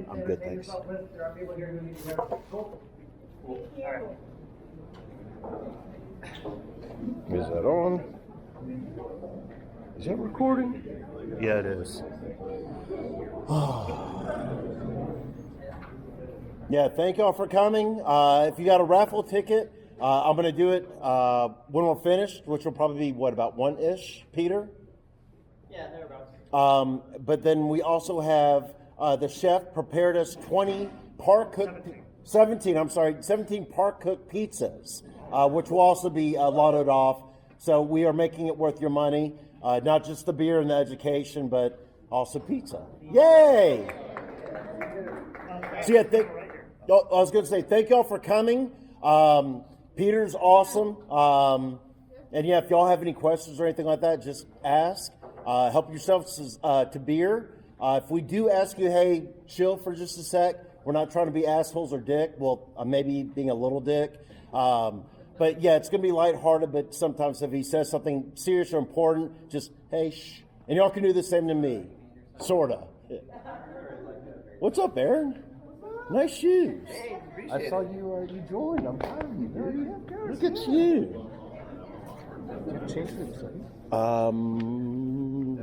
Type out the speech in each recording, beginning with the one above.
I'm good, thanks. There are people here who need to go. Cool. All right. Is that on? Is that recording? Yeah, it is. Yeah, thank y'all for coming. If you got a raffle ticket, I'm going to do it when we're finished, which will probably be, what, about 1-ish, Peter? Yeah, thereabouts. But then we also have the chef prepared us 17 par-cooked pizzas, which will also be lottoed off. So we are making it worth your money, not just the beer and the education, but also pizza. Yay! So yeah, I was going to say thank y'all for coming. Peter's awesome. And yeah, if y'all have any questions or anything like that, just ask. Help yourselves to beer. If we do ask you, hey, chill for just a sec. We're not trying to be assholes or dick. Well, maybe being a little dick. But yeah, it's going to be lighthearted, but sometimes if he says something serious or important, just, hey, shh. And y'all can do the same to me. Sorta. What's up, Aaron? Nice shoes. I saw you joined. I'm proud of you, dude. Look at you.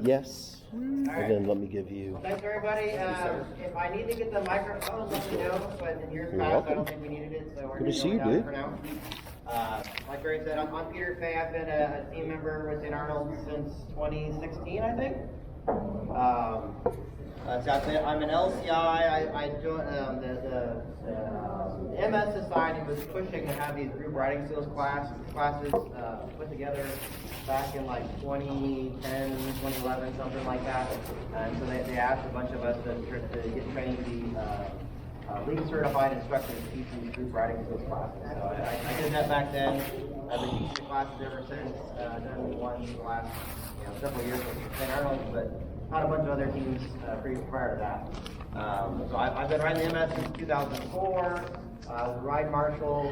Yes. And then let me give you. Thanks, everybody. If I need to get the microphone, let me know. But in years past, I don't think we needed it, so we're going to go without it for now. Like Barry said, I'm Peter Fay. I've been a team member with St. Arnold since 2016, I think. I'm an LCI. I joined the MS Society was pushing to have these group riding skills classes put together back in like 2010, 2011, something like that. And so they asked a bunch of us to get trained to be league certified instructors teaching group riding skills classes. So I did that back then. I've been teaching classes ever since. Done one in the last several years with St. Arnold, but not a bunch of other teams prior to that. So I've been riding the MS since 2004. I was Ride Marshal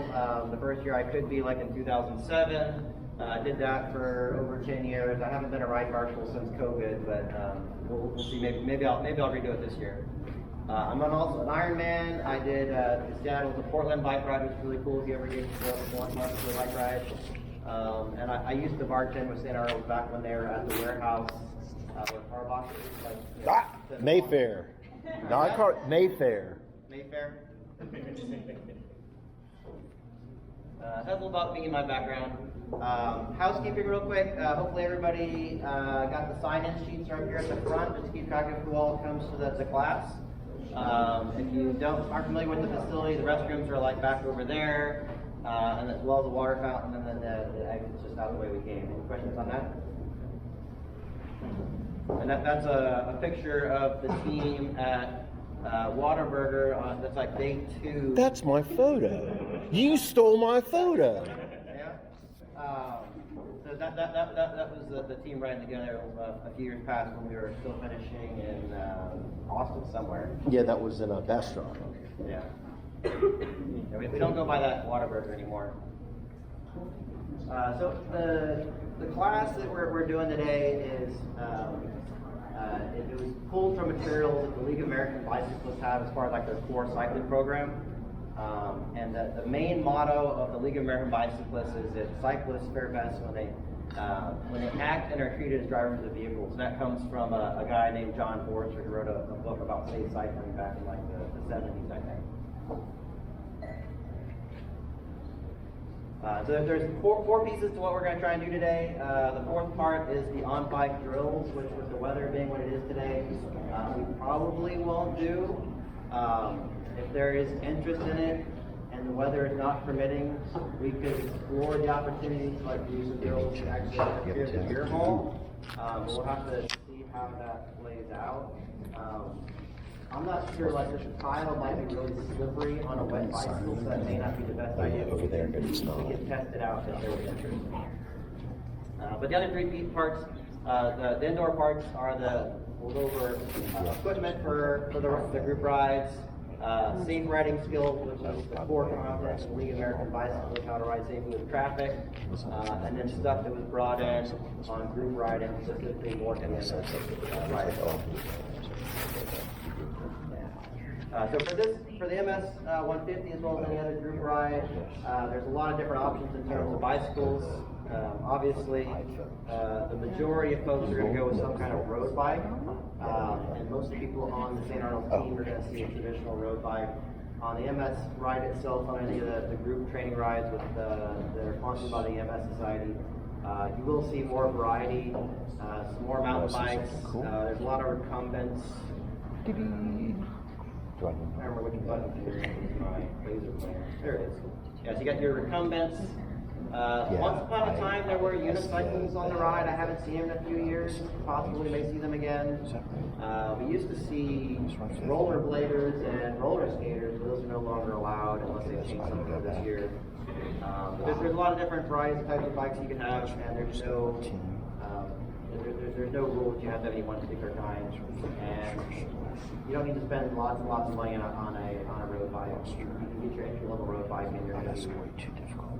the first year I could be, like in 2007. I did that for over 10 years. I haven't been a Ride Marshal since COVID, but we'll see. Maybe I'll redo it this year. I'm also an Ironman. I did Seattle, the Portland bike ride, which is really cool if you ever get to go 1 month for a bike ride. And I used to bartend with St. Arnold back when they were at the warehouse. Mayfair. Mayfair. Mayfair. That's a little about me and my background. Housekeeping real quick. Hopefully everybody got the sign-in sheets right here at the front, just to keep track of who all comes to the class. If you aren't familiar with the facility, the restrooms are like back over there, and as well as the water fountain, and then the exit's just out the way we came. Any questions on that? And that's a picture of the team at Whataburger. That's like day 2. That's my photo. You stole my photo. Yeah. So that was the team riding together a few years past when we were still finishing in Austin somewhere. Yeah, that was in a Bastrop. Yeah. We don't go by that Whataburger anymore. So the class that we're doing today is it was pulled from materials that the League of American Bicyclists have as far as like their core cycling program. And the main motto of the League of American Bicyclists is that cyclists fare best when they act and are treated as drivers of vehicles. And that comes from a guy named John Forrester who wrote a book about safe cycling back in like the 70s, I think. So there's four pieces to what we're going to try and do today. The fourth part is the on-bike drills, which with the weather being what it is today, we probably won't do. If there is interest in it and the weather is not permitting, we could explore the opportunity to like do some drills to actually clear the gear hole. We'll have to see how that plays out. I'm not sure, like the tile might be really slippery on a wet bicycle, so that may not be the best idea. Over there, but it's not. We can test it out if there was interest. But the other 3 parts, the indoor parts are we'll go over equipment for the group rides, safe riding skills, which is the core content of the League of American Bicyclists, how to ride safely with traffic, and then stuff that was brought in on group riding, specifically working in riding. So for the MS 150 as well as any other group ride, there's a lot of different options in terms of bicycles. Obviously, the majority of folks are going to go with some kind of road bike, and most of the people on the St. Arnold team are going to see a traditional road bike. On the MS ride itself, on any of the group training rides that are sponsored by the MS Society, you will see more variety, some more mountain bikes. There's a lot of recumbents. I don't remember which button here is my laser pointer. There it is. Yeah, so you got your recumbents. Once upon a time, there were unicycles on the ride. I haven't seen them in a few years. Possibly may see them again. We used to see rollerbladers and roller skaters, but those are no longer allowed unless they change something this year. There's a lot of different varieties, types of bikes you can have, and there's no rule that you have to have any one particular kind. And you don't need to spend lots and lots of money on a road bike. You can get your entry level road bike, and you're going to be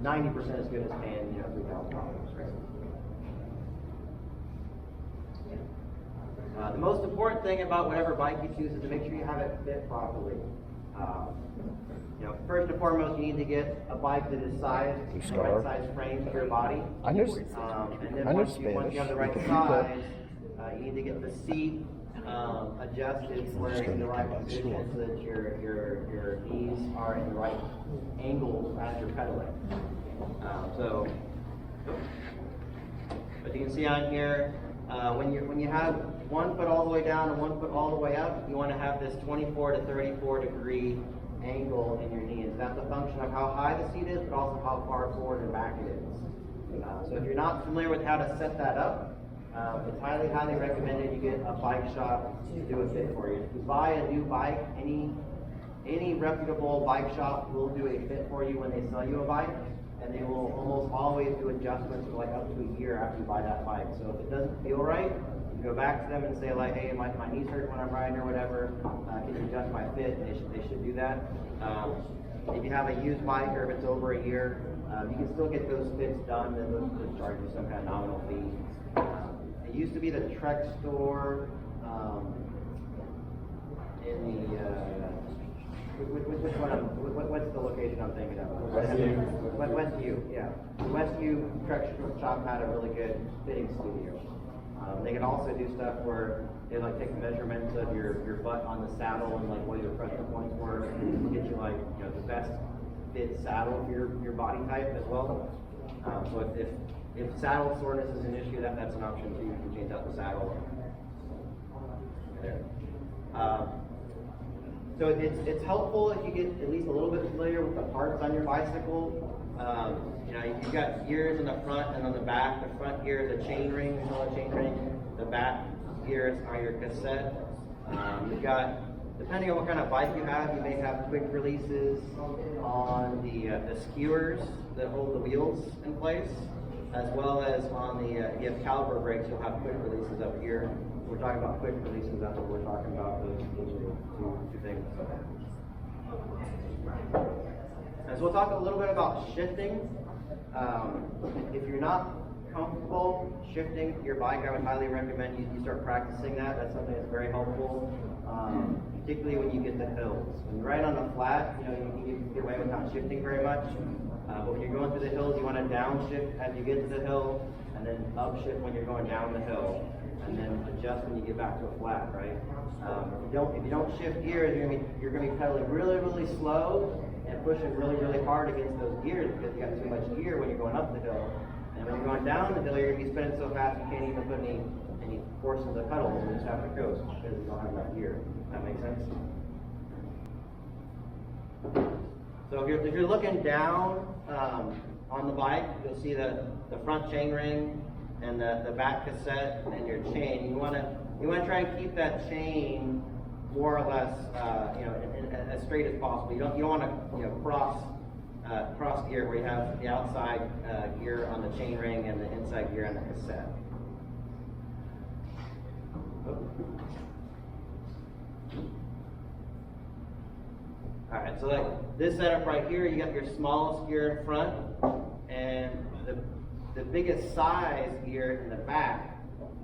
90% as good as paying $3,000, right? The most important thing about whatever bike you choose is to make sure you have it fit properly. First and foremost, you need to get a bike that is sized, the right size frame for your body. And then once you have the right size, you need to get the seat adjusted where it's in the right position so that your knees are in the right angle as you're pedaling. But you can see on here, when you have 1 foot all the way down and 1 foot all the way up, you want to have this 24 to 34 degree angle in your knees. That's a function of how high the seat is, but also how far forward and back it is. So if you're not familiar with how to set that up, it's highly, highly recommended you get a bike shop to do a fit for you. If you buy a new bike, any reputable bike shop will do a fit for you when they sell you a bike, and they will almost always do adjustments for like up to a year after you buy that bike. So if it doesn't feel right, you go back to them and say like, hey, my knees hurt when I'm riding or whatever, can you adjust my fit? And they should do that. If you have a used bike or if it's over a year, you can still get those fits done, and they'll charge you some kind of nominal fee. It used to be the Trek store in the which one? What's the location I'm thinking of? Westview, yeah. The Westview Trek shop had a really good fitting studio. They can also do stuff where they like take measurements of your butt on the saddle and like what your pressure points were, and get you like the best fit saddle for your body type as well. So if saddle soreness is an issue, that's an option too. You can change out the saddle. There. So it's helpful if you get at least a little bit familiar with the parts on your bicycle. You've got gears in the front and on the back. The front gear is a chain ring, The back gears are your cassette. You've got, depending on what kind of bike you have, you may have quick releases on the skewers that hold the wheels in place, as well as on the, if you have caliper brakes, you'll have quick releases up here. We're talking about quick releases, that's what we're talking about, those two things. And so we'll talk a little bit about shifting. If you're not comfortable shifting your bike, I would highly recommend you start practicing that. That's something that's very helpful, particularly when you get to hills. When you're right on the flat, you can get away with not shifting very much. But when you're going through the hills, you want to downshift as you get to the hill, and then upshift when you're going down the hill, and then adjust when you get back to a flat, right? If you don't shift gears, you're going to be pedaling really, really slow and pushing really, really hard against those gears because you got too much gear when you're going up the hill. And when you're going down the hill, you're going to be spinning so fast you can't even put any force in the pedals, and you just have to coast because you don't have enough gear. That makes sense? So if you're looking down on the bike, you'll see the front chain ring and the back cassette and your chain. You want to try and keep that chain more or less as straight as possible. You don't want to cross gear where you have the outside gear on the chain ring and the inside gear on the cassette. Alright, so like this setup right here, you got your smallest gear in front and the biggest size gear in the back.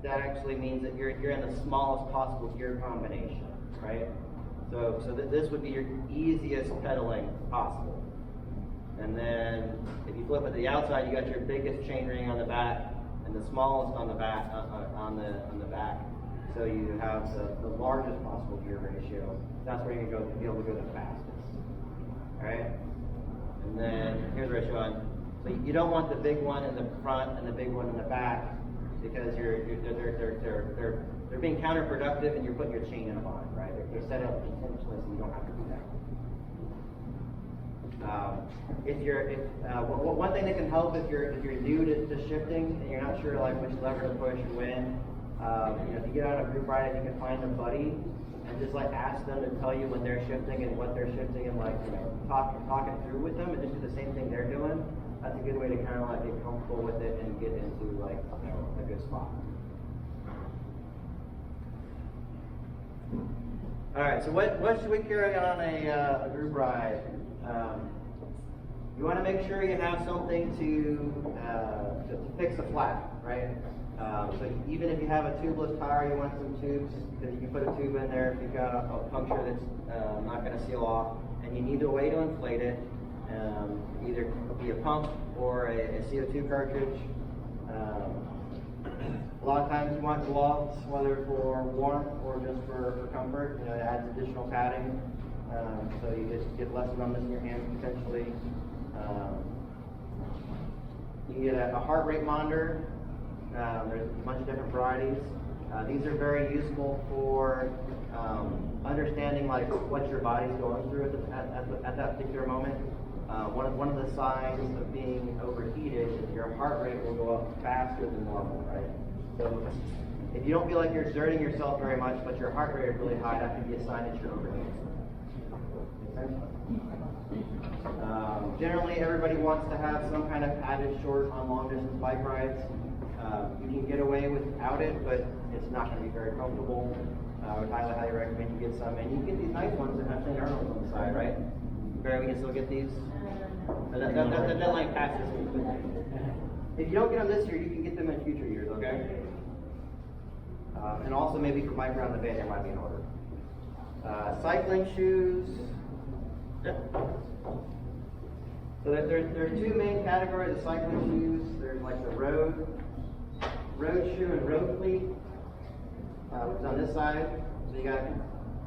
That actually means that you're in the smallest possible gear combination, right? This would be your easiest pedaling possible. And then if you flip it to the outside, you got your biggest chain ring on the back and the smallest on the back. On the back. So you have the largest possible gear ratio. That's where you're going to be able to go the fastest. All right. And then here's the ratio on. So you don't want the big one in the front and the big one in the back because they're being counterproductive and you're putting your chain in a bind, right? They're set up intentionally so you don't have to do that. One thing that can help if you're new to shifting and you're not sure like which lever to push and when, if you get on a group ride, you can find a buddy and just like ask them to tell you when they're shifting and what they're shifting and like talk it through with them and just do the same thing they're doing. That's a good way to kind of like get comfortable with it and get into like a good spot. All right, so what should we carry on a group ride? You want to make sure you have something to fix a flat, right? So even if you have a tubeless tire, you want some tubes because you can put a tube in there if you've got a puncture that's not going to seal off, and you need a way to inflate it. Either be a pump or a CO2 cartridge. A lot of times you want gloves, whether for warmth or just for comfort. It adds additional padding, so you just get less numbness in your hands potentially. You can get a heart rate monitor. There's a bunch of different varieties. These are very useful for understanding like what your body's going through at that particular moment. One of the signs of being overheated is your heart rate will go up faster than normal, right? So if you don't feel like you're exerting yourself very much, but your heart rate is really high, that could be a sign that you're overheated. Generally, everybody wants to have some kind of padded short on long distance bike rides. You can get away without it, but it's not going to be very comfortable. I would highly recommend you get some. And you can get these nice ones that have St. Arnold's on the side, right? Barry, we can still get these? The deadline passes. If you don't get them this year, you can get them in future years, okay? And also maybe for Mike around the bay, there might be an order. Cycling shoes. Yep. So there are two main categories of cycling shoes. There's like the road shoe and road cleat, which is on this side. So you got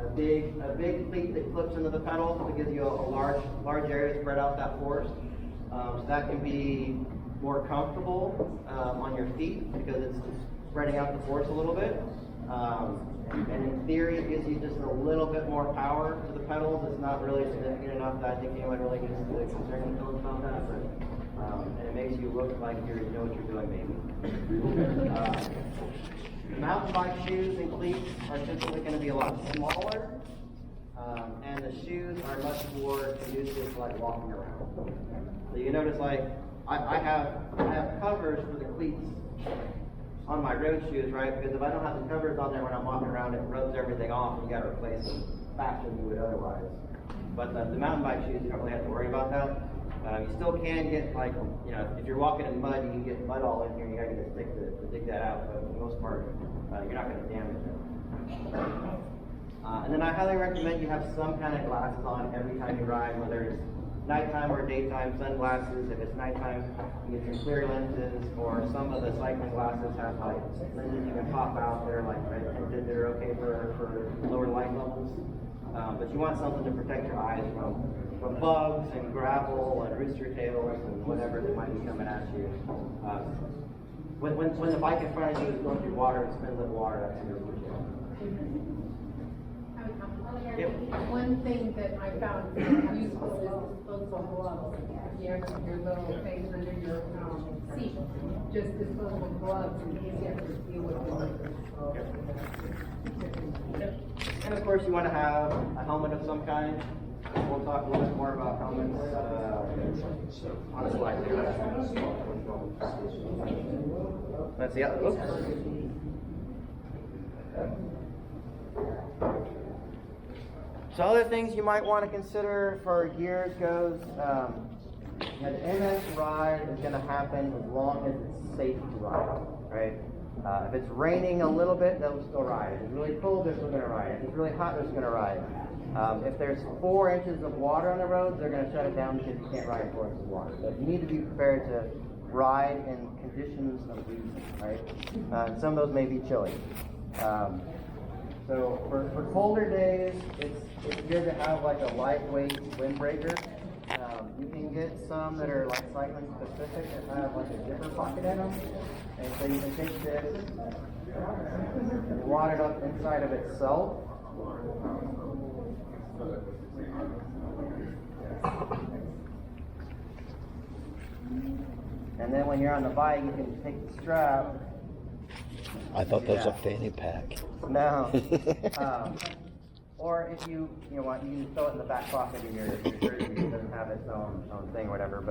a big cleat that clips into the pedal that gives you a large area to spread out that force. So that can be more comfortable on your feet because it's spreading out the force a little bit. And in theory, it gives you just a little bit more power to the pedals. It's not really significant enough that I think anyone really gets concerned about that. But, and it makes you look like you know what you're doing, maybe. Mountain bike shoes and cleats are typically going to be a lot smaller, and the shoes are much more conducive to like walking around. So you notice, like I have covers for the cleats on my road shoes, right? Because if I don't have the covers on there when I'm walking around, it rubs everything off, and you got to replace them faster than you would otherwise. But the mountain bike shoes, you don't really have to worry about that. You still can get like, if you're walking in mud, you can get mud all in here. You got to get a stick to dig that out. But for the most part, you're not going to damage it. And then I highly recommend you have some kind of glasses on every time you ride, whether it's nighttime or daytime sunglasses. If it's nighttime, you get your clear lenses, or some of the cycling glasses have like lenses you can pop out. They're like red tinted. They're okay for lower light levels. But you want something to protect your eyes from bugs and gravel and rooster tails and whatever that might be coming at you. When the bike in front of you is going through water and spins up water, that's your issue. Yep. One thing that I found useful is disposable gloves. You have your little things under your seat, just disposable gloves in case you have to deal with it. And of course, you want to have a helmet of some kind. We'll talk a little bit more about helmets on a slide later. Let's see. Oops. So other things you might want to consider for gears goes, the MS ride is going to happen as long as it's safe to ride, right? If it's raining a little bit, they'll still ride. If it's really cold, they're still going to ride. If it's really hot, they're still going to ride. If there's 4 inches of water on the roads, they're going to shut it down because you can't ride in 4 inches of water. So you need to be prepared to ride in conditions of reason, right? And some of those may be chilly. So for colder days, it's good to have like a lightweight windbreaker. You can get some that are like cycling specific that have like a zipper pocket in them. And so you can take this and wad it up inside of itself. And then when you're on the bike, you can take the strap. I thought that was a fanny pack. No. Or if you want, you can throw it in the back pocket of your jersey. It doesn't have its own thing or whatever.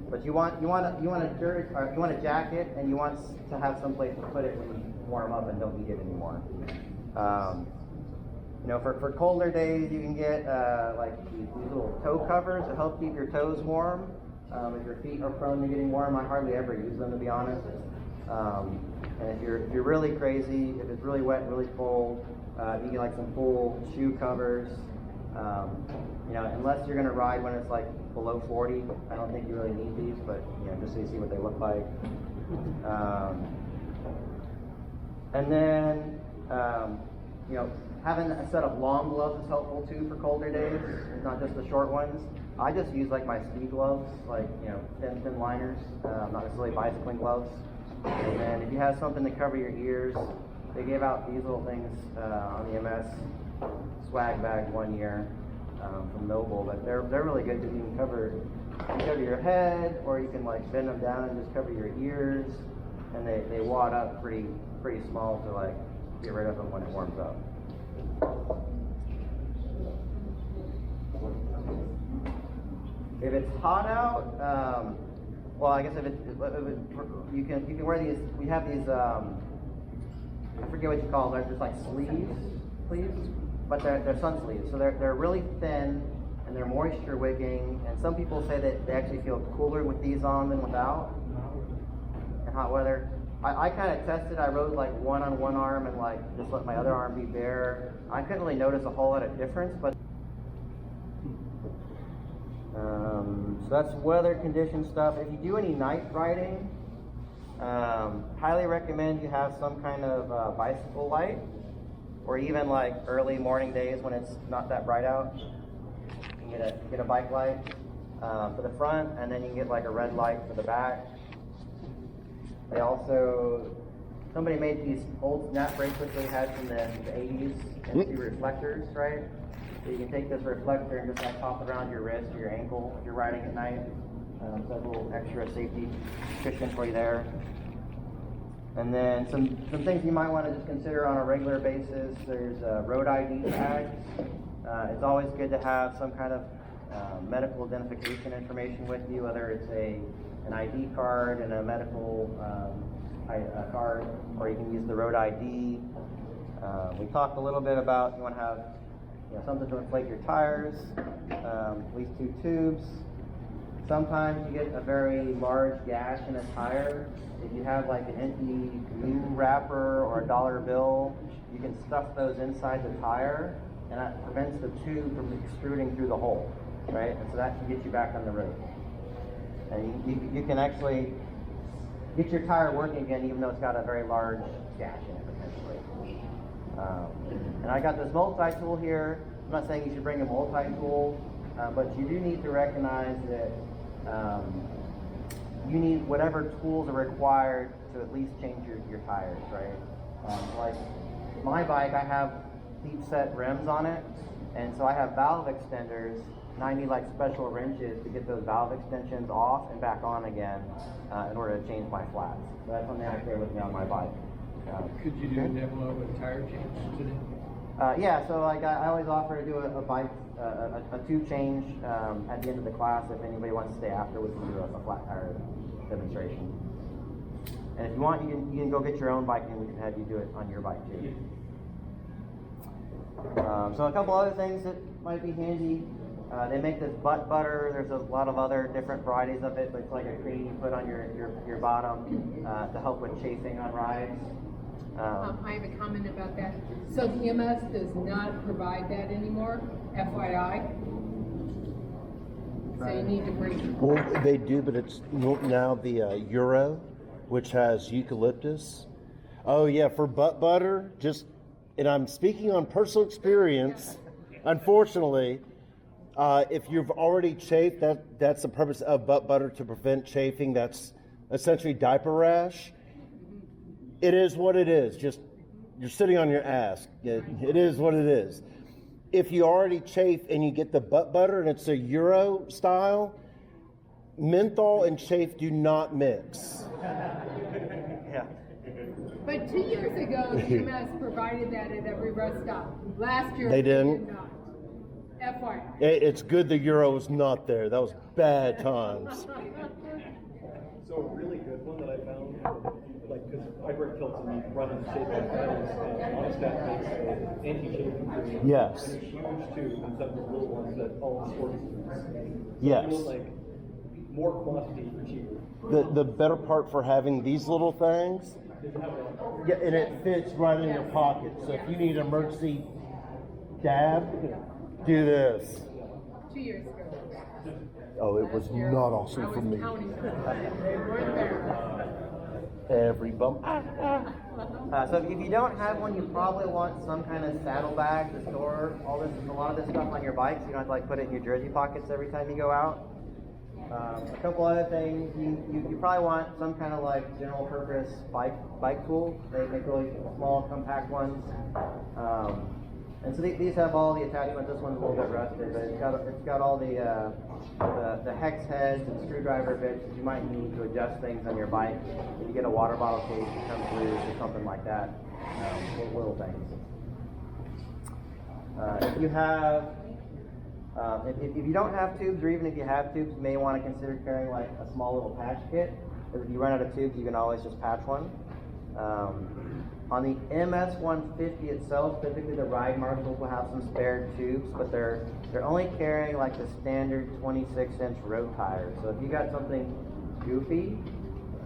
But you want a jersey, or you want a jacket, and you want to have some place to put it when you warm up and don't need it anymore. For colder days, you can get like these little toe covers to help keep your toes warm. If your feet are prone to getting warm, I hardly ever use them, to be honest. And if you're really crazy, if it's really wet, really cold, you get like some full shoe covers. Unless you're going to ride when it's like below 40, I don't think you really need these, but just so you see what they look like. And then having a set of long gloves is helpful too for colder days. It's not just the short ones. I just use like my ski gloves, like thin liners, not necessarily bicycling gloves. And then if you have something to cover your ears, they gave out these little things on the MS swag bag one year from Noble, but they're really good because you can cover your head, or you can like bend them down and just cover your ears, and they wad up pretty small to like get rid of them when it warms up. If it's hot out, well, I guess if you can wear these. We have these. I forget what you call them. They're just like sleeves, but they're sun sleeves. So they're really thin and they're moisture wicking. And some people say that they actually feel cooler with these on than without in hot weather. I kind of tested. I rode like one on one arm and like just let my other arm be bare. I couldn't really notice a whole lot of difference, but. So that's weather condition stuff. If you do any night riding, highly recommend you have some kind of bicycle light, or even like early morning days when it's not that bright out. You can get a bike light for the front, and then you can get like a red light for the back. They also, somebody made these old snap bracelets they had from the 80s into reflectors, right? So you can take this reflector and just like pop it around your wrist or your ankle if you're riding at night. So that's a little extra safety cushion for you there. And then some things you might want to just consider on a regular basis. There's road ID tags. It's always good to have some kind of medical identification information with you, whether it's an ID card and a medical card, or you can use the road ID. We talked a little bit about you want to have something to inflate your tires, at least 2 tubes. Sometimes you get a very large gash in a tire. If you have like an empty glue wrapper or a dollar bill, you can stuff those inside the tire, and that prevents the tube from extruding through the hole, right? And so that can get you back on the road. And you can actually get your tire working again even though it's got a very large gash in it potentially. And I got this multi-tool here. I'm not saying you should bring a multi-tool, but you do need to recognize that you need whatever tools are required to at least change your tires, right? Like my bike, I have deep set rims on it, and so I have valve extenders, and I need like special wrenches to get those valve extensions off and back on again in order to change my flats. So that's something I carry with me on my bike. Could you do a demo of a tire change today? Yeah, so like I always offer to do a bike, a tube change at the end of the class. If anybody wants to stay after, we can do a flat tire demonstration. And if you want, you can go get your own bike, and we can have you do it on your bike too. So a couple other things that might be handy. They make this butt butter. There's a lot of other different varieties of it, but it's like a cream you put on your bottom to help with chafing on rides. I have a comment about that. So the EMS does not provide that anymore, FYI. So you need to bring. Well, they do, but it's now the Euro, which has eucalyptus. Oh yeah, for butt butter, and I'm speaking on personal experience. Unfortunately, if you've already chafed, that's the purpose of butt butter, to prevent chafing. That's essentially diaper rash. It is what it is. Just you're sitting on your ass. It is what it is. If you already chafe and you get the butt butter and it's a Euro style, menthol and chafe do not mix. Yeah. But 2 years ago, the EMS provided that at every rest stop. Last year, They didn't? did not. FYI. It's good the Euro was not there. That was bad times. So a really good one that I found, like, because I work Hilton running shape like that, is Monistat makes an anti-chafing cream. Yes. And it's huge too, instead of the little ones that all sports use. Yes. So you want, like, more quantity for cheaper. The better part for having these little things, yeah, and it fits right in your pocket. So if you need an emergency dab, do this. 2 years ago. Oh, it was Last year, not awesome I for was me. counting them. They weren't there. Every bump. So if you don't have one, you probably want some kind of saddlebag to store a lot of this stuff on your bike, so you don't have to like put it in your jersey pockets every time you go out. A couple other things, you probably want some kind of like general purpose bike tool. They make really small, compact ones. And so these have all the attachments. This one's a little bit rusted, but it's got all the hex heads and screwdriver bits that you might need to adjust things on your bike. If you get a water bottle case that comes loose or something like that, little things. If you have, if you don't have tubes, or even if you have tubes, you may want to consider carrying like a small little patch kit. Because if you run out of tubes, you can always just patch one. On the MS-150 itself, typically the Ride Marshals will have some spare tubes, but they're only carrying like the standard 26-inch road tires. So if you got something goofy,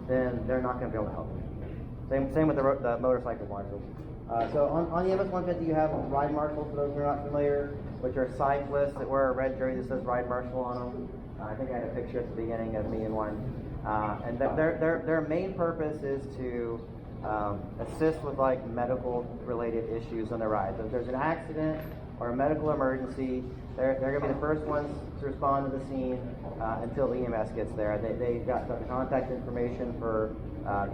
then they're not going to be able to help you. Same with the motorcycle marshals. So on the MS-150, you have Ride Marshals, for those who are not familiar, which are cyclists that wear a red jersey that says Ride Marshal on them. I think I had a picture at the beginning of me in one. And their main purpose is to assist with like medical related issues on the ride. So if there's an accident or a medical emergency, they're going to be the first ones to respond to the scene until the EMS gets there. They've got the contact information for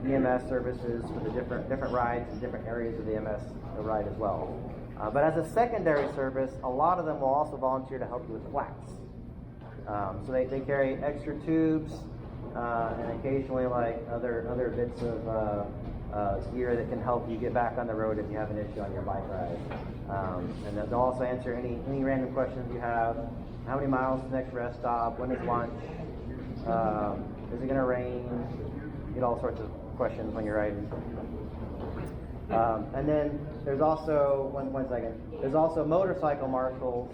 EMS services for the different rides and different areas of the EMS ride as well. But as a secondary service, a lot of them will also volunteer to help you with flats. So they carry extra tubes and occasionally like other bits of gear that can help you get back on the road if you have an issue on your bike ride. And they'll also answer any random questions you have. How many miles to the next rest stop? When is lunch? Is it going to rain? You get all sorts of questions when you're riding. And then there's also, one second, there's also motorcycle marshals,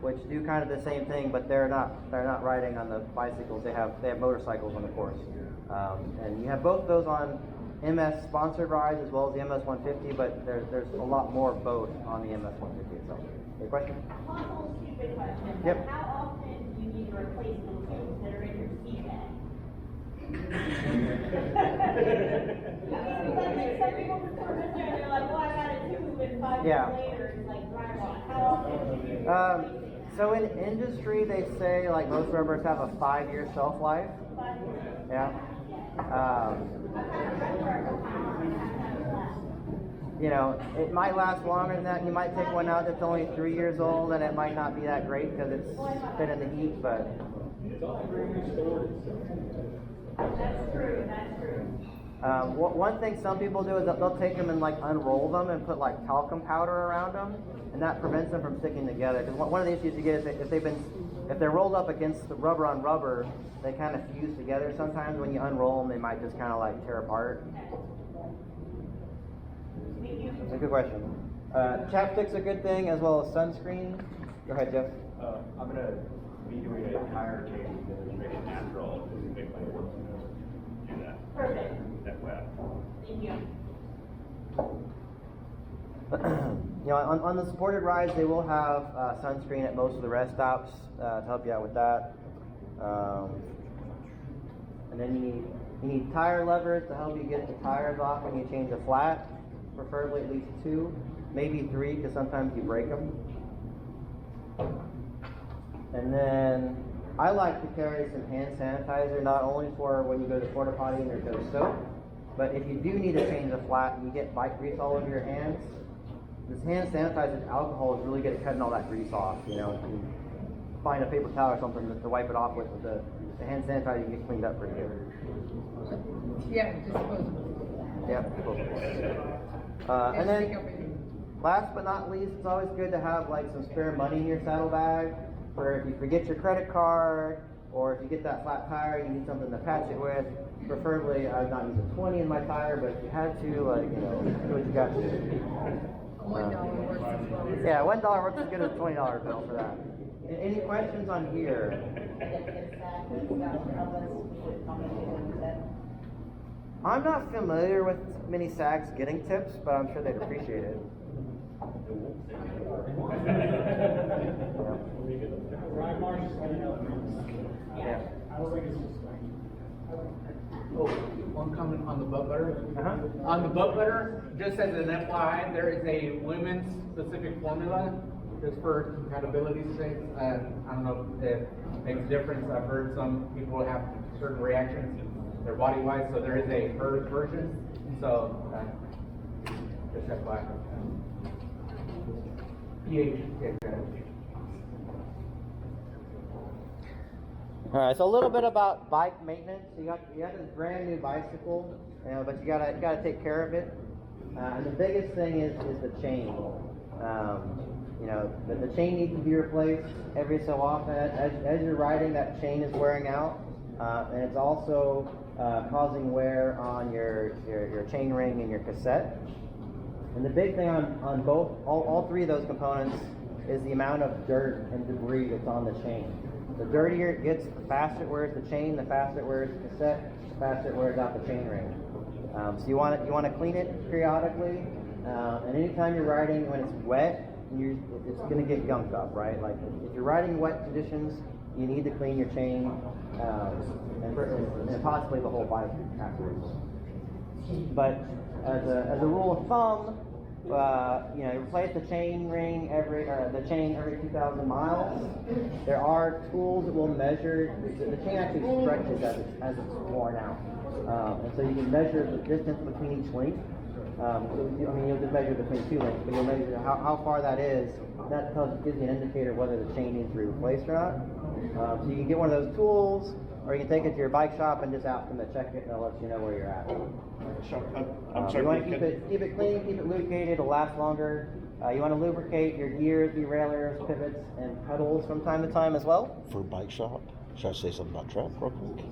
which do kind of the same thing, but they're not riding on the bicycles. They have motorcycles on the course. And you have both those on MS sponsored rides as well as the MS 150, but there's a lot more of both on the MS 150 itself. Any question? Possible stupid question. Yep. How often do you need to replace the tubes that are in your seat bag? Like some people prefer this and they're like, well, I got a tube and 5 Yeah. years later it's like dry rot. How often? So in industry, they say like most rubbers have a 5-year shelf life. 5 years? Yeah. It might last longer than that. You might take one out that's only 3 years old, and it might not be that great because it's been in the heat. But That's true, that's true. one thing some people do is they'll take them and like unroll them and put like talcum powder around them, and that prevents them from sticking together. Because one of the issues you get is if they're rolled up against the rubber on rubber, they kind of fuse together. Sometimes when you unroll them, they might just kind of like tear apart. That's a good question. Chapstick's a good thing, as well as sunscreen. Go ahead, Jeff. I'm going to be doing a tire change to make it natural to make my work do that. Perfect. That way. Thank you. You know, on the supported rides, they will have sunscreen at most of the rest stops to help you out with that. And then you need tire levers to help you get the tires off when you change a flat, preferably at least 2, maybe 3, because sometimes you break them. And then I like to carry some hand sanitizer, not only for when you go to porta potty and there's no soap, but if you do need to change a flat and you get bike grease all over your hands, this hand sanitizer with alcohol is really good at cutting all that grease off. You know, if you find a paper towel or something to wipe it off with the hand sanitizer, you can get cleaned up pretty good. Yeah, disposable. Yeah, and then last but not least, it's always good to have like some spare money in your saddlebag for if you forget your credit card or if you get that flat tire, you need something to patch it with. Preferably, I would not use a 20 in my tire, but if you had to, like, you know, do what you got to do. $1 worth as well. Yeah, $1 works as good as a $20 bill for that. Any questions on here? I'm not familiar with many SAGs getting tips, but I'm sure they'd appreciate it. Ride Marshal. Yeah. Oh, one comment on the butt butter. On the butt butter, just as an FYI, there is a women's specific formula just for compatibility's sake. I don't know if it makes a difference. I've heard some people have certain reactions, their body wise, so there is a hers version. So just FYI. pH. All right, so a little bit about bike maintenance. You got this brand new bicycle, you know, but you gotta take care of it. And the biggest thing is the chain. You know, the chain needs to be replaced every so often. As you're riding, that chain is wearing out, and it's also causing wear on your chain ring and your cassette. And the big thing on both, all 3 of those components is the amount of dirt and debris that's on the chain. The dirtier it gets, the faster it wears the chain, the faster it wears the cassette, the faster it wears out the chain ring. So you want to clean it periodically, and anytime you're riding when it's wet, it's going to get gunked up, right? Like if you're riding wet conditions, you need to clean your chain and possibly the whole bike afterwards. But as a rule of thumb, you know, replace the chain ring every 2,000 miles. There are tools that will measure. The chain actually stretches as it's worn out, and so you can measure the distance between each link. You'll just measure between 2 links, but you'll measure how far that is. That gives you an indicator of whether the chain needs to be replaced or not. So you can get one of those tools, or you can take it to your bike shop and just ask them to check it, and they'll let you know where you're at. I'm sorry. You want to keep it clean, keep it lubricated, it'll last longer. You want to lubricate your gears, derailleurs, pivots, and pedals from time to time as well. For bike shop, should I say something about Trek real quick?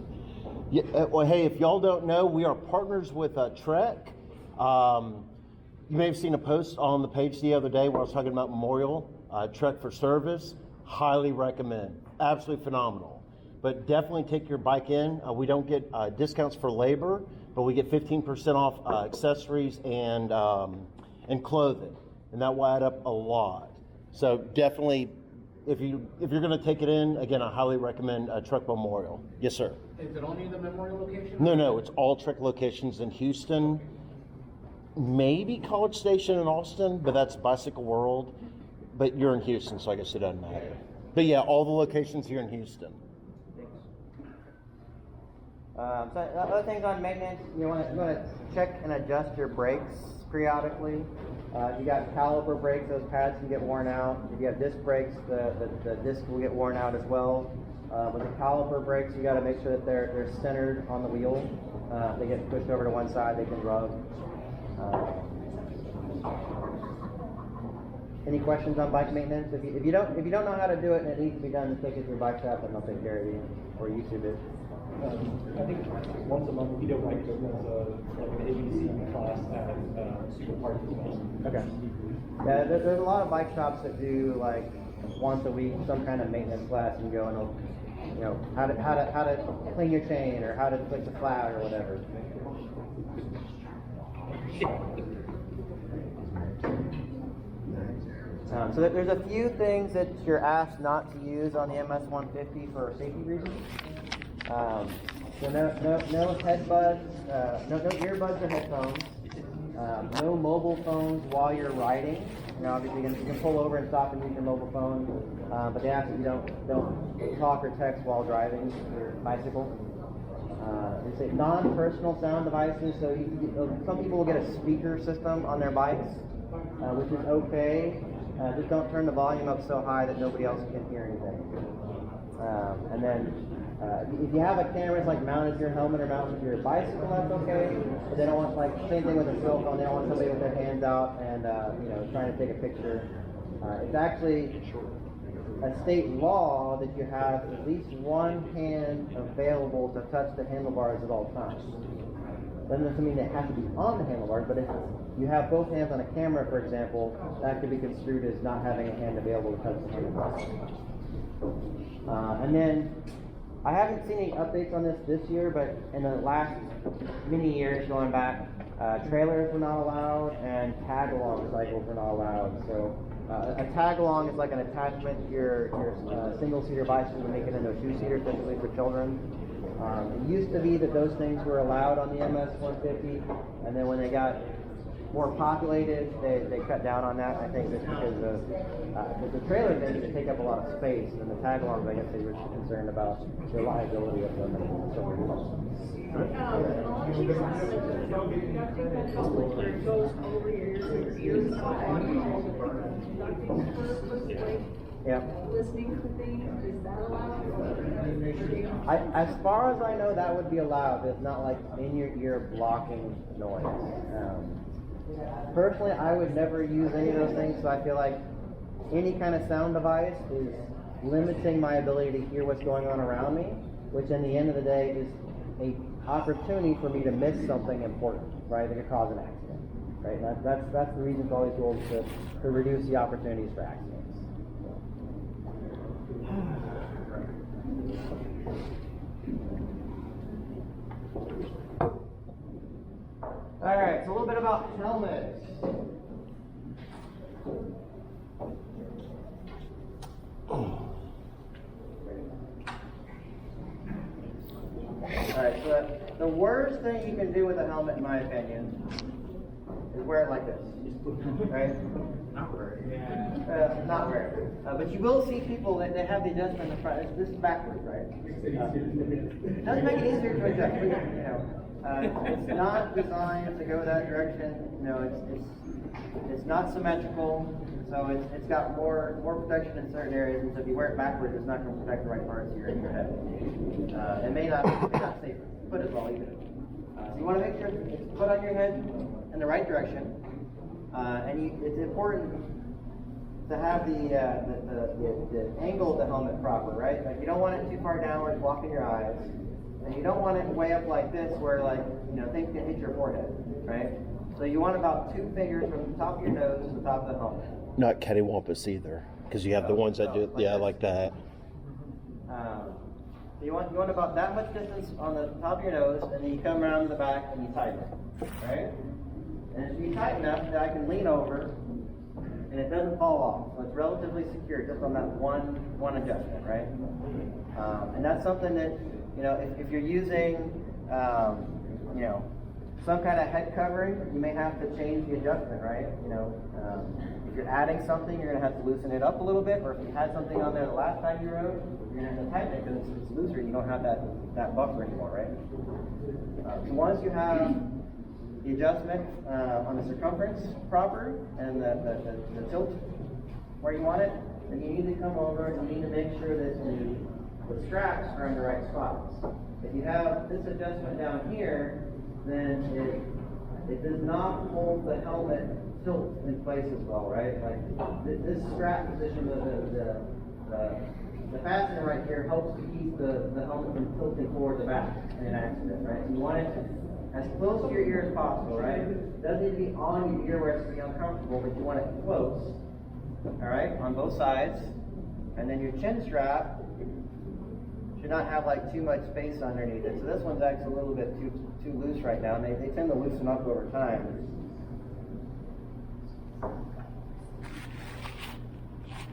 Yeah, well, hey, if y'all don't know, we are partners with Trek. You may have seen a post on the page the other day where I was talking about Memorial, Trek for Service. Highly recommend. Absolutely phenomenal. But definitely take your bike in. We don't get discounts for labor, but we get 15% off accessories and clothing, and that will add up a lot. So definitely, if you're going to take it in, again, I highly recommend Trek Memorial. Yes, sir. Is it only the Memorial location? No, it's all Trek locations in Houston. Maybe College Station in Austin, but that's Bicycle World. But you're in Houston, so I guess it doesn't matter. But yeah, all the locations here in Houston. So other things on maintenance, you want to check and adjust your brakes periodically. You got caliper brakes; those pads can get worn out. If you have disc brakes, the disc will get worn out as well. With the caliper brakes, you got to make sure that they're centered on the wheel. If they get pushed over to one side, they can rub. Any questions on bike maintenance? If you don't know how to do it and it needs to be done, just take it to your bike shop and they'll take care of you, or YouTube it. I think once a month, Vito Bike does like an ABC class at Super Park as well. Okay. Yeah, there's a lot of bike shops that do like once a week some kind of maintenance class and go and you know how to clean your chain or how to fix a flat or whatever. So there's a few things that you're asked not to use on the MS-150 for safety reasons. So no headbuds, no earbuds or headphones. No mobile phones while you're riding. You know, obviously you can pull over and stop and use your mobile phone, but they ask that you don't talk or text while driving your bicycle. They say non-personal sound devices. So some people will get a speaker system on their bikes, which is okay. Just don't turn the volume up so high that nobody else can hear anything. And then if you have a camera that's like mounted to your helmet or mounted to your bicycle, that's okay. But they don't want, like, same thing with a cell phone. They don't want somebody with their hands out and trying to take a picture. It's actually a state law that you have at least one hand available to touch the handlebars at all times. Doesn't necessarily mean they have to be on the handlebars, but if you have both hands on a camera, for example, that could be construed as not having a hand available to touch the handlebars. And then, I haven't seen any updates on this year, but in the last many years going back, trailers were not allowed and tag-along cycles were not allowed. So a tag-along is like an attachment to your single-seater bicycle to make it into a two-seater, typically for children. It used to be that those things were allowed on the MS-150, and then when they got more populated, they cut down on that. I think just because of the trailer things that take up a lot of space, and the tag-alongs, I guess they were concerned about the reliability of them and so forth. Yeah. Listening to things, is that allowed? As far as I know, that would be allowed. It's not like in your ear blocking noise. Personally, I would never use any of those things, so I feel like any kind of sound device is limiting my ability to hear what's going on around me, which in the end of the day is an opportunity for me to miss something important, right, that could cause an accident, right? That's the reason for all these rules, to reduce the opportunities for accidents. All right, so a little bit about helmets. All right, so the worst thing you can do with a helmet, in my opinion, is wear it like this, right? Not wear it. Not wear it. But you will see people that they have the adjustment in the front. This is backwards, right? It doesn't make it easier to adjust, but, you know. It's not designed to go that direction. No, it's not symmetrical, so it's got more protection in certain areas. And so if you wear it backwards, it's not going to protect the right parts of your head. It may not save it. Put it well either. So you want to make sure it's put on your head in the right direction, and it's important to have the angle of the helmet proper, right? Like, you don't want it too far downward, blocking your eyes. And you don't want it way up like this where, like, things can hit your forehead, right? So you want about 2 fingers from the top of your nose to the top of the helmet. Not cattywampus either, because you have the ones that do, like that. So you want about that much distance on the top of your nose, and then you come around to the back and you tighten it, right? And it should be tight enough that I can lean over and it doesn't fall off. So it's relatively secure just on that one adjustment, right? And that's something that, if you're using, some kind of head covering, you may have to change the adjustment, right? If you're adding something, you're going to have to loosen it up a little bit, or if you had something on there the last time you rode, you're going to have to tighten it because it's looser. You don't have that buffer anymore, right? So once you have the adjustment on the circumference proper and the tilt where you want it, then you need to come over and you need to make sure that the straps are in the right spots. If you have this adjustment down here, then it does not hold the helmet tilt in place as well, right? Like this strap position, the fastener right here helps to keep the helmet from tilting toward the back in an accident, right? So you want it as close to your ear as possible, right? It doesn't need to be on your ear where it's going to be uncomfortable, but you want it close, all right, on both sides. And then your chin strap should not have like too much space underneath it. So this one's actually a little bit too loose right now, and they tend to loosen up over time.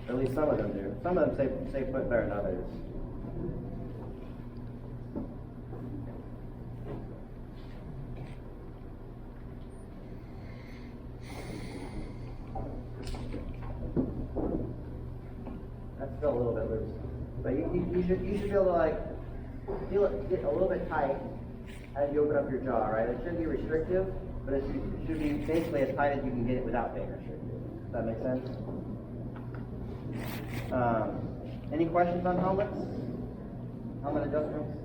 Or at least some of them do. Some of them say put better than others. That's still a little bit loose. But you should be able to like feel it get a little bit tight as you open up your jaw, right? It shouldn't be restrictive, but it should be basically as tight as you can get it without being restrictive. Does that make sense? Any questions on helmets? Helmet adjustments?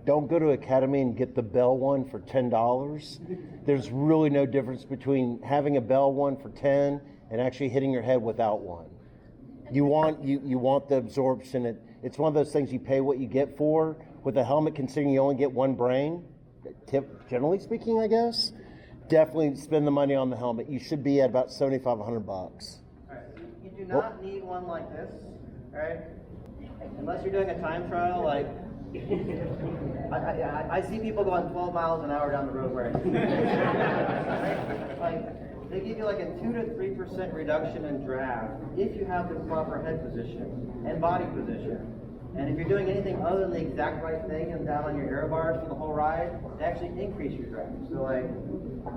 Don't go to Academy and get the Bell one for $10. There's really no difference between having a Bell one for $10 and actually hitting your head without one. You want the absorption. It's one of those things you pay what you get for. With a helmet, considering you only get one brain, generally speaking, I guess, definitely spend the money on the helmet. You should be at about $7,500. All right. You do not need one like this, right? Unless you're doing a time trial, like I see people going 12 miles an hour down the road wearing right? Like they give you like a 2 to 3% reduction in draft if you have the proper head position and body position. And if you're doing anything other than the exact right thing and down on your air bars for the whole ride, they actually increase your draft. So like,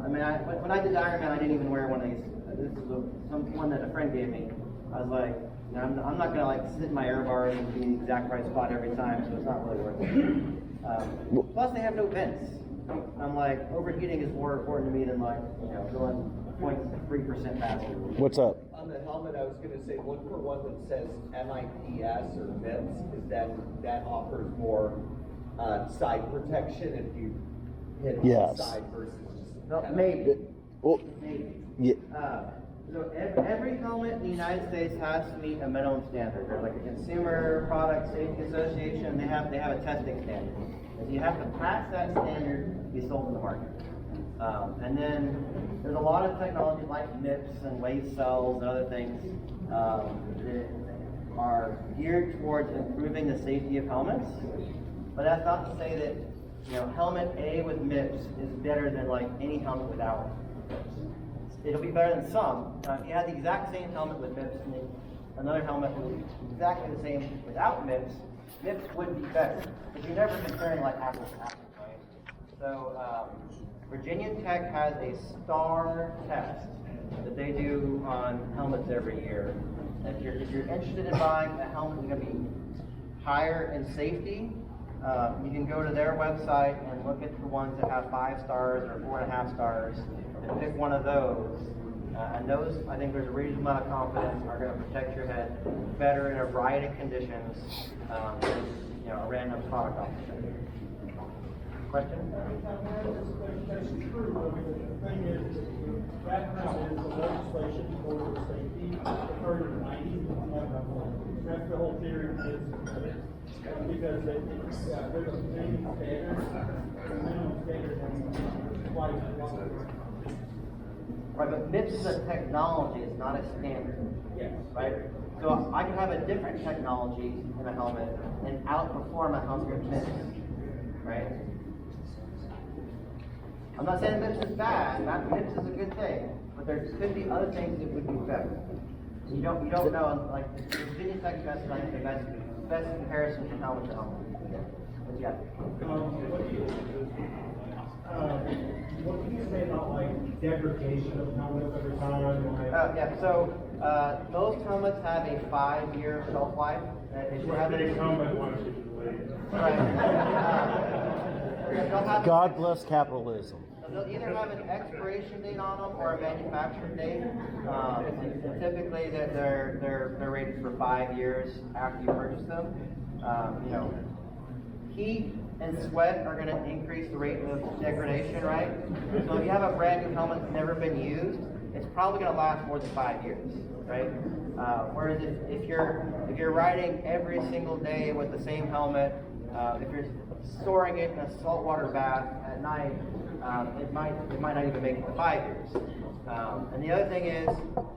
I mean, when I did Ironman, I didn't even wear one of these. This is one that a friend gave me. I was like, I'm not gonna like sit in my air bars and be in the exact right spot every time, so it's not really worth it. Plus, they have no vents. I'm like, overheating is more important to me than like, going 0.3% faster. What's up? On the helmet, I was going to say look for one that says MIPS or MIPS, because that offers more side protection if you hit it on the side versus just No, maybe. Well, Maybe. yeah. So every helmet in the United States has to meet a minimum standard. There's like a Consumer Product Safety Association. They have a testing standard. And you have to pass that standard to be sold in the market. And then there's a lot of technologies like MIPS and wave cells and other things that are geared towards improving the safety of helmets. But that's not to say that helmet A with MIPS is better than like any helmet without MIPS. It'll be better than some. If you had the exact same helmet with MIPS and another helmet was exactly the same without MIPS, MIPS would be better. But you're never comparing like apples to apples, right? So Virginia Tech has a STAR test that they do on helmets every year. And if you're interested in buying a helmet that's going to be higher in safety, you can go to their website and look at the ones that have 5 stars or 4.5 stars and pick one of those. And those, I think there's a reasonable amount of confidence, are going to protect your head better in a variety of conditions than a random product off the shelf. Question? That's true, but the thing is, that now is the legislation for safety occurred in the 90s. That's the whole theory is because there's a minimum standard applies to law. Right, but MIPS is a technology, it's not a standard. Yes. Right? So I can have a different technology in a helmet and outperform a helmet with MIPS. Right? I'm not saying MIPS is bad, MIPS is a good thing, but there could be other things that would be better. You don't know, like the Virginia Tech test is like the best comparison from helmet to helmet. But yeah. What can you say about like degradation of helmets over time? Yeah, so most helmets have a 5-year shelf life. If you have it, right. God bless capitalism. They'll either have an expiration date on them or a manufacturing date. And typically, they're rated for 5 years after you purchase them. Heat and sweat are going to increase the rate of degradation, right? So if you have a brand new helmet that's never been used, it's probably going to last more than 5 years, right? Whereas if you're riding every single day with the same helmet, if you're storing it in a saltwater bath at night, it might not even make it to 5 years. And the other thing is,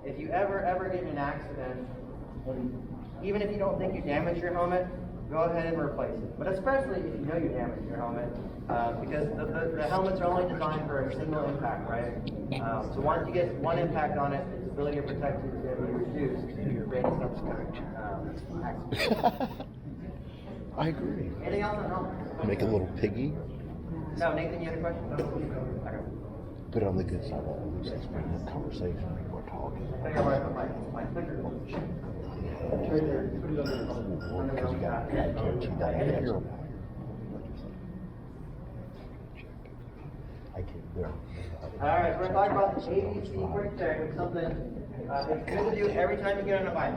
if you ever get in an accident, and even if you don't think you damaged your helmet, go ahead and replace it. But especially if you know you damaged your helmet, because the helmets are only designed for a single impact, right? So once you get one impact on it, it's ability to protect you is going to be reduced. You're creating some accident. I agree. Anything else on home? Make a little piggy, No, Nathan, you had a question? Okay. but on the good side, always let's bring up conversation. People are talking. I got my clicker. It's right there. Put it under the Because you got to guarantee that answer. I can't. There. Alright, we're going to talk about the ABC quick check. It's something it's good to do every time you get on a bike.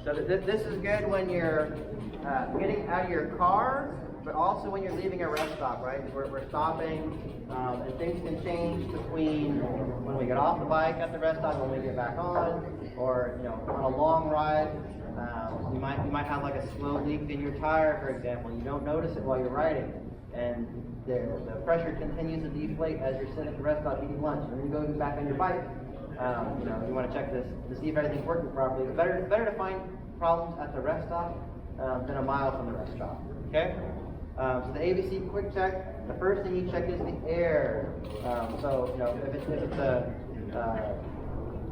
So this is good when you're getting out of your car, but also when you're leaving a rest stop, right? We're stopping, and things can change between when we get off the bike at the rest stop and when we get back on, or on a long ride. You might have like a slow leak in your tire, for example. You don't notice it while you're riding, and the pressure continues to deflate as you're sitting at the rest stop eating lunch. And when you go back on your bike, you want to check this to see if everything's working properly. It's better to find problems at the rest stop than a mile from the rest stop. Okay? So the ABC quick check, the first thing you check is the air. So if it's the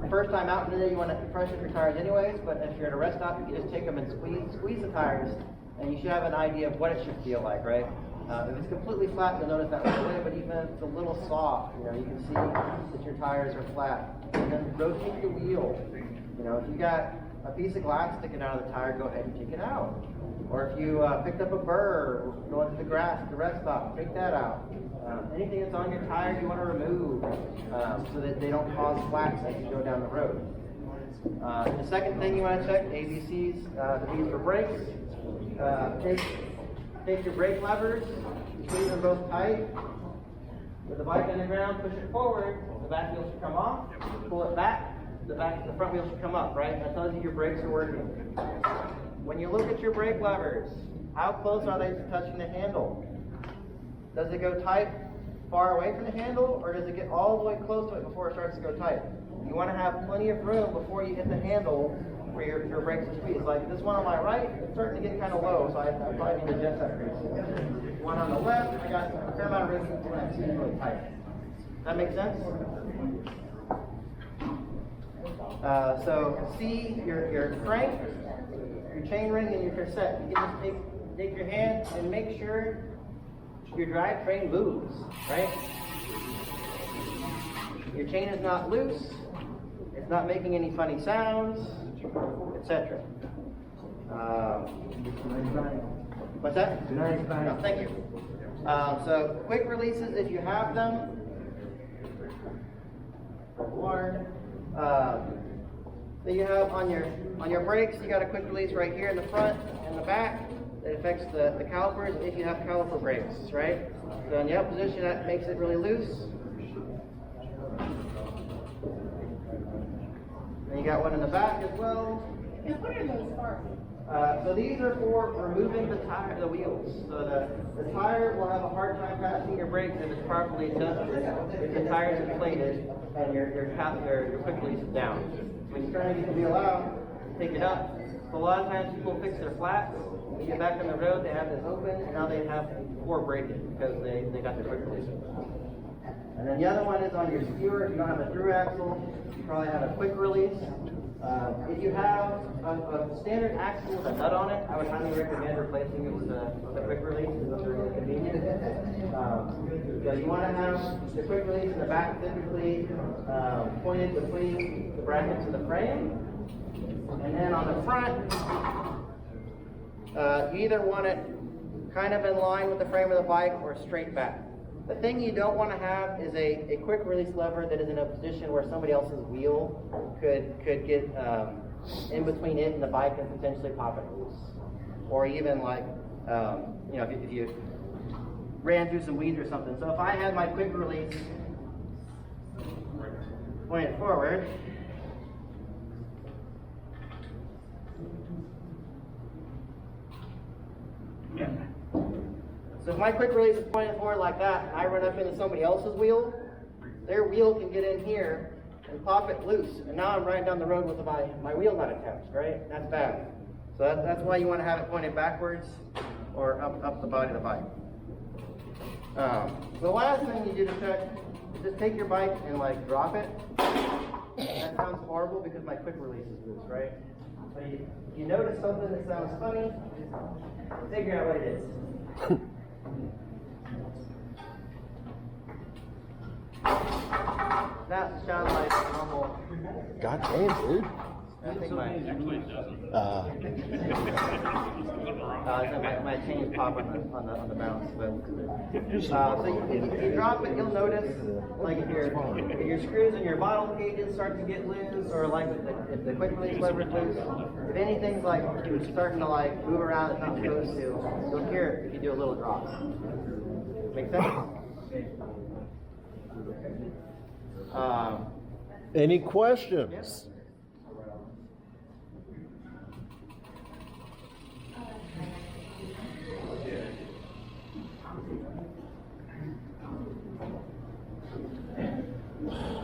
first time out in the day, you want to pressure your tires anyways. But if you're at a rest stop, you can just take them and squeeze the tires, and you should have an idea of what it should feel like, right? If it's completely flat, you'll notice that right away, but even if it's a little soft, you can see that your tires are flat. And then rotate the wheel. If you got a piece of glass sticking out of the tire, go ahead and take it out. Or if you picked up a burr going through the grass at the rest stop, take that out. Anything that's on your tire you want to remove so that they don't cause flats as you go down the road. The second thing you want to check, ABCs, the B's for brakes. Take your brake levers, squeeze them both tight. With the bike on the ground, push it forward, the back wheel should come off. Pull it back, the front wheel should come up, right? That tells you your brakes are working. When you look at your brake levers, how close are they to touching the handle? Does it go tight far away from the handle, or does it get all the way close to it before it starts to go tight? You want to have plenty of room before you hit the handle for your brakes to squeeze. Like this one on my right, it's starting to get kind of low, so I probably need to adjust that grease. One on the left, I got a fair amount of room when I see it really tight. That make sense? So see your crank, your chain ring, and your cassette. You can just take your hand and make sure your drivetrain moves, right? Your chain is not loose, it's not making any funny sounds, etc. What's that? No, thank you. So quick releases if you have them. Water. Then you have on your brakes, you got a quick release right here in the front and the back. That affects the calipers if you have caliper brakes, right? So in the up position, that makes it really loose. And you got one in the back as well. And what are those for? So these are for removing the wheels. So the tire will have a hard time passing your brakes if it's properly adjusted. If the tire is inflated and your quick release is down. When you're trying to get the wheel out, take it up. So a lot of times people fix their flats. When you get back on the road, they have this open, and now they have poor braking because they got their quick release. And then the other one is on your skewer. If you don't have a through axle, you probably have a quick release. If you have a standard axle with a nut on it, I would highly recommend replacing it with a quick release because those are really convenient. So you want to have the quick release in the back typically pointed between the brackets of the frame. And then on the front, you either want it kind of in line with the frame of the bike or straight back. The thing you don't want to have is a quick release lever that is in a position where somebody else's wheel could get in between it and the bike and potentially pop it loose. Or even like, if you ran through some weeds or something. So if I had my quick release pointed forward, yeah. So if my quick release is pointed forward like that, and I run up into somebody else's wheel, their wheel can get in here and pop it loose. And now I'm riding down the road with my wheel not attached, right? That's bad. So that's why you want to have it pointed backwards. or up the body of the bike. The last thing you do to check is just take your bike and like drop it. That sounds horrible because my quick release is loose, right? So you notice something that sounds funny, just figure out what it is. That sounds like normal. God damn, dude. I think my chains pop on the bounce, but so you drop it, you'll notice like if your screws and your bottle cages start to get loose, or like if the quick release lever is loose, if anything's like starting to like move around it's not supposed to, you'll hear it if you do a little drop. Make sense? Any questions?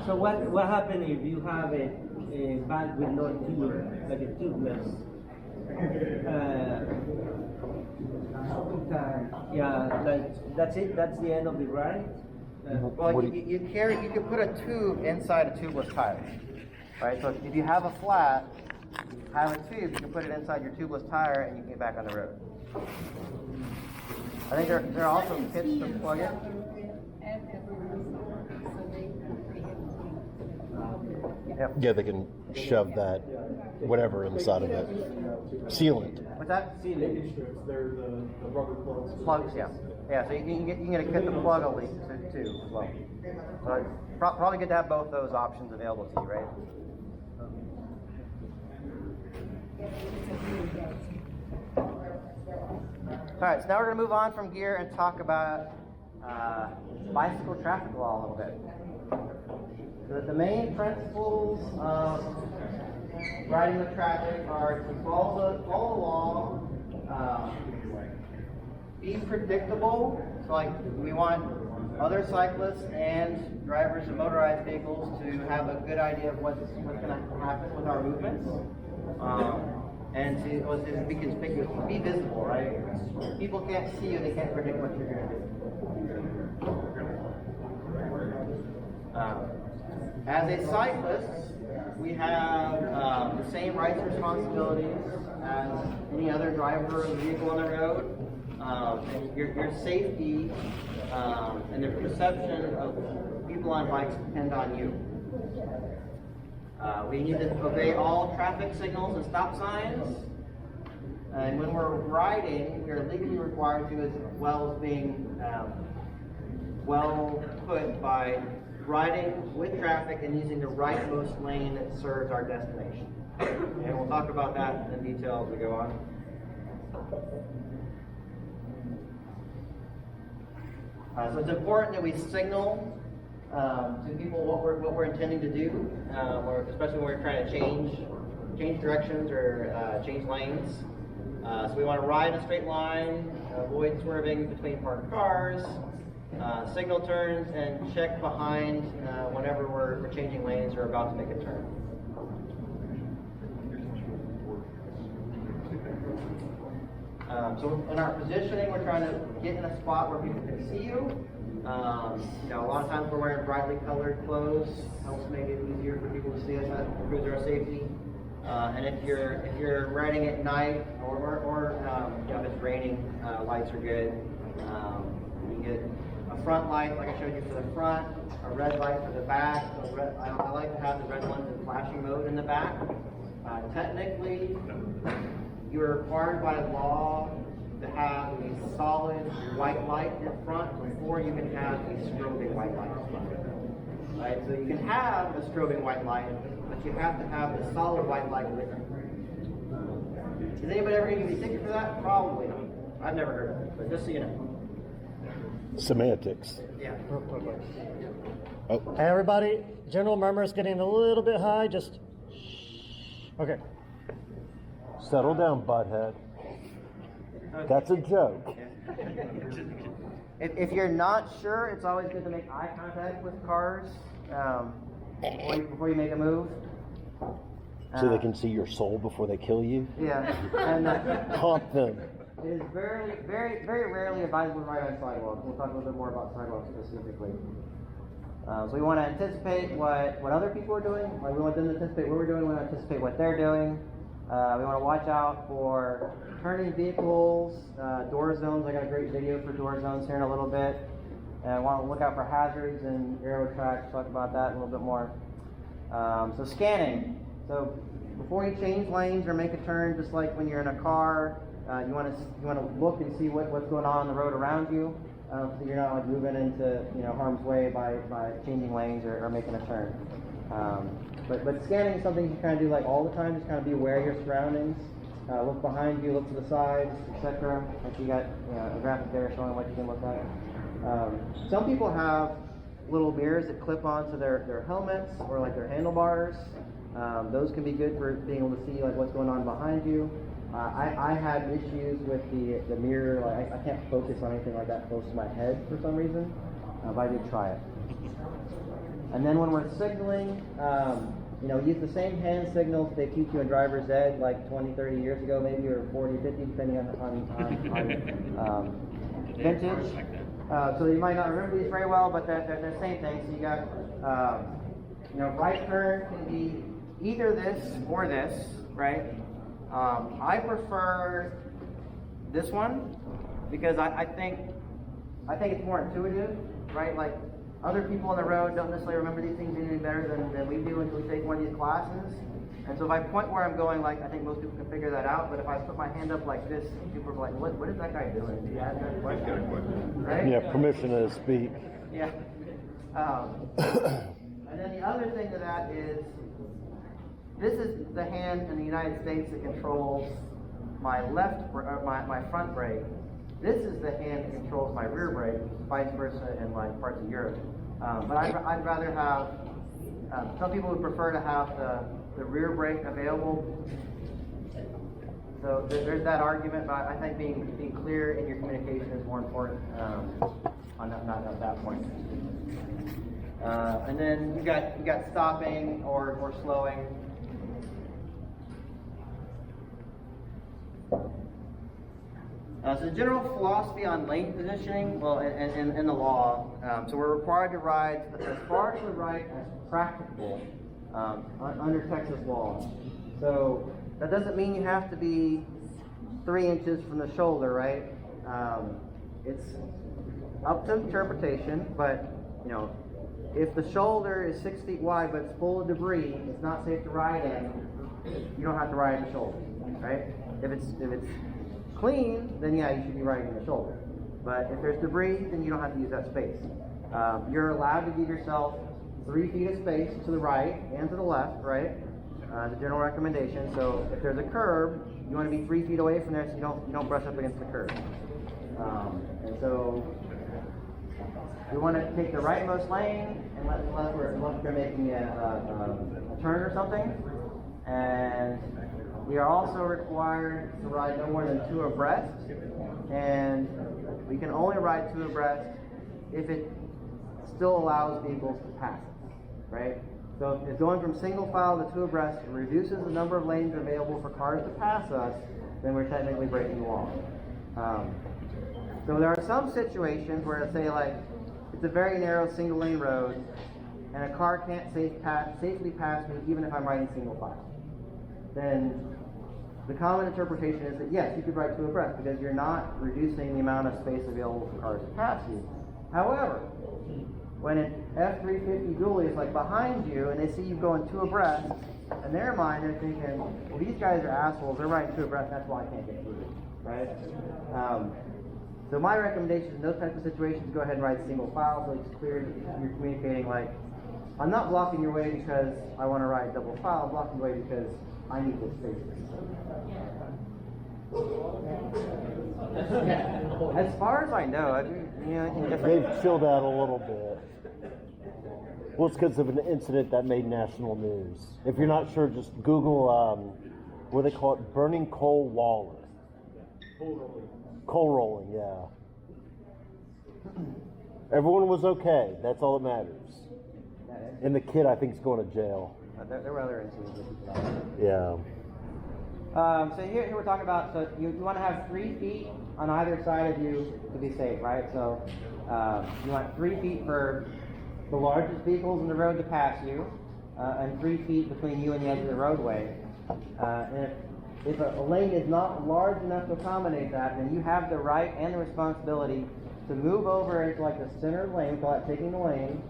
So what happens if you have a bag with no tube, like a tubeless? Yeah, like that's it. That's the end of the ride. Well, you can put a tube inside a tubeless tire, right? So if you have a flat, have a tube, you can put it inside your tubeless tire and you can get back on the road. I think there are also kits to plug in. Yep. Yeah, they can shove that whatever inside of it. Sealant. What's that? Sealant strips, they're the rubber plugs. Plugs, yeah. Yeah, so you can get a kit to plug a leak too as well. So it's probably good to have both those options available to you, right? All right, so now we're going to move on from gear and talk about bicycle traffic law a little bit. The main principles of riding with traffic are to follow the law, be predictable. So like we want other cyclists and drivers of motorized vehicles to have a good idea of what's going to happen with our movements. And to be conspicuous, be visible, right? People can't see you, they can't predict what you're going to do. As a cyclist, we have the same rights and responsibilities as any other driver of the vehicle on the road. Your safety and the perception of people on bikes depend on you. We need to obey all traffic signals and stop signs. And when we're riding, we are legally required to, as well as being well put by riding with traffic and using the rightmost lane that serves our destination. And we'll talk about that in detail as we go on. So it's important that we signal to people what we're intending to do, or especially when we're trying to change directions or change lanes. So we want to ride in a straight line, avoid swerving between parked cars, signal turns, and check behind whenever we're changing lanes or about to make a turn. So in our positioning, we're trying to get in a spot where people can see you. A lot of times we're wearing brightly colored clothes, helps make it easier for people to see us, that improves our safety. And if you're riding at night or if it's raining, lights are good. You get a front light, like I showed you, for the front, a red light for the back. So I like to have the red ones in flashing mode in the back. Technically, you're required by law to have a solid white light in front before you can have a strobing white light in front. Right? So you can have a strobing white light, but you have to have the solid white light with it. Is anybody ever going to be ticket for that? Probably not. I've never heard of it, but just so you know. Semantics. Yeah. Oh. Hey everybody, general murmur is getting a little bit high, just okay. Settle down, butthead. That's a joke. If you're not sure, it's always good to make eye contact with cars before you make a move. So they can see your soul before they kill you? Yeah. And Comp them. It is very rarely advisable to ride on sidewalks. We'll talk a little bit more about sidewalks specifically. So we want to anticipate what other people are doing. Like we want them to anticipate what we're doing. We want to anticipate what they're doing. We want to watch out for turning vehicles, door zones. I got a great video for door zones here in a little bit. And I want to look out for hazards and railroad tracks. Talk about that a little bit more. So scanning. So before you change lanes or make a turn, just like when you're in a car, you want to look and see what's going on the road around you, so you're not like moving into harm's way by changing lanes or making a turn. But scanning is something you kind of do like all the time. Just kind of be aware of your surroundings. Look behind you, look to the sides, etc. Like you got a graphic there showing what you can look at. Some people have little mirrors that clip onto their helmets or like their handlebars. Those can be good for being able to see like what's going on behind you. I had issues with the mirror. Like I can't focus on anything like that close to my head for some reason, but I did try it. And then when we're signaling, use the same hand signals they teach you in driver's ed like 20, 30 years ago maybe, or 40, 50, depending on vintage. So you might not remember these very well, but they're the same thing. So you got, right turn can be either this or this, right? I prefer this one because I think it's more intuitive, right? Like other people on the road don't necessarily remember these things any better than we do until we take one of these classes. And so if I point where I'm going, like I think most people can figure that out. But if I put my hand up like this, people are like, "What is that guy doing?" He has that question, right? Yeah, permission to speak. Yeah. And then the other thing to that is, this is the hand in the United States that controls my my front brake. This is the hand that controls my rear brake, vice versa in like parts of Europe. But I'd rather have. Some people would prefer to have the rear brake available. So there's that argument, but I think being clear in your communication is more important on that point. And then you got stopping or slowing. So the general philosophy on lane positioning, well, in the law, so we're required to ride as far to the right as practicable under Texas law. So that doesn't mean you have to be 3 inches from the shoulder, right? It's up to interpretation, but if the shoulder is 6 feet wide but it's full of debris, it's not safe to ride in. You don't have to ride in the shoulder, right? If it's clean, then yeah, you should be riding in the shoulder. But if there's debris, then you don't have to use that space. You're allowed to give yourself 3 feet of space to the right and to the left, right? The general recommendation. So if there's a curb, you want to be 3 feet away from there so you don't brush up against the curb. And so we want to take the rightmost lane unless we're making a turn or something. And we are also required to ride no more than 2 abreast, and we can only ride 2 abreast if it still allows vehicles to pass us, right? So if going from single file to 2 abreast reduces the number of lanes available for cars to pass us, then we're technically breaking the law. So there are some situations where, say, like, it's a very narrow single lane road, and a car can't safely pass me even if I'm riding single file. Then the common interpretation is that yes, you could ride 2 abreast because you're not reducing the amount of space available for cars to pass you. However, when an F-350 dually is like behind you and they see you going 2 abreast, in their mind they're thinking, well, these guys are assholes, they're riding 2 abreast, that's why I can't get through, right? So my recommendation in those types of situations, go ahead and ride single file so it's clear that you're communicating like, I'm not blocking your way because I want to ride double file, I'm blocking your way because I need this space. As far as I know, anything different? They've chilled out a little bit. Well, it's because of an incident that made national news. If you're not sure, just Google, what do they call it? Burning coal waller. Coal rolling, yeah. Everyone was okay. That's all that matters. And the kid, I think, is going to jail. There were other incidents. Yeah. So here we're talking about, so you want to have 3 feet on either side of you to be safe, right? So you want 3 feet for the largest vehicles in the road to pass you, and 3 feet between you and the edge of the roadway. And if a lane is not large enough to accommodate that, then you have the right and the responsibility to move over into like the center lane, we call that taking the lane,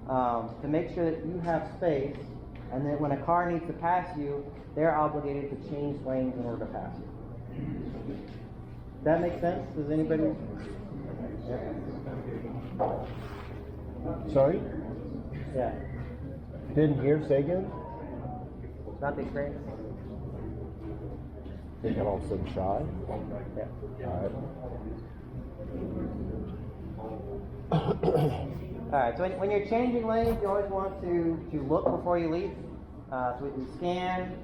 to make sure that you have space, and then when a car needs to pass you, they're obligated to change lanes in order to pass you. Does that make sense? Does anybody? Sorry? Yeah. Didn't hear, say again? Not the experience? They got all of a sudden shy? Yeah. Alright, so when you're changing lanes, you always want to look before you leave. So we scan,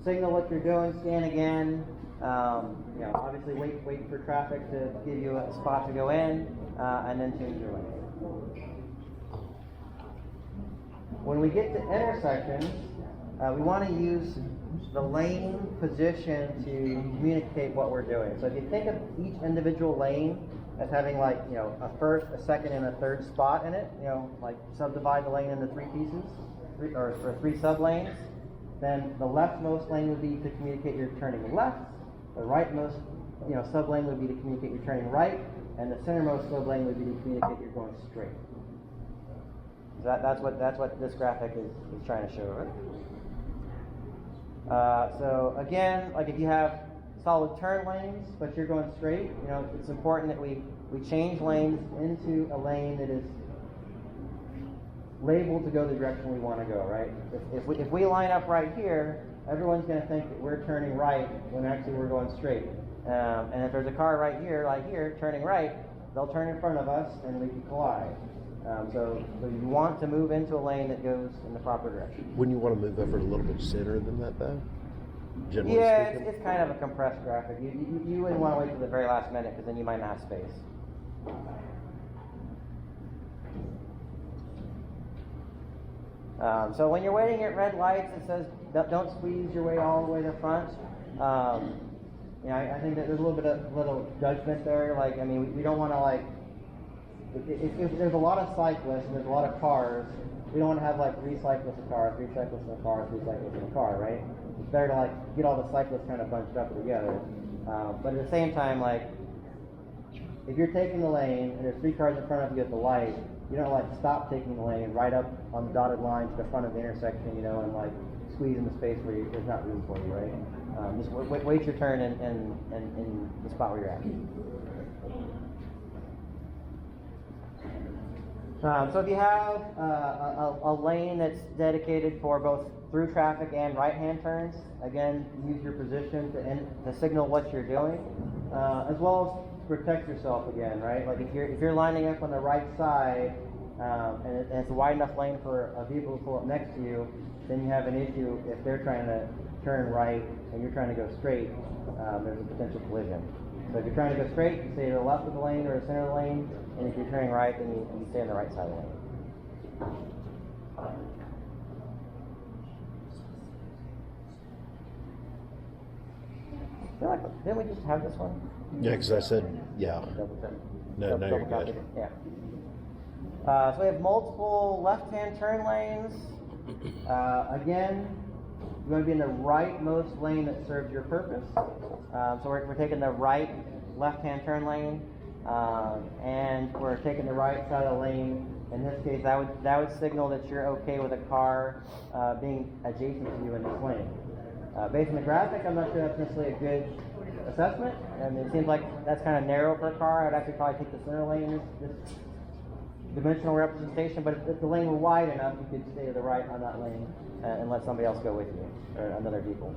signal what you're doing, scan again. Obviously wait for traffic to give you a spot to go in, and then change your lane. When we get to intersections, we want to use the lane position to communicate what we're doing. So if you think of each individual lane as having like, a first, a second, and a third spot in it, like subdivide the lane into 3 pieces, or 3 sub-lanes, then the leftmost lane would be to communicate you're turning left, the rightmost, sub-lane would be to communicate you're turning right, and the centermost sub-lane would be to communicate you're going straight. So that's what this graphic is trying to show, right? So again, like if you have solid turn lanes, but you're going straight, it's important that we change lanes into a lane that is labeled to go the direction we want to go, right? If we line up right here, everyone's going to think that we're turning right when actually we're going straight. And if there's a car right here, turning right, they'll turn in front of us and we can collide. So you want to move into a lane that goes in the proper direction. Wouldn't you want to move over a little bit sooner than that, though? Generally Yeah, speaking? it's kind of a compressed graphic. You wouldn't want to wait till the very last minute because then you might not have space. So when you're waiting at red lights, it says don't squeeze your way all the way to the front. I think that there's a little judgment there. Like, I mean, we don't want to like. If there's a lot of cyclists and there's a lot of cars, we don't want to have like 3 cyclists in a car, 3 cyclists in a car, 3 cyclists in a car, right? It's better to like get all the cyclists kind of bunched up together. But at the same time, like if you're taking the lane and there's 3 cars in front of you at the light, you don't like stop taking the lane right up on the dotted line to the front of the intersection, and like squeeze in the space where there's not room for you, right? Just wait your turn in the spot where you're at. So if you have a lane that's dedicated for both through traffic and right-hand turns, again, use your position to signal what you're doing, as well as protect yourself again, right? Like if you're lining up on the right side and it's a wide enough lane for a vehicle to pull up next to you, then you have an issue if they're trying to turn right and you're trying to go straight. There's a potential collision. So if you're trying to go straight, you stay to the left of the lane or the center of the lane, and if you're turning right, then you stay on the right side of the lane. I feel like, didn't we just have this one? Yeah, because I said, yeah. No, Double you're copied good. it. Yeah. So we have multiple left-hand turn lanes. Again, you want to be in the rightmost lane that serves your purpose. So we're taking the right left-hand turn lane, and we're taking the right side of the lane. In this case, that would signal that you're okay with a car being adjacent to you in this lane. Based on the graphic, I'm not sure that's necessarily a good assessment. I mean, it seems like that's kind of narrow for a car. I'd actually probably take the center lane in this dimensional representation, but if the lane were wide enough, you could stay to the right on that lane and let somebody else go with you, or another vehicle.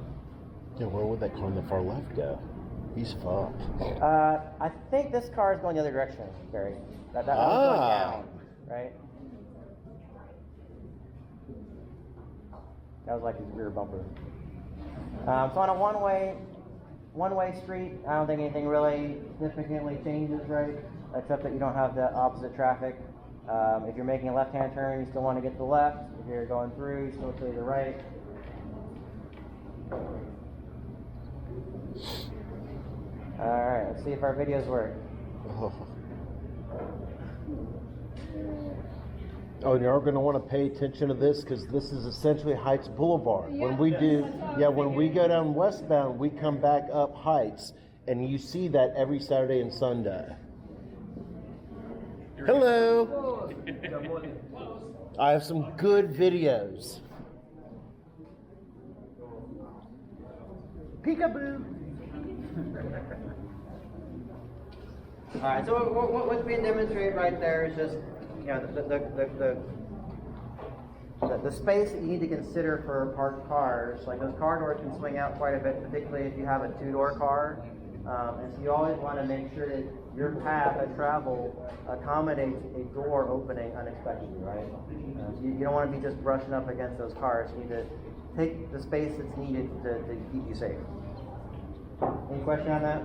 Yeah, where would that car on the far left go? He's fucked. I think this car is going the other direction, Barry. That one's going down, right? That was like his rear bumper. So on a one-way street, I don't think anything really significantly changes, right? Except that you don't have the opposite traffic. If you're making a left-hand turn, you still want to get to the left. If you're going through, you still to the right. Alright, let's see if our videos work. Oh, and you're going to want to pay attention to this because this is essentially Heights Boulevard. When we when we go down westbound, we come back up Heights, and you see that every Saturday and Sunday. Hello. I have some good videos. Peekaboo. All right, so what's being demonstrated right there is just, you know, the space that you need to consider for parked cars. Like those car doors can swing out quite a bit, particularly if you have a two-door car. And so you always want to make sure that your path of travel accommodates a door opening unexpectedly, right? You don't want to be just brushing up against those cars. You need to take the space that's needed to keep you safe. Any question on that?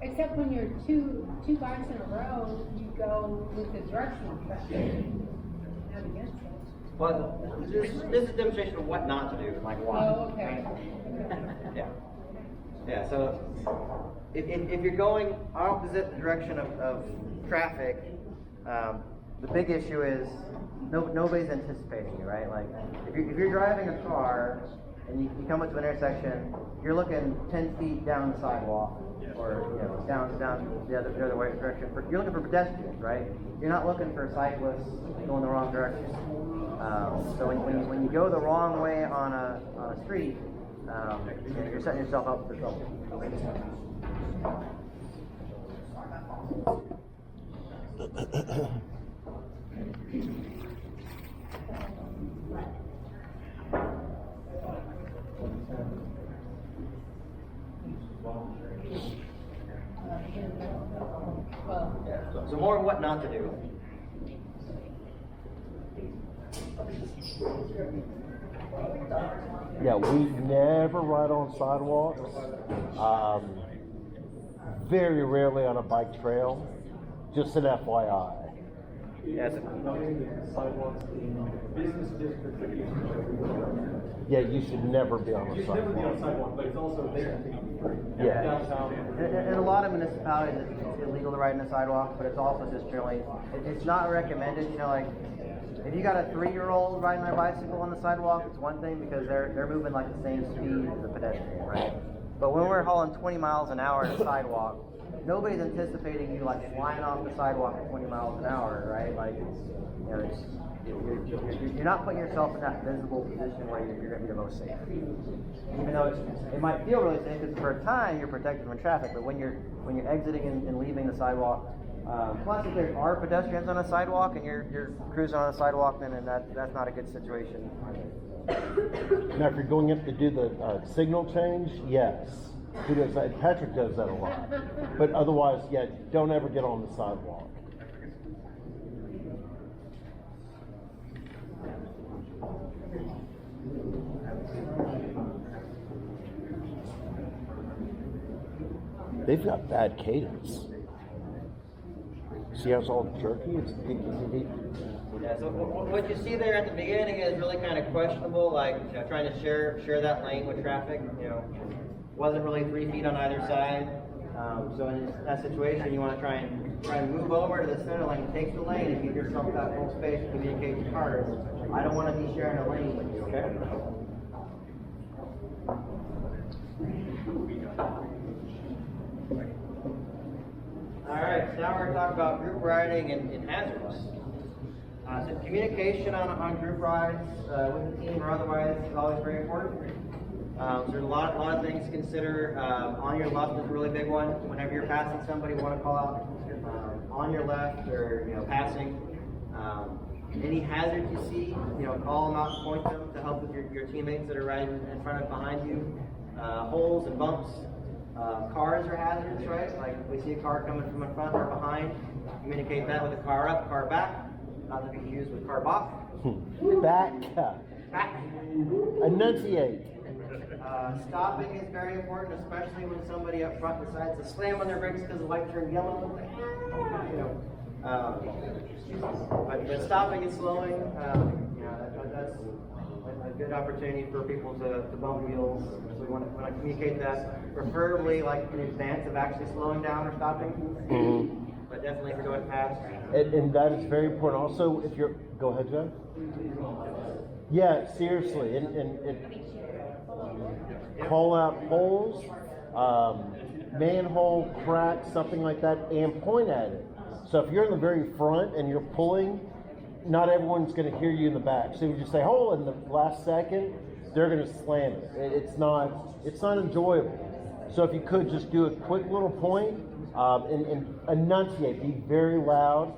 Except when you're two bikes in a row, you go with the directional traffic. Not against it. Well, this is a demonstration of what not to do, like why. Oh, okay. Yeah. Yeah, so if you're going opposite direction of traffic, the big issue is nobody's anticipating you, right? Like if you're driving a car and you come up to an intersection, you're looking 10 feet down the sidewalk, or down the other way direction. You're looking for pedestrians, right? You're not looking for cyclists going the wrong direction. So when you go the wrong way on a street, you're setting yourself up for trouble. So more of what not to do. Yeah, we never ride on sidewalks. Very rarely on a bike trail. Just an FYI. Yes. Sidewalks in business districts. Yeah, you should never be on a You should never be on a sidewalk. sidewalk, but it's also, they can be free. Yeah. Downtown. In a lot of municipalities, it's illegal to ride in the sidewalk, but it's also just generally, it's not recommended. Like if you got a 3-year-old riding their bicycle on the sidewalk, it's one thing because they're moving like the same speed as a pedestrian, right? But when we're hauling 20 miles an hour on a sidewalk, nobody's anticipating you like flying off the sidewalk at 20 miles an hour, right? Like, you're not putting yourself in that visible position where you're going to be the most safe. Even though it might feel really safe, because for a time you're protected from traffic, but when you're exiting and leaving the sidewalk, plus if there are pedestrians on a sidewalk and you're cruising on a sidewalk, then that's not a good situation. Now, if you're going up to do the signal change, yes. Who does that? Patrick does that a lot. But otherwise, yeah, don't ever get on the sidewalk. They've got bad cadence. See how it's all jerky? It's Yeah, so what you see there at the beginning is really kind of questionable, like trying to share that lane with traffic. Wasn't really 3 feet on either side. So in that situation, you want to try and move over to the center lane, take the lane, and give yourself that full space to communicate with cars. I don't want to be sharing a lane with you, okay? All right, so now we're going to talk about group riding and hazards. So communication on group rides with the team or otherwise is always very important. So there's a lot of things to consider. On your left is a really big one. Whenever you're passing somebody, you want to call out on your left or passing. Any hazards you see, call them out and point them to help with your teammates that are right in front of behind you. Holes and bumps. Cars are hazards, right? Like if we see a car coming from in front or behind, communicate that with a car up, car back, not to be confused with car bop. Back. Back. Enunciate. Stopping is very important, especially when somebody up front decides to slam on their brakes because the light turned yellow. But stopping and slowing, that's a good opportunity for people to bump wheels. So we want to communicate that, preferably like in advance of actually slowing down or stopping. But definitely if you're going fast. And that is very important. Also, if you're, go ahead, Joe. Yeah, seriously, and call out holes, manhole, crack, something like that, and point at it. So if you're in the very front and you're pulling, not everyone's going to hear you in the back. So if you just say hole in the last second, they're going to slam it. It's not enjoyable. So if you could just do a quick little point and enunciate, be very loud.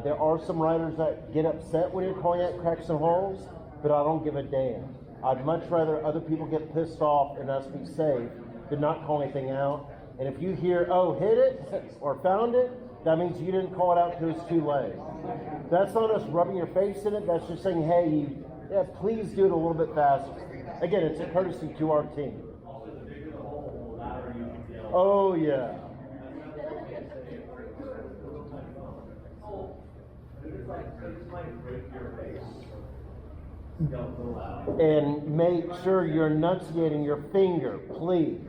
There are some riders that get upset when you're calling out cracks and holes, but I don't give a damn. I'd much rather other people get pissed off and us be safe than not call anything out. And if you hear, oh, hit it or found it, that means you didn't call it out till it's too late. That's not us rubbing your face in it. That's just saying, hey, please do it a little bit faster. Again, it's a courtesy to our team. Oh, yeah. And make sure you're enunciating your finger, please.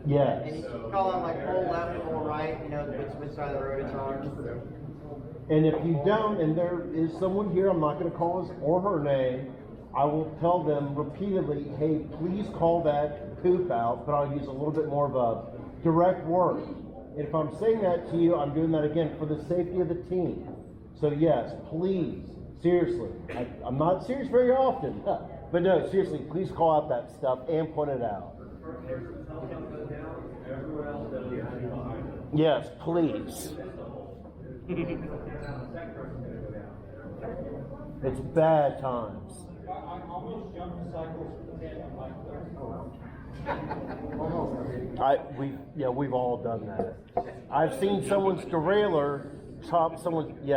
Yes. And you can call on like whole left, whole right, which side of the road it's on. And if you don't, and there is someone here, I'm not going to call his or her name, I will tell them repeatedly, hey, please call that poop out, but I'll use a little bit more of a direct word. And if I'm saying that to you, I'm doing that again for the safety of the team. So yes, please, seriously, I'm not serious very often, but no, seriously, please call out that stuff and point it out. Yes, please. It's bad times. I almost jumped the cycles for the tandem bike. We've all done that. I've seen someone's derailleur chop someone's, It's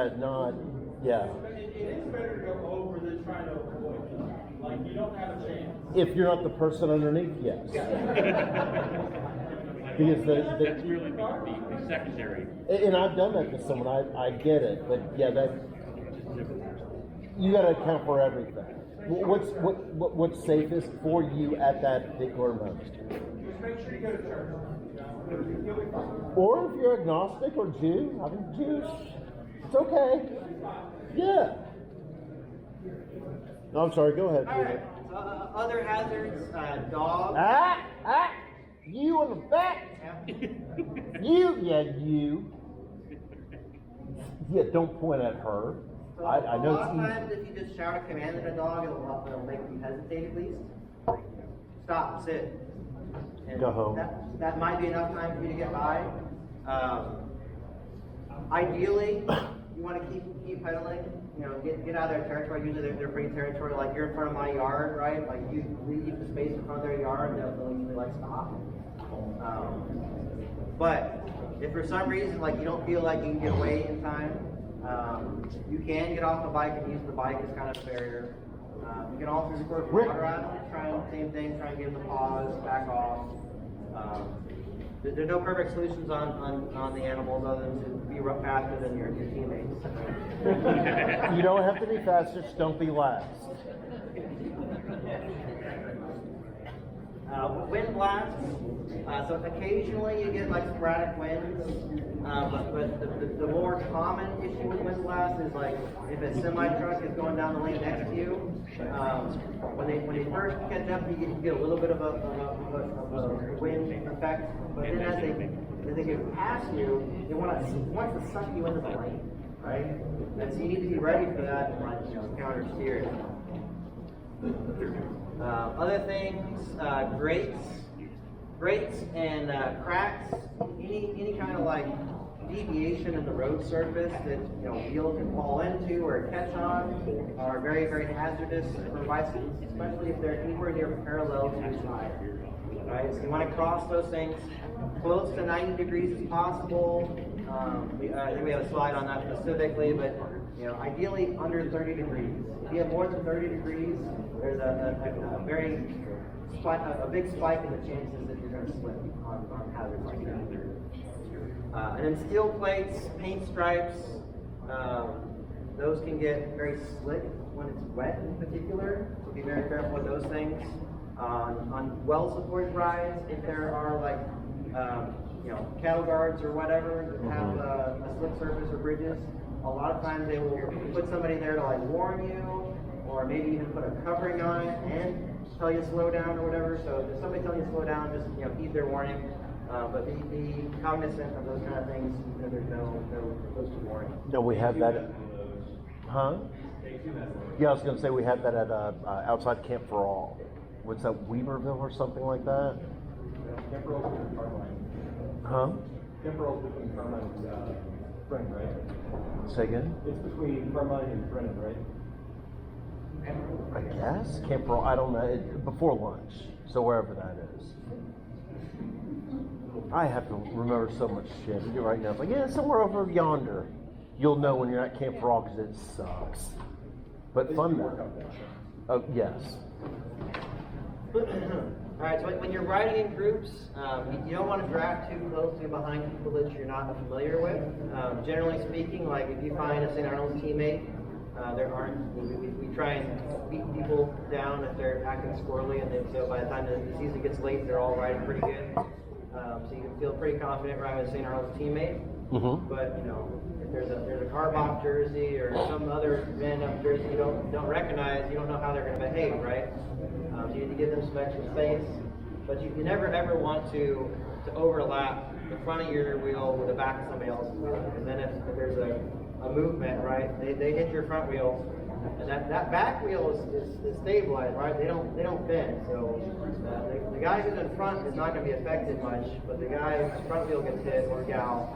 better to go over than try to avoid. Like, you don't have a chance. If you're not the person underneath, yes. Because That's really the secondary. and I've done that to someone, I get it, but yeah, that, you gotta account for everything. What's safest for you at that particular moment? Just make sure you go to church. Or if you're agnostic or Jew, I mean, Jews, it's okay. Yeah. No, I'm sorry, go ahead. All right. Other hazards, dogs. You in the back. You. Yeah, don't point at her. So I a know lot it's of easy. times if you just shout a command at a dog, it'll make them hesitate at least. Stop, sit. And Go home. That might be enough time for you to get by. Ideally, you want to keep pedaling. Get out of their territory. Usually they're free territory. Like you're in front of my yard, right? Like you leave the space in front of their yard, they'll usually like stop. But if for some reason like you don't feel like you can get away in time, you can get off the bike and use the bike as kind of a barrier. You can also squirt water at them, same thing, try and give them a pause, back off. There's no perfect solutions on the animals other than to be faster than your teammates. You don't have to be fast, just don't be last. Wind blasts. So occasionally you get like sporadic winds, but the more common issue with wind blasts is like if a semi truck is going down the lane next to you. When they first catch up, you get a little bit of a wind effect, but then as they get past you, they want to suck you into the lane. right? And so you need to be ready for that and like, counter steer. Other things, grates and cracks, any kind of like deviation in the road surface that wheel can fall into or catch on are very, very hazardous for bicycles, especially if they're anywhere near parallel to the tire. Right, so you want to cross those things close to 90 degrees as possible. I think we have a slide on that specifically, but ideally under 30 degrees. If you have more than 30 degrees, there's a big spike in the chances that you're going to slip on hazards like that. And then steel plates, paint stripes, those can get very slick when it's wet in particular, so be very careful with those things. On well-supported rides, if there are like cattle guards or whatever that have a slip surface or bridges, a lot of times they will put somebody there to like warn you, or maybe even put a covering on it and tell you to slow down or whatever. So if somebody tells you to slow down, just heed their warning. But be cognizant of those kind of things. There's no posted warning. No, we have that. Huh? Yeah, I was going to say we have that at outside Camp for All. What's that, Weaverville or something like that? Temporal's between Carmine. Huh? Temporal's between Carmine and Brennan, right? Say again? It's between Carmine and Brennan, right? I guess Camp for All. I don't know. Before lunch, so wherever that is. I have to remember so much shit right now. It's like, yeah, somewhere over yonder. You'll know when you're at Camp for All because it sucks. But fun though. Oh yes. Alright, so when you're riding in groups, you don't want to drive too closely behind people that you're not familiar with. Generally speaking, like if you find a St. Arnold's teammate, we try and beat people down if they're acting squirrely, and then so by the time the season gets late, they're all riding pretty good. So you can feel pretty confident riding with St. Arnold's teammate. Mm-hmm. But if there's a Carbach jersey or some other random jersey you don't recognize, you don't know how they're going to behave, right? So you need to give them some extra space. But you never ever want to overlap the front of your wheel with the back of somebody else's wheel. And then if there's a movement, right, they hit your front wheel, and that back wheel is stabilized, right? They don't bend. So the guy who's in front is not going to be affected much, but the guy whose front wheel gets hit or gal,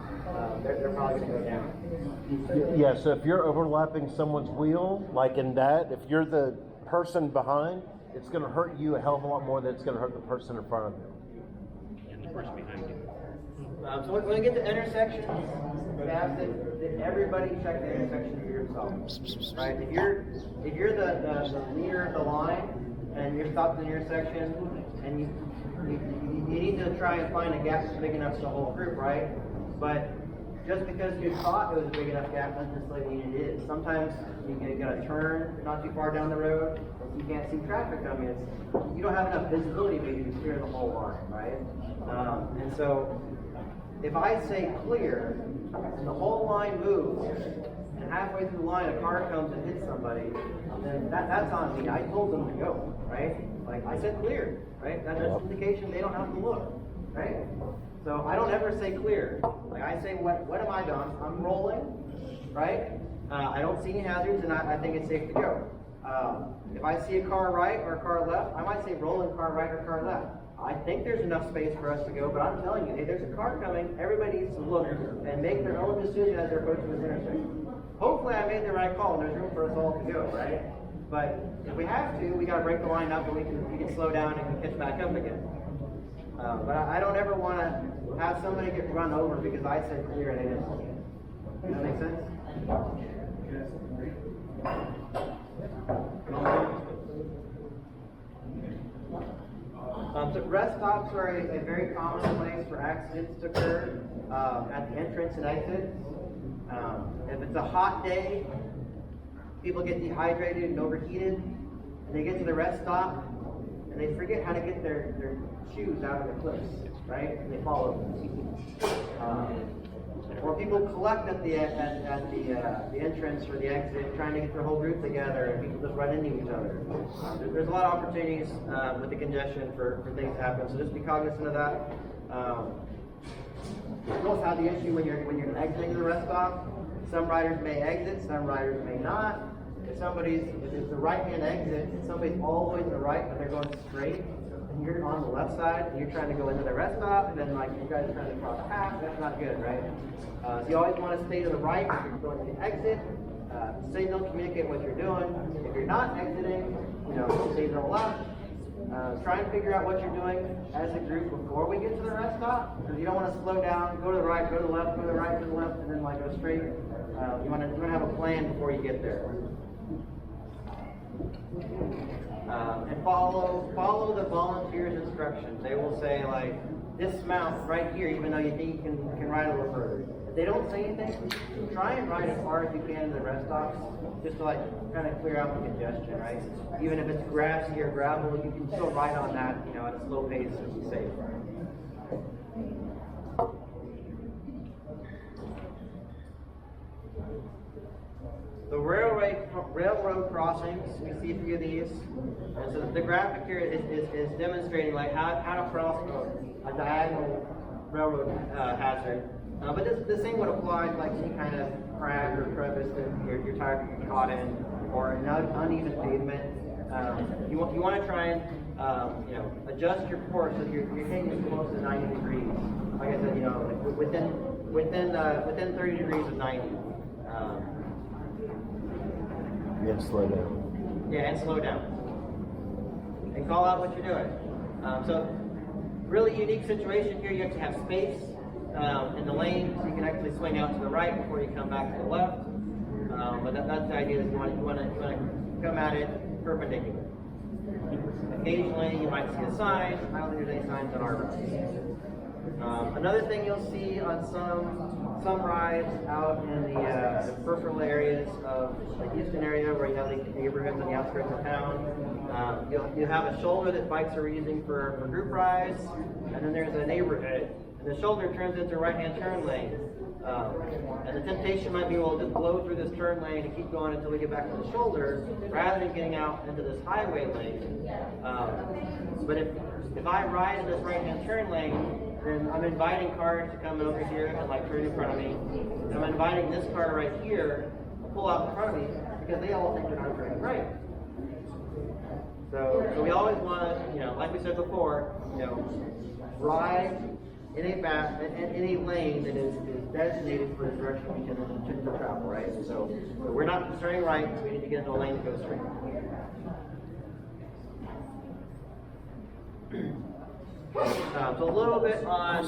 they're probably going to go down. Yeah, so if you're overlapping someone's wheel, like in that, if you're the person behind, it's going to hurt you a hell of a lot more than it's going to hurt the person in front of you. And the person behind you. So when we get to intersections, we have to everybody check the intersection for yourself. Right? If you're the leader of the line and you're stopped at the intersection, and you need to try and find a gap that's big enough for the whole group, right? But just because you thought it was a big enough gap doesn't necessarily mean it is. Sometimes you got to turn not too far down the road, you can't see traffic coming. You don't have enough visibility maybe to clear the whole line, right? And so if I say clear, and the whole line moves, and halfway through the line a car comes and hits somebody, then that's on me. I told them to go, right? Like I said clear, right? That's an indication they don't have to look, right? So I don't ever say clear. Like I say, what am I doing? I'm rolling, right? I don't see any hazards, and I think it's safe to go. If I see a car right or a car left, I might say rolling car right or car left. I think there's enough space for us to go, but I'm telling you, hey, there's a car coming. Everybody needs to look and make their own decision as they're approaching this intersection. Hopefully I made the right call and there's room for us all to go, right? But if we have to, we got to break the line up and we can slow down and catch back up again. But I don't ever want to have somebody get run over because I said clear and they didn't. Does that make sense? So rest stops are a very common place for accidents to occur at the entrance and exit. If it's a hot day, people get dehydrated and overheated, and they get to the rest stop, and they forget how to get their shoes out of the clips, right? And they fall over. Or people collect at the entrance or the exit, trying to get their whole group together, and people just run into each other. There's a lot of opportunities with the congestion for things to happen, so just be cognizant of that. You also have the issue when you're exiting the rest stop. Some riders may exit, some riders may not. If it's the right-hand exit, somebody's all the way to the right, but they're going straight, and you're on the left side, and you're trying to go into the rest stop, and then like you guys are trying to cross paths, that's not good, right? So you always want to stay to the right if you're going to exit. Signal, communicate what you're doing. If you're not exiting, stay to the left. Try and figure out what you're doing as a group before we get to the rest stop, because you don't want to slow down, go to the right, go to the left, go to the right, go to the left, and then like go straight. You want to have a plan before you get there. And follow the volunteers' instructions. They will say like, dismount right here, even though you think you can ride a little further. If they don't say anything, try and ride as far as you can in the rest stops, just to like kind of clear out the congestion, right? Even if it's grassy or gravel, you can still ride on that, at a slow pace to be safe. The railroad crossings, you see a few of these. And so the graphic here is demonstrating like how to cross a diagonal railroad hazard. But the same would apply to like any kind of crag or crevice that your tire can get caught in, or an uneven pavement. You want to try and adjust your course so you're hitting as close to 90 degrees. Like I said, like within 30 degrees of 90. Yeah, slow down. Yeah, and slow down. And call out what you're doing. So, really unique situation here. You have to have space in the lane, so you can actually swing out to the right before you come back to the left. But that's the idea. Is you want to come at it perpendicular. Occasionally, you might see a sign. I don't think there's any signs on our roads. Another thing you'll see on some rides out in the peripheral areas of the Houston area, where you have the neighborhoods on the outskirts of town, you have a shoulder that bikes are using for group rides, and then there's a neighborhood, and the shoulder turns into a right-hand turn lane. And the temptation might be, well, just blow through this turn lane and keep going until we get back to the shoulder, rather than getting out into this highway lane. But if I ride in this right-hand turn lane, then I'm inviting cars to come over here and like turn in front of me. And I'm inviting this car right here to pull out in front of me because they all think they're not turning right. So we always want to, like we said before, ride in a lane that is designated for the direction we intend to travel, right? So we're not turning right, we need to get into a lane that goes straight. So a little bit on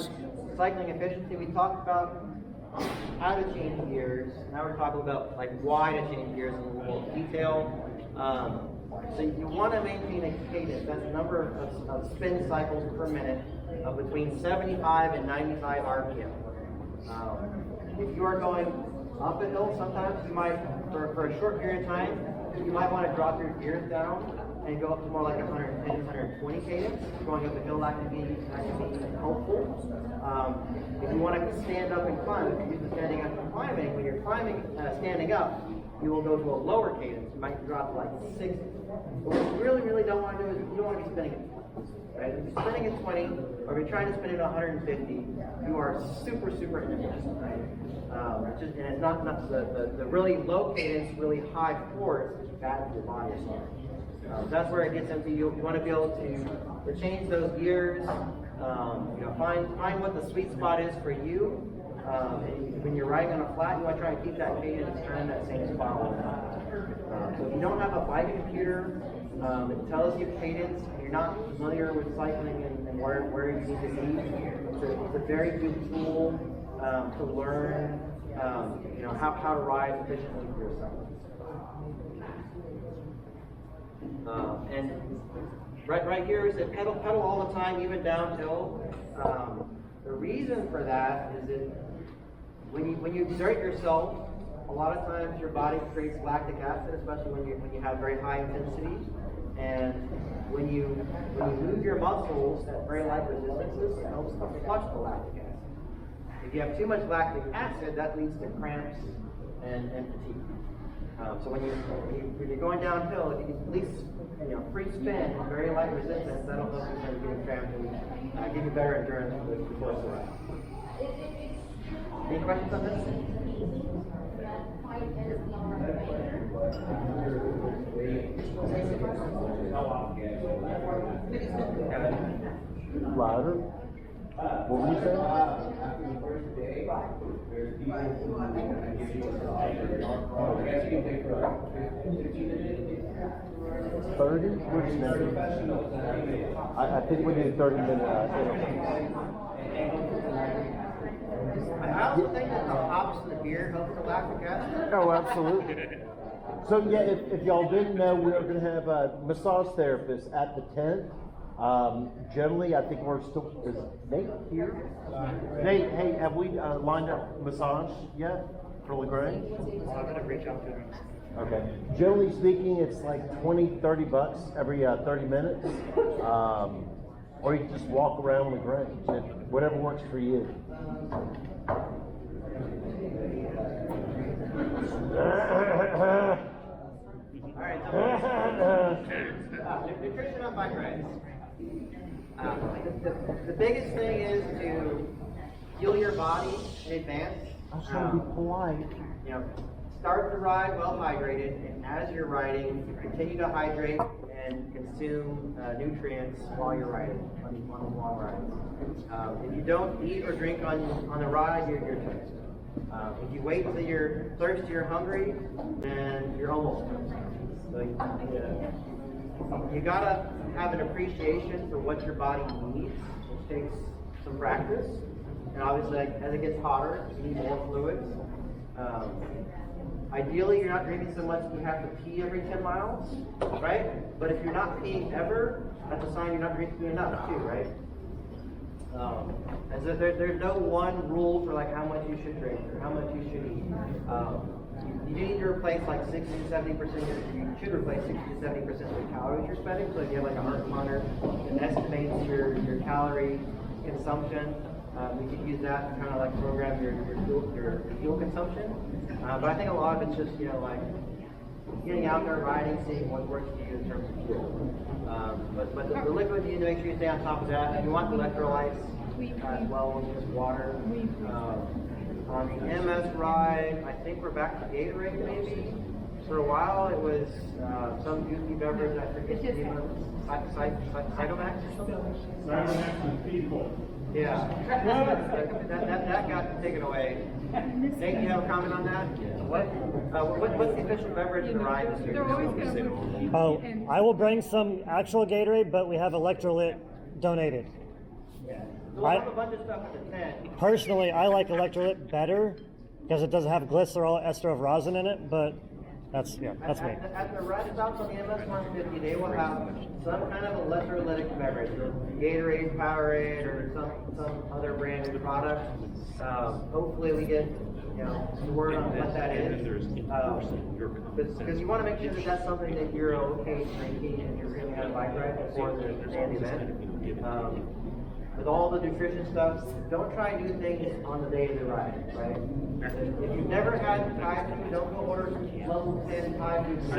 cycling efficiency. We talked about how to change gears. Now we're talking about like why to change gears in a little more detail. So you want to maintain a cadence. That's the number of spin cycles per minute of between 75 and 95 RPM. If you are going up a hill, sometimes you might, for a short period of time, you might want to drop your gears down and go up to more like 110, 120 cadence. Going up a hill, that can be helpful. If you want to stand up and climb, if you're used to standing up and climbing, when you're climbing, standing up, you will go to a lower cadence. You might drop to like 60. But what you really don't want to do is you don't want to be spinning at 20. Right? If you're spinning at 20, or if you're trying to spin it at 150, you are super inefficient, right? And it's not the really low cadence, really high force is bad for your body. That's where it gets into you want to be able to change those gears, find what the sweet spot is for you. And when you're riding on a flat, you want to try and keep that cadence in that same spot all the time. So if you don't have a bike computer that tells you cadence, and you're not familiar with cycling and where you need to be, it's a very good tool to learn how to ride efficiently for yourself. And right here is a pedal all the time, even downhill. The reason for that is that when you exert yourself, a lot of times your body creates lactic acid, especially when you have very high intensity. And when you move your muscles at very light resistances, it helps to flush the lactic acid. If you have too much lactic acid, that leads to cramps and fatigue. So when you're going downhill, if you can at least free spin at very light resistance, that'll help you kind of get cramped and give you better endurance for the course of the ride. Any questions on this? Louder. What were you saying? After the first day, there's people who give you a massage. I guess you can take for like 15 minutes. 30? I think we need 30-minute intervals. I also think that the hops and the beer helps the lactic acid. Oh, absolutely. So yeah, if y'all didn't know, we are going to have a massage therapist at the tent. Generally, I think we're still. Is Nate here? Nate, hey, have we lined up massage yet for LaGrange? I'm gonna reach out to him. Okay. Generally speaking, it's like $20-30 every 30 minutes. Or you can just walk around LaGrange. Whatever works for you. All right, so nutrition on bike rides. The biggest thing is to fuel your body in advance. I was trying to be polite. You know, start the ride well hydrated, and as you're riding, continue to hydrate and consume nutrients while you're riding on these long rides. If you don't eat or drink on the ride, you're toast. If you wait until you're thirsty or hungry, then you're almost toast. So you gotta have an appreciation for what your body needs, which takes some practice. And obviously, as it gets hotter, you need more fluids. Ideally, you're not drinking so much that you have to pee every 10 miles, right? But if you're not peeing ever, that's a sign you're not drinking enough too, right? And so there's no one rule for like how much you should drink or how much you should eat. You need to replace like 60 to 70%. You should replace 60 to 70% of the calories you're spending. So if you have like a heart monitor that estimates your calorie consumption, we could use that to kind of like program your fuel consumption. But I think a lot of it's just like getting out there riding, seeing what works for you in terms of fuel. But the liquid, you need to make sure you stay on top of that. If you want electrolytes as well as just water. On the MS ride, I think we're back to Gatorade maybe. For a while it was some goofy beverage, I forget the name of it. Cytomax or something? Cytomax is people. Yeah. that got taken away. Nate, you have a comment on that? What's the official beverage in the ride this year? Oh, I will bring some actual Gatorade, but we have electrolyte donated. We'll have a bunch of stuff at the tent. Personally, I like electrolyte better because it doesn't have glycerol ester of rosin in it, but that's me. At the ride stops on the MS 150, they will have some kind of electrolytic beverage, Gatorade, Powerade, or some other branded product. Hopefully we get the word on what that is. Because you want to make sure that that's something that you're okay drinking and you're really on a bike ride before the event. With all the nutrition stuff, don't try and do things on the day of the ride, right? If you've never had Thai food, don't go order some level 10 Thai food for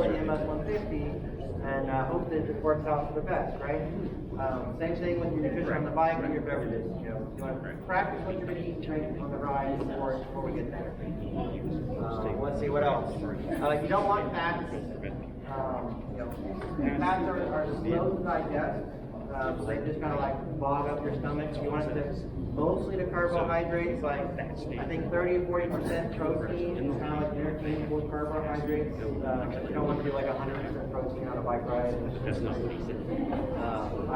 the MS 150 and hope that it works out for the best, right? Same thing with your nutrition on the bike and your beverages. You want to practice what you're going to eat and drink on the ride before we get there. Let's see, what else? You don't want fats. Fats are slow to digest. So they just kind of like bog up your stomach. You want it to mostly to carbohydrates, like I think 30 to 40% protein is kind of like interchangeable with carbohydrates. You don't want to do like 100% protein on a bike ride.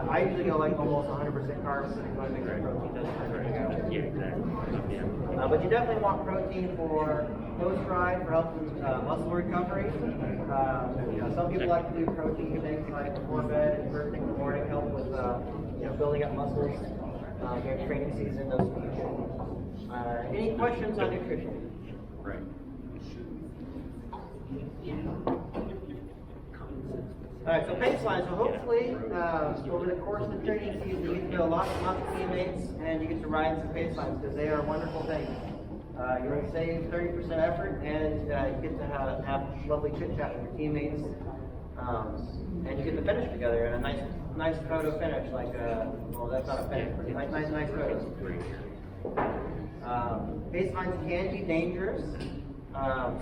I usually go like almost 100% carbs. So you want to make sure protein doesn't hurt. But you definitely want protein for post-ride for helping muscle recovery. Some people like to do protein things like before bed and first thing in the morning, help with building up muscles during training season, those things. Any questions on nutrition? Right. Alright, so baseline. So hopefully, over the course of the training season, you get to know lots of teammates and you get to ride some baselines because they are wonderful things. You're going to save 30% effort and you get to have lovely chit chat with your teammates. And you get to finish together in a nice photo finish. Like, well, that's not a finish, but nice photos. Baselines can be dangerous.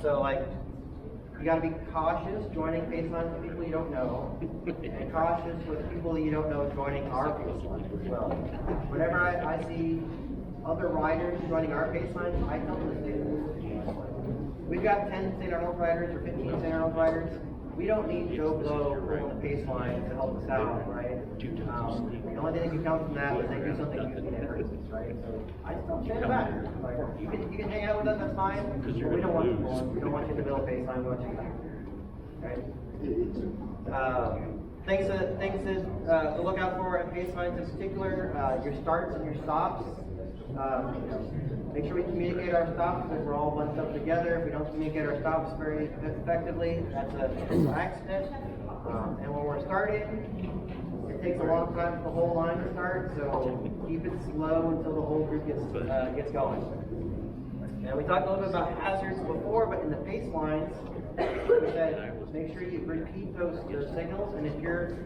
So like, you gotta be cautious joining pace lines with people you don't know, and cautious with people that you don't know joining our pace lines as well. Whenever I see other riders joining our pace lines, I tell them to stay there. We've got 10 St. Arnold riders or 15 St. Arnold riders. We don't need Joe Blow pulling the pace line to help us out, right? The only thing that can come from that is they do something goofy that hurts us, right? So I still stand back. Like, you can hang out with us, that's fine. But we don't want you pulling. We don't want you to build a pace line. We want you back, right? Things to look out for at pace lines in particular, your starts and your stops. Make sure we communicate our stops because we're all bunched up together. If we don't communicate our stops very effectively, that's an accident. And when we're starting, it takes a long time for the whole line to start, so keep it slow until the whole group gets going. And we talked a little bit about hazards before, but in the pace lines, we said make sure you repeat those signals. And if you're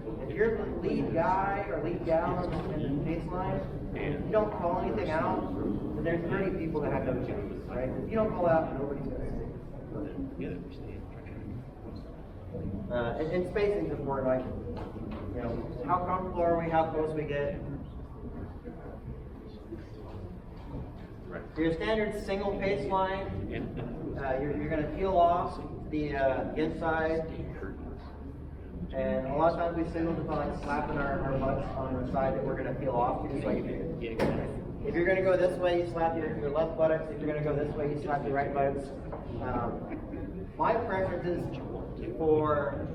the lead guy or lead gal in the pace line, if you don't call anything out, then there's 30 people that have no chance, right? If you don't call out, nobody's going to see. And spacing is important. Like, you know, how comfortable are we? How close we get? For your standard single pace line, you're going to peel off the inside, and a lot of times we signal just by like slapping our butts on the side that we're going to peel off. Just like if you're going to go this way, you slap your left buttocks. If you're going to go this way, you slap your right buttocks. My preference is for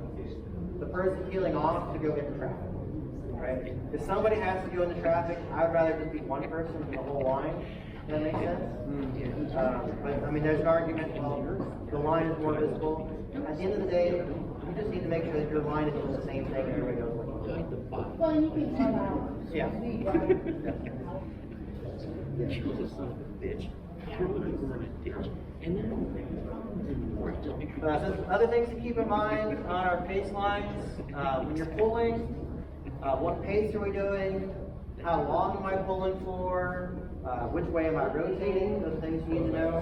the person peeling off to go into traffic. Right? If somebody has to go into traffic, I would rather just be one person than the whole line. Does that make sense? But I mean, there's an argument, well, the line is more visible. At the end of the day, you just need to make sure that your line is doing the same thing and everybody knows what you're doing. Well, and you can tell out. Yeah. So other things to keep in mind on our pace lines, when you're pulling, what pace are we doing? How long am I pulling for? Which way am I rotating? Those things you need to know.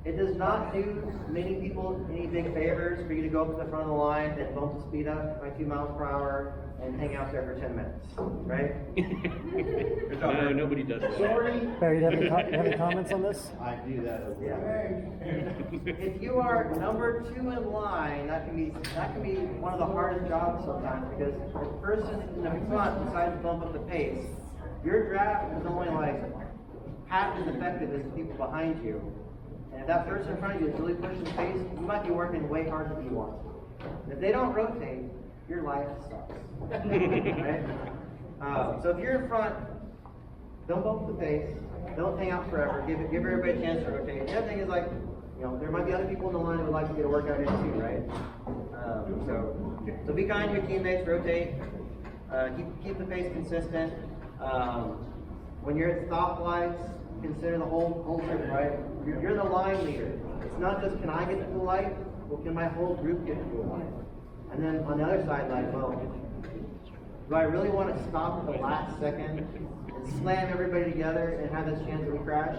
It does not do many people any big favors for you to go up to the front of the line and bump the speed up by 2 miles per hour and hang out there for 10 minutes, right? No, nobody does that. Barry, do you have any comments on this? I do that as well. Yeah. If you are number 2 in line, that can be one of the hardest jobs sometimes, because the person in the front decides to bump up the pace. Your draft is only like half as effective as the people behind you. And if that person in front of you is really pushing the pace, you might be working way harder than you want. If they don't rotate, your life sucks. Right? So if you're in front, don't bump the pace. Don't hang out forever. Give everybody a chance to rotate. The other thing is, like, you know, there might be other people in the line who would like to get a workout in too, right? So be kind to your teammates. Rotate. Keep the pace consistent. When you're at stoplights, consider the whole group, right? You're the line leader. It's not just, can I get to the light? Well, can my whole group get to the light? And then on the other side, like, well, do I really want to stop at the last second and slam everybody together and have this chance that we crash?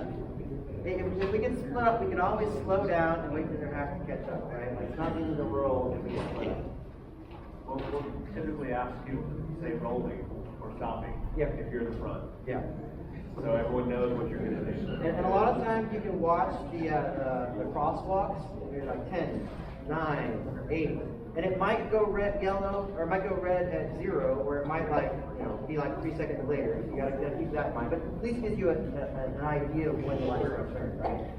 If we can split up, we can always slow down and wait for their half to catch up, right? Like, it's not the end of the world if we get split up. We'll typically ask you to say rolling or stopping if you're the front. Yeah. So everyone knows what you're going to do. And a lot of times you can watch the crosswalks. There's like 10, 9, 8, and it might go red, yellow, or it might go red at 0, or it might be like 3 seconds later. You gotta keep that in mind. But at least gives you an idea of when the lights are turned, right?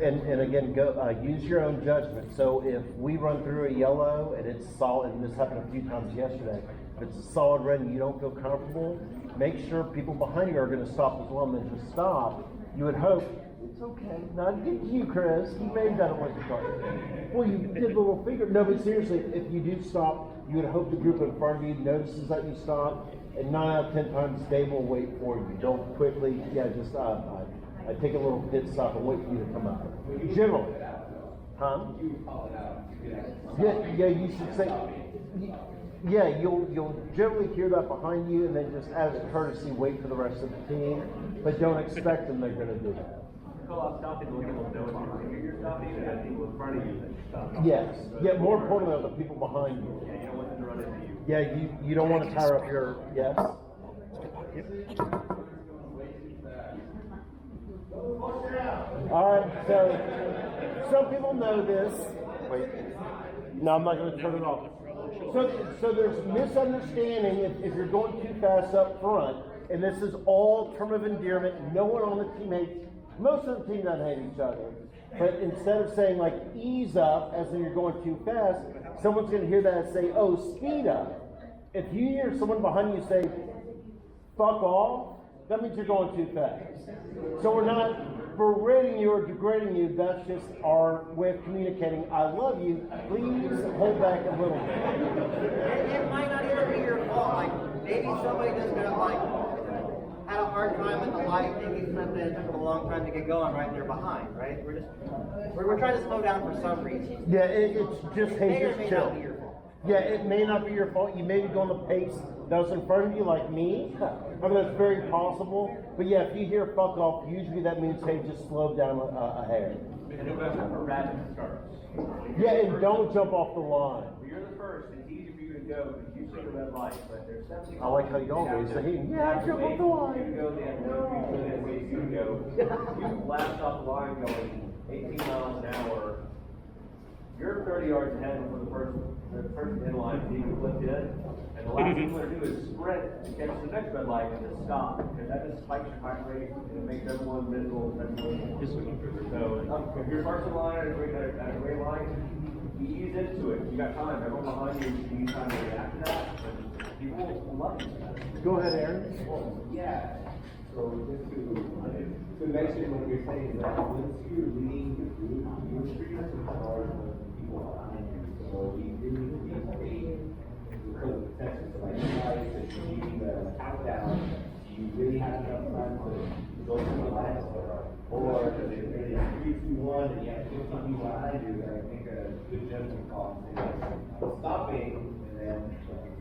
And again, use your own judgment. So if we run through a yellow and it's solid, and this happened a few times yesterday, if it's a solid red and you don't feel comfortable, make sure people behind you are going to stop as well. And then to stop, you would hope, it's okay, not get you, Chris. You may have done it once or twice. Well, you did a little finger. No, but seriously, if you do stop, you would hope the group in front of you notices that you stop, and 9 out of 10 times they will wait for you. Don't quickly, just take a little pit stop and wait for you to come up. Generally. Huh? Yeah, you should say, yeah, you'll generally hear that behind you, and then just as a courtesy, wait for the rest of the team, but don't expect them they're going to do that. call out stopping, let people know you're stopping, and have people in front of you that you're stopping. Yes. Yeah, more importantly, are the people behind you. Yeah, you don't want them to run into you. Yeah, you don't want to tire up your, yes? All right, so some people know this. Wait, no, I'm not going to turn it off. So there's misunderstanding if you're going too fast up front, and this is all term of endearment. No one on the team hates. Most of the team doesn't hate each other. But instead of saying like ease up, as in you're going too fast, someone's going to hear that and say, oh, speed up. If you hear someone behind you say, fuck off, that means you're going too fast. So we're not berating you or degrading you. That's just our way of communicating. I love you. Please hold back a little bit. It might not even be your fault. Like maybe somebody just got like had a hard time with the light, thinking something. It took them a long time to get going. Right, they're behind. Right, we're trying to slow down for some reason. Yeah, it's just It may hey, or just may chill. not be your fault. Yeah, it may not be your fault. You may be going the pace that was in front of you, like me. I mean, that's very possible. But yeah, if you hear fuck off, usually that means, hey, just slow down a hair. And remember, for random starts. Yeah, and don't jump off the line. When you're the first, it's easy for you to go because you see the red light, but there's 70. I like how you always say, yeah, jump off the line. You go the other way you go. You blast off the line going 18 miles an hour. You're 30 yards ahead of the person in line being flipped in, and the last thing you want to do is sprint to catch the next red light and just stop, because that just spikes your heart rate and it makes everyone miserable. So if you're first in line at a great line, ease into it. You got time. Everyone behind you, you need time to react to that. And people love it. Go ahead, Aaron. Yeah. So just to mention what you're saying, that once you're leading the group, you're pretty much in charge of the people behind you. So you really need to be paid because of the Texas like guys that you need the countdown. You really have enough time to go through the lines, or if it's 3, 2, 1, and you have 15 people behind you, I make a good judgment call. Stopping and then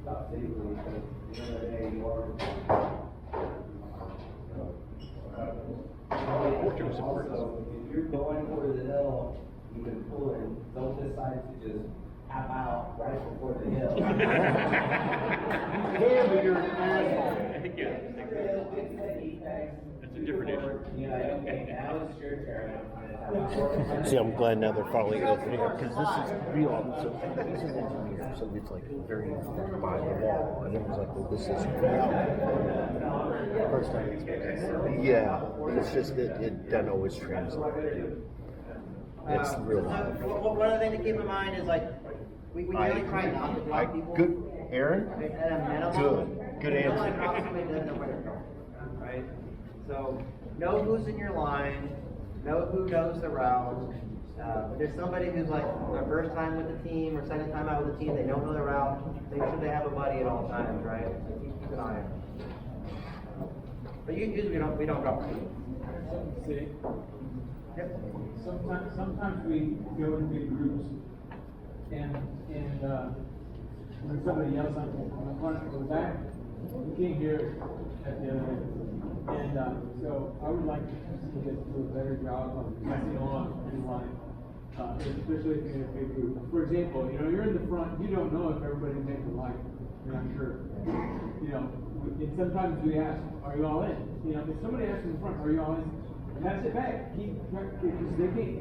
stop safely because at the end of the day you are. Also, if you're going for the hill, you can pull in. Don't decide to just tap out right before the hill. Yeah, but you're an asshole. That's a different issue. You know, okay, now it's your turn. See, I'm glad now they're finally opening up because this is real. So this is engineered, so it's like very by the wall, and it was like, well, this is real. First time experience. Yeah, it's just that it doesn't always translate. It's real. One other thing to keep in mind is like we really try not to block people. Good, Aaron. At a minimum, Good we don't like answer. block somebody that doesn't know where they're going, right? So know who's in your line, know who knows the route. If there's somebody who's like their first time with the team or second time out with the team, they don't know the route. Make sure they have a buddy at all times, right? So keep an eye on them. But usually we don't drop people. See, Yep. sometimes we go in big groups and when somebody yells something from the front or the back, you can't hear it at the other end. And so I would like to get to a better job of passing on in line, especially if you're in a big group. For example, you know, you're in the front, you don't know if everybody's making the line. You're not sure. You know, and sometimes we ask, are you all in? You know, if somebody asks in the front, are you all in? Pass it back. Because they can't.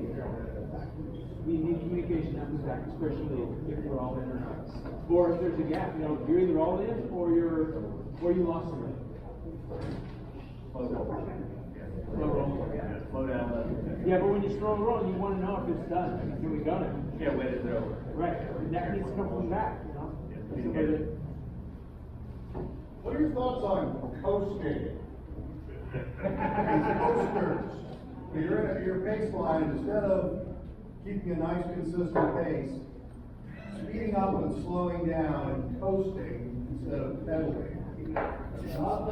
We need communication happens back, especially if we're all in or not. Or if there's a gap, you know, you're either all in or you lost somebody. Slow roll. Slow down. Yeah, but when you slow roll, you want to know if it's done. Can we done it? Yeah, when is it over? Right. And that needs to come from the back, you know? Because What are your thoughts on coasting? Coasters. You're at your pace line, instead of keeping a nice consistent pace, speeding up and slowing down and coasting instead of pedaling. Well,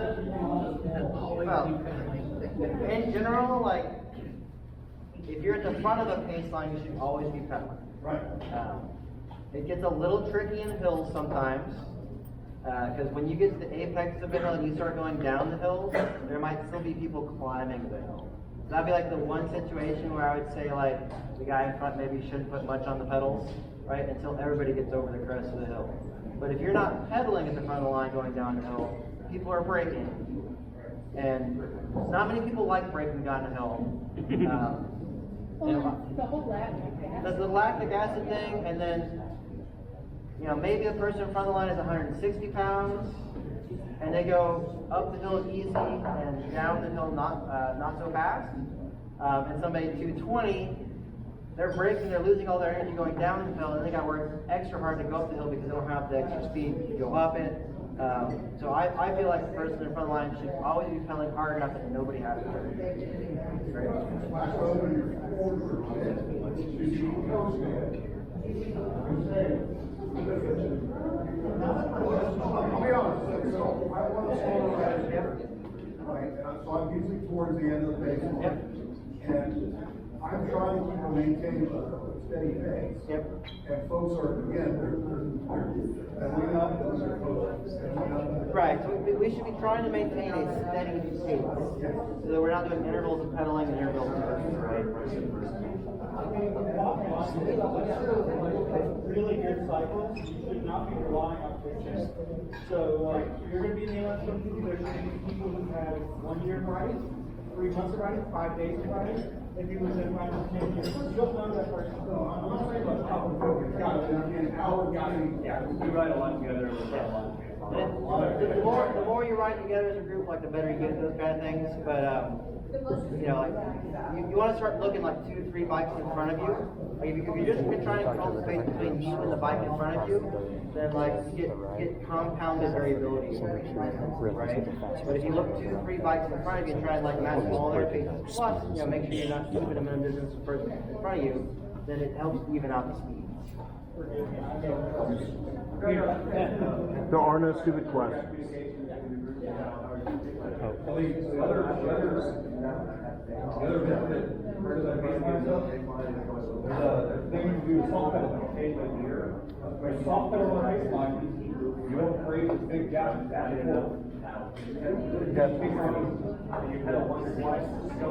in general, like, if you're at the front of the pace line, you should always be pedaling. Right. It gets a little tricky in hills sometimes, because when you get to the apex of the hill and you start going down the hill, there might still be people climbing the hill. that'd be like the one situation where I would say like the guy in front maybe shouldn't put much on the pedals, right? Until everybody gets over the crest of the hill. But if you're not pedaling at the front of the line going down the hill, people are braking. And not many people like braking down the hill. The whole lactic The lactic acid thing, and then, you know, maybe the person in front of the line is 160 pounds, and they go up the hill easy and down the hill not so fast. And somebody 220, they're braking, they're losing all their energy going down the hill, and they got to work extra hard to go up the hill because they don't have the extra speed to go up it. So I feel like the person in front of the line should always be pedaling hard enough that nobody has to hurt. I'll be honest, so I want to slow down. Right, so I'm usually towards the end of the pace. And I'm trying to keep maintain a steady pace. And folks are, again, they're pedaling up, they're pedaling up. Right, so we should be trying to maintain a steady pace, so that we're not doing intervals of pedaling and intervals of pushing, right? Really good cyclists, you should not be relying on pushing. So, like, you're going to be in the LSW, there's going to be people who have 1 year of riding, 3 months of riding, 5 days of riding. If you was in riding for 10 years, you'll know that person. So, I'm not saying about We ride a lot together, we ride a lot together. The more you ride together as a group, like the better you get at those kind of things. But you know, like you want to start looking like 2 to 3 bikes in front of you. Like if you're just trying to control the space between you and the bike in front of you, then like you get compounded variability, right? But if you look 2 to 3 bikes in front of you and try and like match all their paces, plus you know make sure you're not keeping them in a distance of the person in front of you, then it helps even out the speed. There are no stupid questions. Soft pedal baseline, you don't create this big gap back and forth. You pedal once or twice, so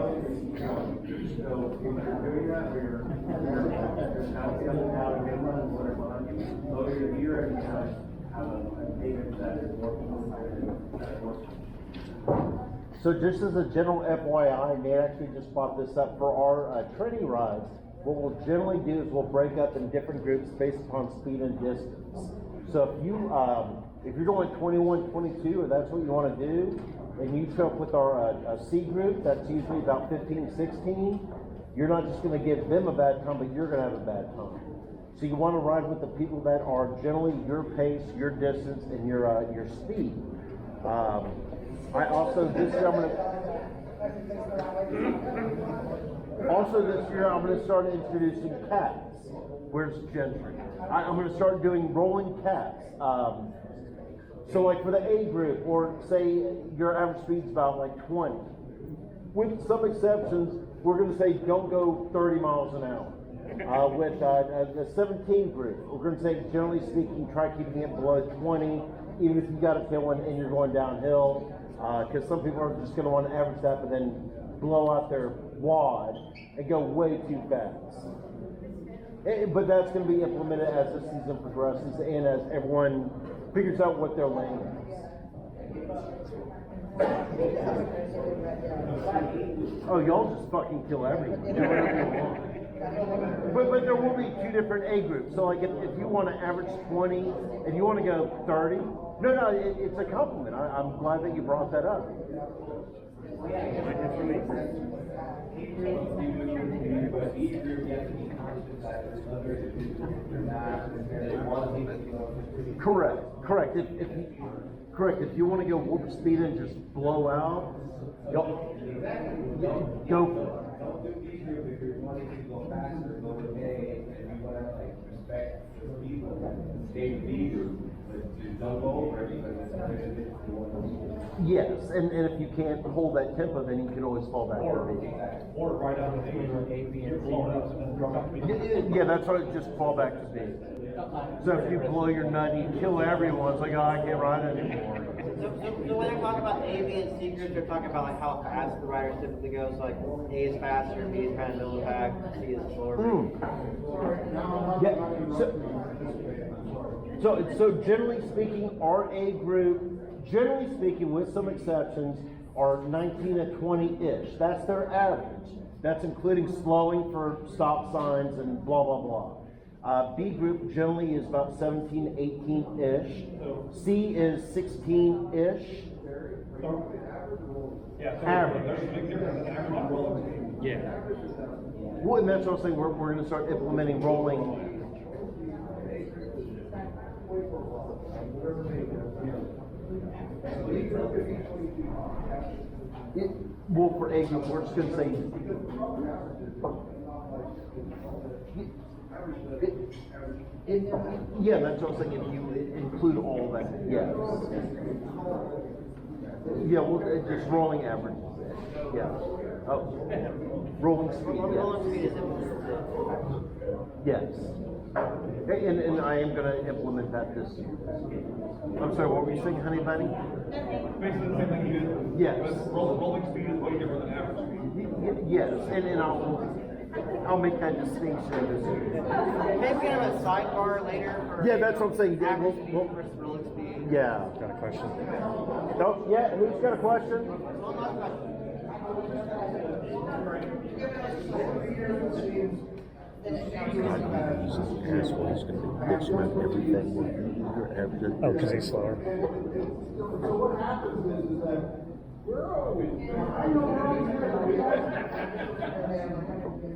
if you're doing that, you're not coming out and getting running water behind you, lower your gear every time, have a pavement that is working. So just as a general FYI, Nate actually just brought this up for our training rides. What we'll generally do is we'll break up in different groups based upon speed and distance. So if you're going 21, 22, or that's what you want to do, and you show up with our C group, that's usually about 15, 16, you're not just going to give them a bad time, but you're going to have a bad time. So you want to ride with the people that are generally your pace, your distance, and your speed. I also this year I'm going to start introducing cats. Where's Gentry? I'm going to start doing rolling cats. So like for the A group, or say your average speed's about like 20. With some exceptions, we're going to say don't go 30 miles an hour. With the 17 group, we're going to say generally speaking, try keeping it below 20, even if you got a tailwind and you're going downhill. Because some people are just going to want to average that, but then blow out their wad and go way too fast. But that's going to be implemented as the season progresses and as everyone figures out what their lane is. Oh, y'all just fucking kill everyone. But there will be 2 different A groups. So like if you want to average 20 and you want to go 30, no, it's a compliment. I'm glad that you brought that up. Correct. If you want to go warp speed and just blow out, go for it. Don't do these groups if you're wanting to go faster, go with A, and you want to like respect the speed limit. Stay with B group, but don't go over it because it's Yes, and if you can't hold that tempo, then you can always fall back to B. Or right on the A, B, and C. Yeah, that's right. Just fall back to B. So if you blow your nut, you kill everyone. It's like, oh, I can't ride anymore. So when they're talking about A, B, and C groups, they're talking about like how fast the riders typically go. So like A is faster, B is kind of middle of the pack, C is slower. Yeah. So generally speaking, our A group, generally speaking, with some exceptions, are 19 to 20-ish. That's their average. That's including slowing for stop signs and blah, blah, blah. B group generally is about 17, 18-ish. C is 16-ish. Average. Yeah. Well, and that's what I'm saying. We're going to start implementing rolling. Well, for A group, we're just going to say. Yeah, that's what I'm saying. If you include all that, yes. Yeah, well, just rolling average. Yeah. Oh, rolling speed. Yes. And I am going to implement that this year. I'm sorry, what were you saying, honey bunny? Basically the same thing you did. Yes. But rolling speed is way different than average speed. Yes, and I'll make that distinction this year. Maybe we can have a sidebar later for Yeah, that's what I'm saying. Yeah, average speed versus rolling speed. Yeah. Got a question? Oh, yeah, who's got a question? One last question. Oh, because he's slower. So what happens is that we're always, I know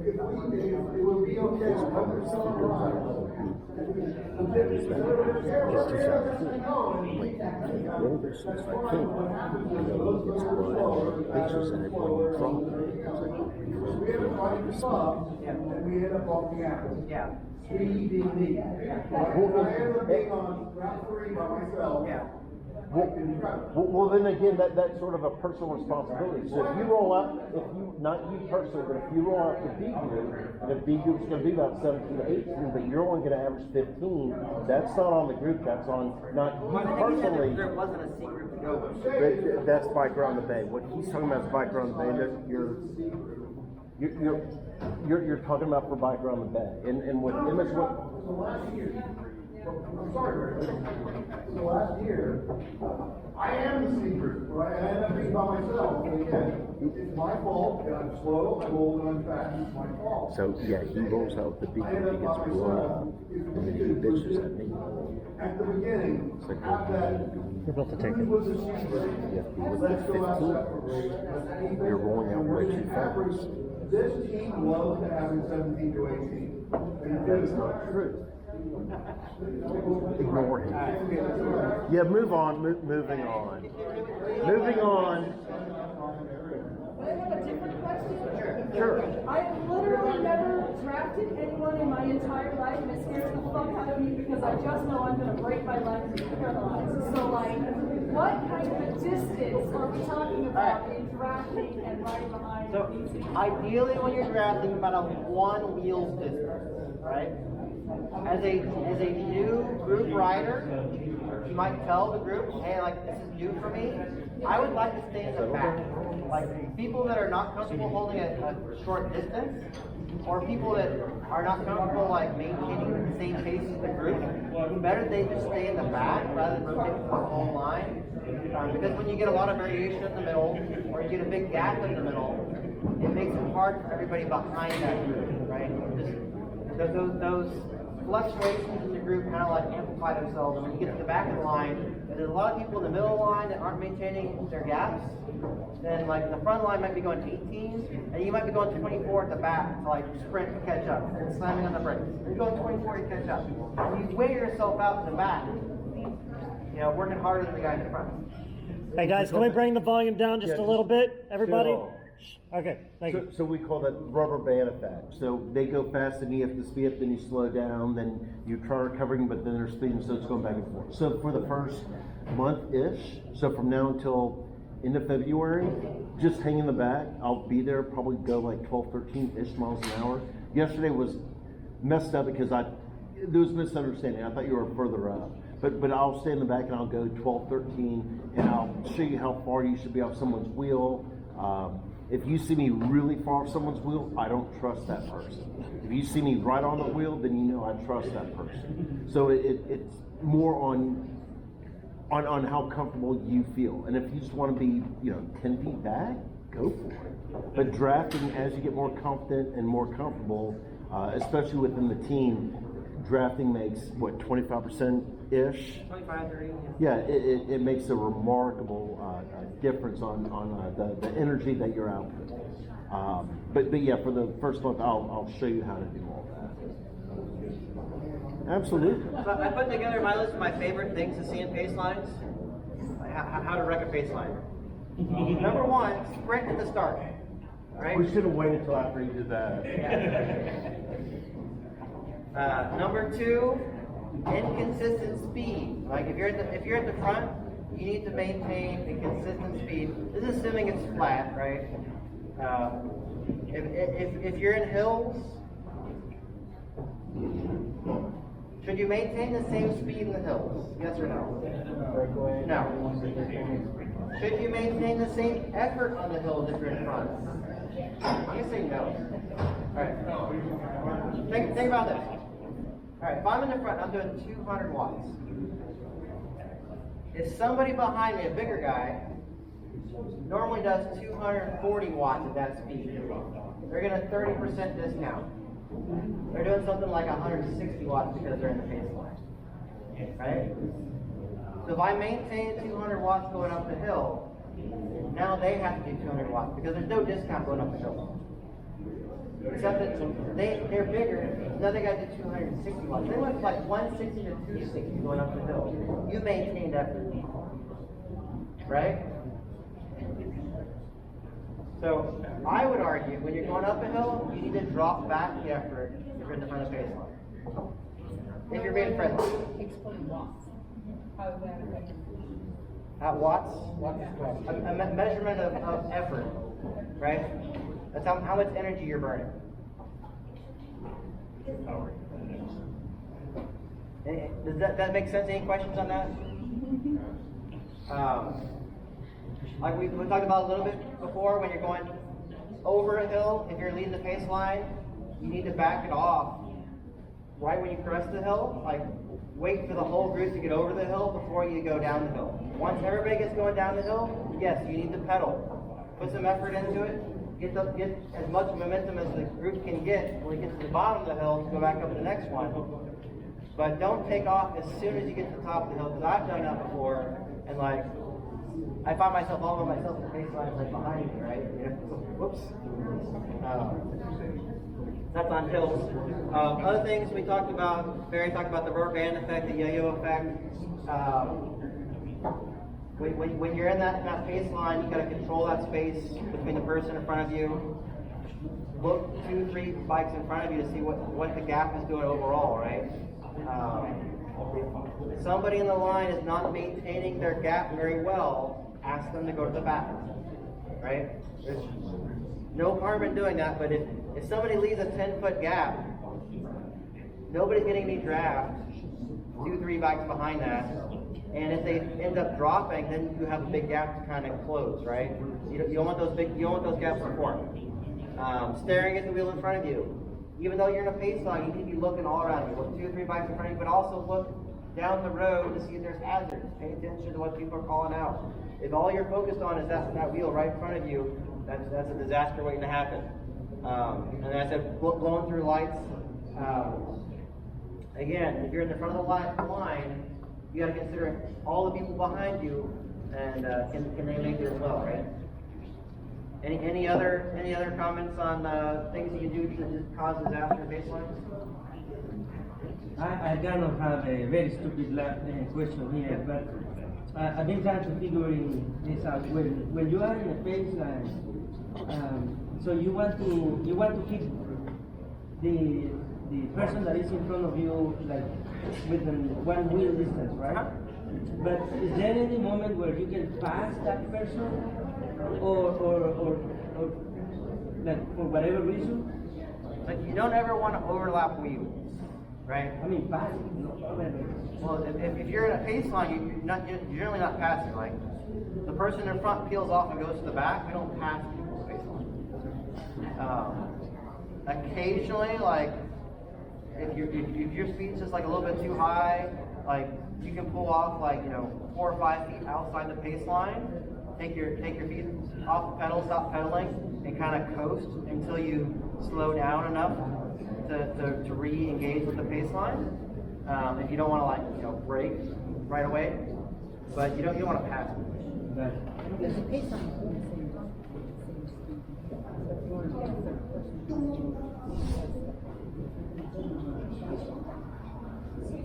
it would be okay. We had a fight in the club, and we ended up walking out. Yeah. Speed being me. I ended up being on route 3 by myself. Yeah. Well, then again, that's sort of a personal responsibility. So if you roll out, not you personally, but if you roll out the B group, and if B group's going to be about 17 to 18, but you're only going to average 15, that's not on the group, that's on, not you personally. There wasn't a C group to go with. That's Bike Around the Bay. What he's talking about is Bike Around the Bay, and you're talking about for Bike Around the Bay. And what Emma's what. So last year, I am the secret, right? I end up being by myself. And again, it's my fault, and I'm slow, I'm old, and I'm fat, it's my fault. So, yeah, he rolls out the beat I and end he up gets by blown myself. up, and then he bitches at me. At the beginning, have that. You're about to take Who it. was the secret? You have to be with Let's the go out 15. separately. You're rolling out way too Average. fast. This team loves to have it 17 to 18. That is not true. Ignore him. Yeah, move on. Moving on. Moving on. I have a different question. Sure. I've literally never drafted anyone in my entire life, and it scares the fuck out of me because I just know I'm going to break my leg and be paralyzed. So, like, what kind of a distance are we talking about in drafting and riding behind? So ideally, when you're drafting, about a 1 wheels distance, right? As a new group rider, you might tell the group, hey, like this is new for me. I would like to stay in the back. Like people that are not comfortable holding a short distance, or people that are not comfortable like maintaining the same pace as the group, better they just stay in the back rather than rotate the whole line. Because when you get a lot of variation in the middle, or you get a big gap in the middle, it makes it hard for everybody behind that group, right? Just those fluctuations in the group kind of like amplify themselves. And when you get to the back of the line, if there's a lot of people in the middle of the line that aren't maintaining their gaps, then like the front line might be going 18, and you might be going 24 at the back to like sprint to catch up, and slamming on the brakes. You're going 24 to catch up. You wear yourself out in the back, you know, working harder than the guy in the front. Hey guys, can we bring the volume down just a little bit, everybody? Chill. Okay, thank you. So we call that rubber band effect. So they go fast and you have to speed up, then you slow down, then you try recovering, but then they're speeding, so it's going back and forth. So for the first month-ish, so from now until end of February, just hang in the back. I'll be there, probably go like 12, 13-ish miles an hour. Yesterday was messed up because there was misunderstanding. I thought you were further up. But I'll stay in the back and I'll go 12, 13, and I'll show you how far you should be off someone's wheel. If you see me really far off someone's wheel, I don't trust that person. If you see me right on the wheel, then you know I trust that person. So it's more on how comfortable you feel. And if you just want to be, 10 feet back, go for it. But drafting, as you get more confident and more comfortable, especially within the team, drafting makes, 25%-ish? 25, 30. Yeah, it makes a remarkable difference on the energy that you're outputting. But yeah, for the first month, I'll show you how to do all that. Absolutely. So I put together my list of my favorite things to see in pace lines. How to wreck a pace line. Number one, sprint at the start. Right? We should have waited until after you did that. Number two, inconsistent speed. Like if you're at the front, you need to maintain a consistent speed. This is assuming it's flat, right? If you're in hills, should you maintain the same speed in the hills? Yes or no? No. Should you maintain the same effort on the hills if you're in front? I'm gonna say no. Alright. Think about this. Alright, if I'm in the front, I'm doing 200 watts. If somebody behind me, a bigger guy, normally does 240 watts at that speed, they're getting a 30% discount. They're doing something like 160 watts because they're in the pace line. Right? So if I maintain 200 watts going up the hill, now they have to do 200 watts because there's no discount going up the hill. Except that they're bigger. Another guy did 260 watts. They went from like 160 to 260 going up the hill. You maintained effort. Right? So I would argue when you're going up a hill, you need to drop back the effort if you're in the front of the pace line. If you're being friendly. Explain watts. How is that affected? Watts? A measurement of effort, right? That's how much energy you're burning. Does that make sense? Any questions on that? Like we talked about a little bit before, when you're going over a hill, if you're leading the pace line, you need to back it off right when you crest the hill. Like, wait for the whole group to get over the hill before you go down the hill. Once everybody gets going down the hill, yes, you need to pedal. Put some effort into it. Get as much momentum as the group can get when you get to the bottom of the hill to go back up to the next one. But don't take off as soon as you get to the top of the hill, because I've done that before, and like, I find myself all by myself in the pace line, like behind me, right? Whoops. That's on hills. Other things we talked about, Barry talked about the rubber band effect, the yo-yo effect. When you're in that pace line, you got to control that space between the person in front of you. Look 2-3 bikes in front of you to see what the gap is doing overall, right? If somebody in the line is not maintaining their gap very well, ask them to go to the back, right? There's no harm in doing that, but if somebody leaves a 10-foot gap, nobody's getting any draft 2-3 bikes behind that. And if they end up dropping, then you have a big gap to kind of close, right? You don't want those gaps to form. Staring at the wheel in front of you. Even though you're in a pace line, you need to be looking all around you. Look 2-3 bikes in front of you, but also look down the road to see if there's hazards. Pay attention to what people are calling out. If all you're focused on is that wheel right in front of you, that's a disaster waiting to happen. And as I said, blowing through lights. Again, if you're in the front of the line, you got to consider all the people behind you, and can they make it as well, right? Any other comments on things you can do to just cause disaster in pace lines? I kind of have a very stupid question here, but I've been trying to figure this out. When you are in a pace line, so you want to keep the person that is in front of you like within one wheel distance, right? But is there any moment where you can pass that person, or like for whatever reason? Like, you don't ever want to overlap wheels. right? I mean, passing, no. Well, if you're in a pace line, you're generally not passing. Like the person in front peels off and goes to the back. We don't pass people in the pace line. Occasionally, like if your speed's just like a little bit too high, like you can pull off like 4 or 5 feet outside the pace line. Take your feet off the pedal, stop pedaling, and kind of coast until you slow down enough to re-engage with the pace line. If you don't want to brake right away, but you don't want to pass it.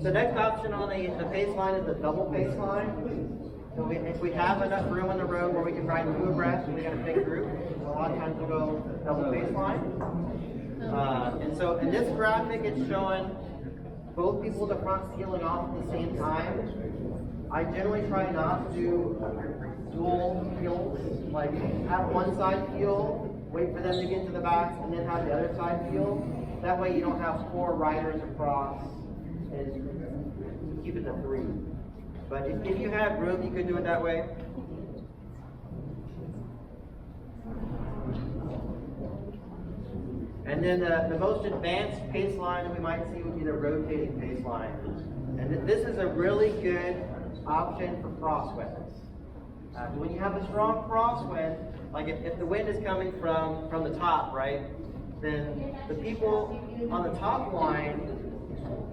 The next option on the pace line is the double pace line. So if we have enough room on the road where we can ride 2 abreast and we got a big group, a lot of times we'll go double pace line. And so in this graphic, it's showing both people at the front sealing off at the same time. I generally try not to do dual peels, like have one side peel, wait for them to get to the back, and then have the other side peel. That way you don't have 4 riders across, and keep it to 3. But if you have room, you could do it that way. And then the most advanced pace line that we might see would be the rotating pace line. And this is a really good option for crosswinds. When you have a strong crosswind, like if the wind is coming from the top, right, then the people on the top line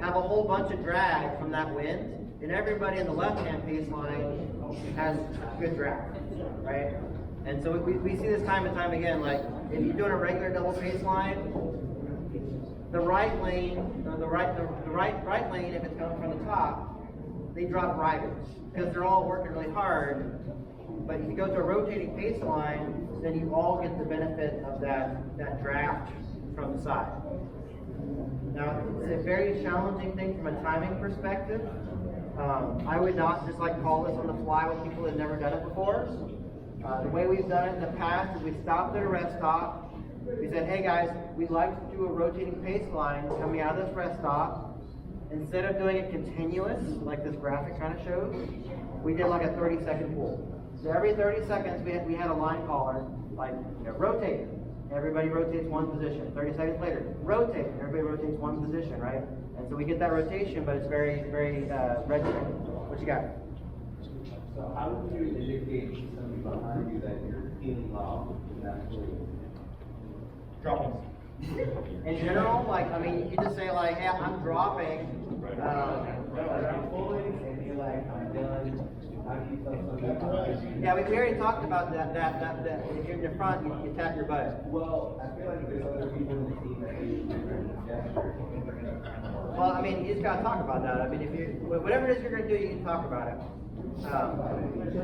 have a whole bunch of drag from that wind, and everybody in the left-hand pace line has good drag, right? And so we see this time and time again, like if you're doing a regular double pace line, the right lane, the right lane, if it's coming from the top, they drop riders because they're all working really hard. But if you go to a rotating pace line, then you all get the benefit of that draft from the side. Now, it's a very challenging thing from a timing perspective. I would not just call this on the fly with people that have never done it before. The way we've done it in the past is we stopped at a rest stop. We said, hey guys, we'd like to do a rotating pace line coming out of this rest stop. Instead of doing it continuous, like this graphic kind of shows, we did like a 30-second pull. So every 30 seconds, we had a line caller, rotate. Everybody rotates one position. 30 seconds later, rotate. Everybody rotates one position, right? And so we get that rotation, but it's very, very regimented. What you got? So how would you indicate to somebody behind you that you're peeling off naturally? Dropping. In general, you just say hey, I'm dropping. I'm pulling, and you're I'm done. How do you tell somebody? Yeah, we already talked about that if you're in the front, you tap your butt. Well, I feel like there's other people in the team that use different gestures. Well, you just gotta talk about that. If you whatever it is you're gonna do, you can talk about it.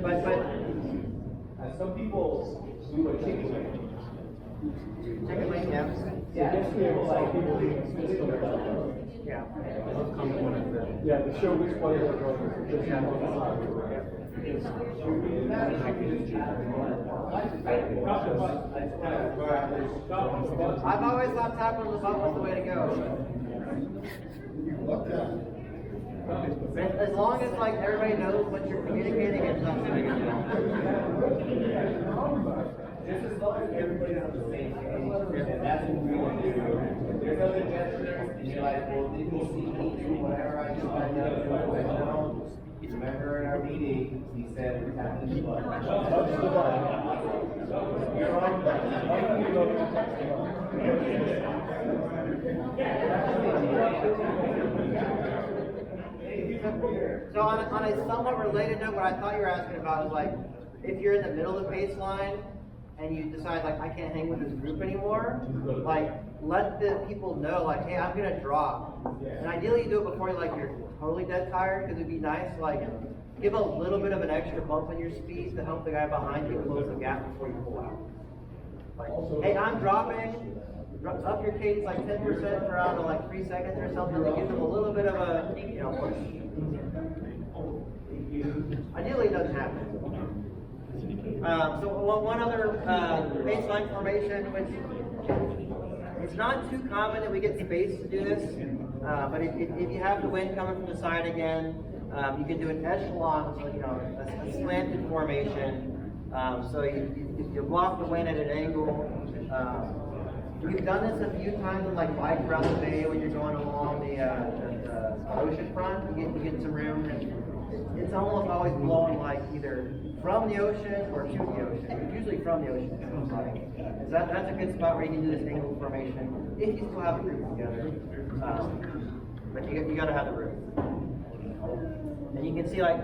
But some people do a chicken wing. Chicken wing, yeah. Yeah, Yeah, to show which way they're going. Just on the side. I've always thought tapping on the butt was the way to go. As long as everybody knows what you're communicating, it's not going to Just as long as everybody's on the same page, and that's what we want to do. There's other gestures, and you're well, did you see me do whatever I do? I know. Remember in our meeting, he said we're tapping the butt. You're on So on a somewhat related note, what I thought you were asking about is if you're in the middle of the pace line and you decide I can't hang with this group anymore, let the people know hey, I'm gonna drop. And ideally you do it before you're totally dead tired, because it'd be nice give a little bit of an extra bump in your speed to help the guy behind you close the gap before you pull out. Hey, I'm dropping. Up your cadence 10% for out of 3 seconds or something to give them a little bit of a push. Ideally, it doesn't happen. So one other baseline formation, which it's not too common that we get space to do this. But if you have the wind coming from the side again, you can do an echelon, so, a slanted formation. So you block the wind at an angle. We've done this a few times with like bike around the bay when you're going along the ocean front. You get some room. It's almost always blowing like either from the ocean or to the ocean. It's usually from the ocean. So that's a good spot where you can do this angle formation if you still have a group together. But you got to have the room. And you can see like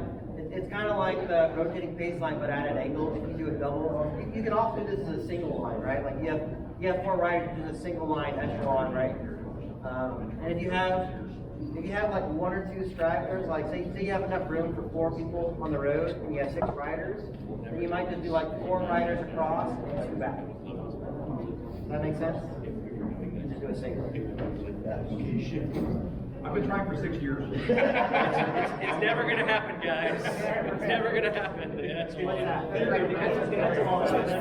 it's kind of like the rotating pace line, but at an angle. If you do a double, you can also do this as a single line, right? Like you have 4 riders, do a single line echelon, right? And if you have like 1 or 2 stragglers, like say you have enough room for 4 people on the road, and you have 6 riders, then you might just do like 4 riders across and 2 back. Does that make sense? Just do a single. I've been trying for 6 years. It's never gonna happen, guys. It's never gonna happen. That's It's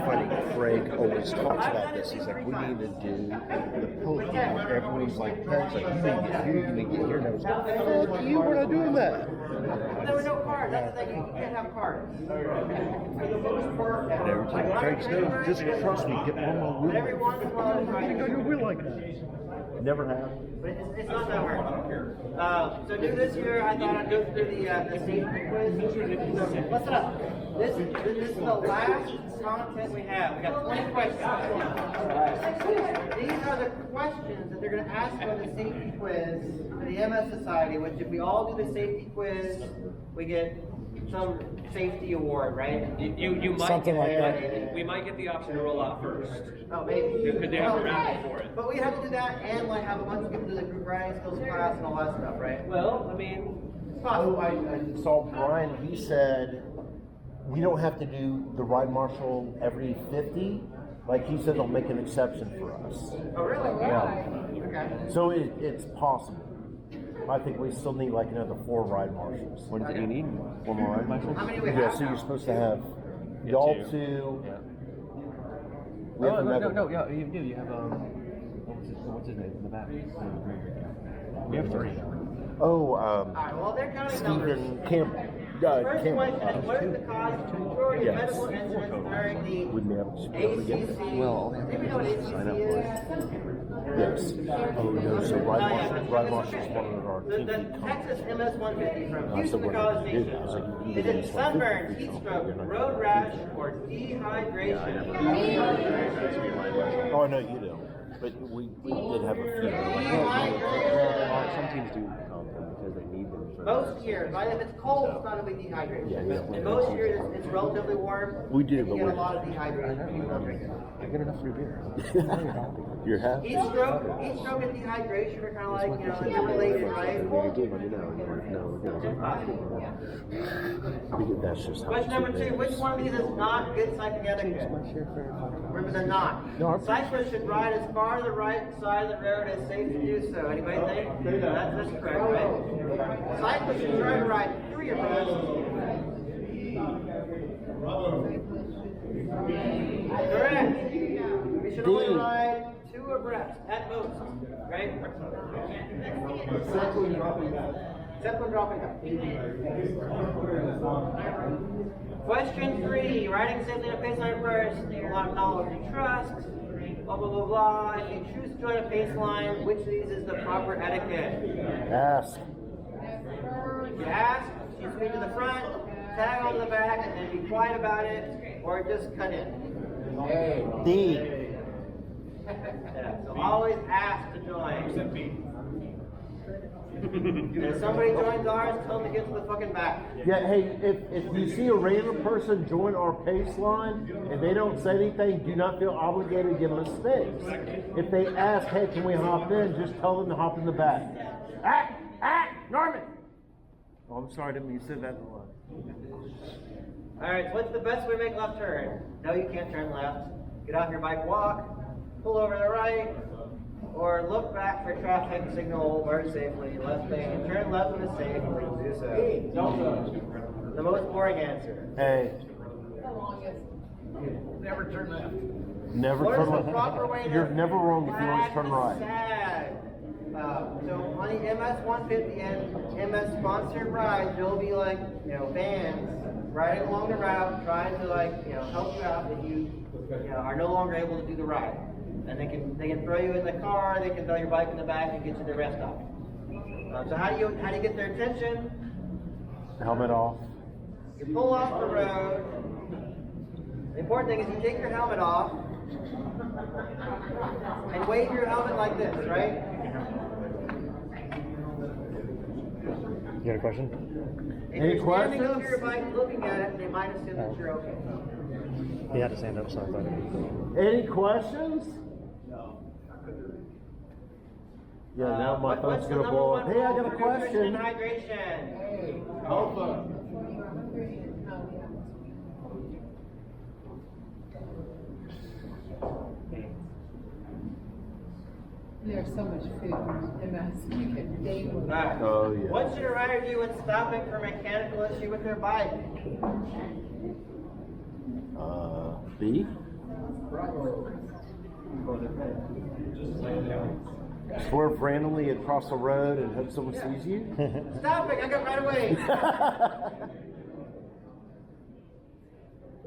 funny, Craig always talks about this. He's like, we need to do the post. Everyone's like, Craig's like, you need to get here, you need to get here. And I was like, fuck you, we're not doing that. There were no cards. That's the thing. You can't have cards. And every time Craig says, just trust me, get on my wheel. But every once in a while, I think on your wheel like that. Never have. But it's not that hard. So do this here. I thought I'd go through the safety quiz. What's up? This is the last content we have. We got 20 questions. These are the questions that they're going to ask on the safety quiz for the MS Society, which if we all do the safety quiz, we get some safety award, right? You might Something get, like that. We might get the option to roll out first. Oh, maybe. Because they have a round for it. But we have to do that and like have a bunch of people do the group riding skills class and all that stuff, right? Well, I mean, It's possible. I saw Brian, he said, we don't have to do the Ride Marshal every 50. Like he said, they'll make an exception for us. Oh, really? Yeah. Okay. So it's possible. I think we still need like another 4 Ride Marshals. What do you need? 4 more ride marshals? How many do we Yeah, have so now? you're supposed to have y'all 2. 2. Yeah. We have another No, yeah, you do. You have, what's his name in the back? We have 3. Oh, Alright, well, they're counting numbers. Stephen Campbell. First Campbell. question, what is the cause of majority of Yes. medical incidents during the Wouldn't be able to ACC? Well, all they have to Maybe do know what is sign up ACC for is? Yes. Oh, no, so Ride Marshal's one of our The team. Texas MS 150 from So Houston to we're College not gonna do Station. that. So you Is can it do sunburn, 150. heat stroke, You're not road gonna rash, or dehydration? Oh, I know you don't. But we did have a few. Dehydration. Some teams do because they need them. For Most years, right? If it's cold, it's not going to be dehydration. Yeah, yeah. And most years, it's relatively warm. We do, and but you get a we're- lot of dehydration. People don't drink enough. I get enough free beer. You're happy? Heat stroke and dehydration are kind of like, they're related, right? That's just how Question number 2, which one of these is not good psychic etiquette? Remember, they're not. Cyclists should ride as far to the right side of the road as safe to do so. Anybody think? That's correct, right? Cyclists should try to ride 3 abreast. Correct. We should only ride 2 abreast at most, right? Except when dropping out. Question 3, riding safely on a pace line first, a lot of knowledge and trust, blah, blah, blah, blah. If you choose to join a pace line, which of these is the proper etiquette? Ask. You ask, you speak to the front, tag on to the back, and then be quiet about it, or just cut in. D. Yeah, so always ask to join. And if somebody joins ours, tell them to get to the fucking back. Yeah, hey, if you see a random person join our pace line and they don't say anything, do not feel obligated to give them a space. If they ask, hey, can we hop in, just tell them to hop in the back. Norman! Oh, I'm sorry, I didn't mean to say that in the line. Alright, so what's the best way to make left turn? No, you can't turn left. Get off your bike, walk, pull over to the right, or look back for traffic signal very safely. Left lane. Turn left when it's safe, please do so. The most boring answer. Hey. The longest. Never turn left. Never What turn is the left. proper way to You're never wrong if you always turn flag right. the So on the MS 150 and MS sponsored rides, there'll be like, vans riding along the route, trying to help you out if you, are no longer able to do the ride. And they can throw you in the car, they can throw your bike in the back and get you to the rest stop. So how do you get their attention? Helmet off. You pull off the road. The important thing is you take your helmet off and wave your helmet like this, right? You got a question? If you're standing over your bike looking at it, they might assume that you're okay. He had his hand up, so I thought. Any questions? Yeah, now my phone's gonna blow up. Hey, I got a question. Hydration. Alpha. There's so much food in MS. You can date with Alright. Oh, yeah. What should a rider do when stopping for a mechanical issue with their bike? B? Swerve randomly across the road and hope someone sees you? Stopping, I got right away.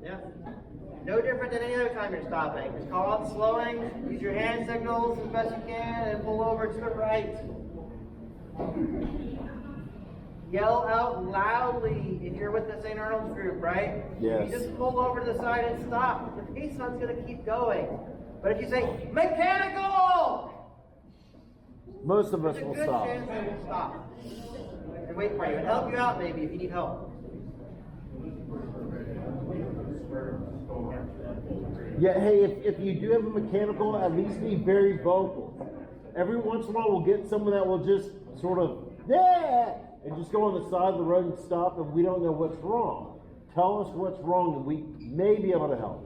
Yeah. No different than any other time you're stopping. Just call out slowing, use your hand signals as best you can, and pull over to the right. Yell out loudly if you're with the St. Arnold's group, right? Yes. You just pull over to the side and stop. The pace one's going to keep going. But if you say, mechanical! Most of us There's a will good stop. chance they will stop. And wait for you. And help you out maybe if you need help. Yeah, hey, if you do have a mechanical, at least be very vocal. Every once in a while, we'll get someone that will just sort of, yeah, and just go on the side of the road and stop, and we don't know what's wrong. Tell us what's wrong, and we may be able to help.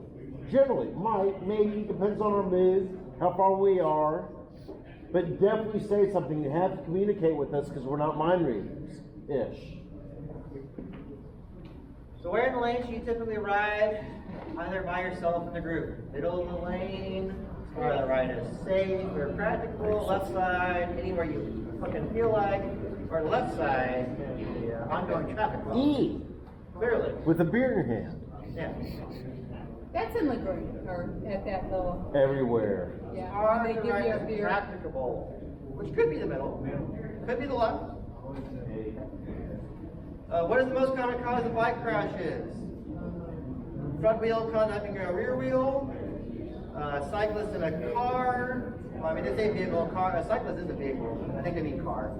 Generally, might, maybe, depends on our mood, how far we are. But definitely say something. You have to communicate with us because we're not mind readers-ish. So where in the lane should you typically ride, either by yourself or in the group? Middle of the lane, where the ride is safe or practical, left side, anywhere you fucking feel like, or left side, the ongoing traffic flow. E. Clearly. With a beer in your hand. Yeah. That's in LaGrange, or at that little. Everywhere. Yeah. Or They the give you right a is beer. practicable, which could be the middle, could be the left. What is the most common cause of bike crashes? Front wheel contacting a rear wheel, cyclist in a car. Well, I mean, they say vehicle, car. A cyclist is a vehicle. I think they mean car.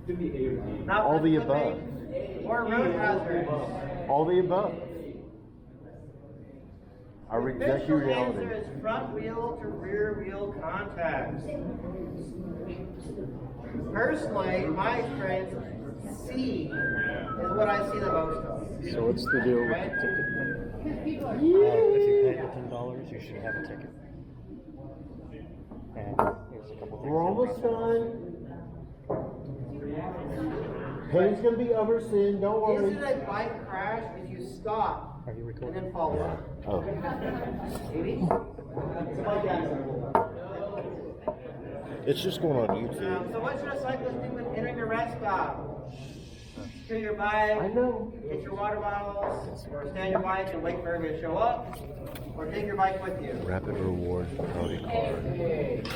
Could be A or B. Not All the flipping, above. or road hazards. All the above. I reject your Official reality. answer is front wheel to rear wheel contacts. Personally, in my experience, C is what I see the most of. So what's the deal with Right? the ticket thing? If you pay the $10, you should have a ticket. And here's a couple things. We're almost done. Pain's gonna be over soon, don't worry. Is it a bike crash if you stop Are you and recording? then fall over? Oh. Maybe? It's a bike accident. It's just going on YouTube. So what should a cyclist do when entering a rest stop? Secure your bike, I know. get your water bottles, or stand your bike and wait for everybody to show up, or take your bike with you. Rapid rewards for Cody card.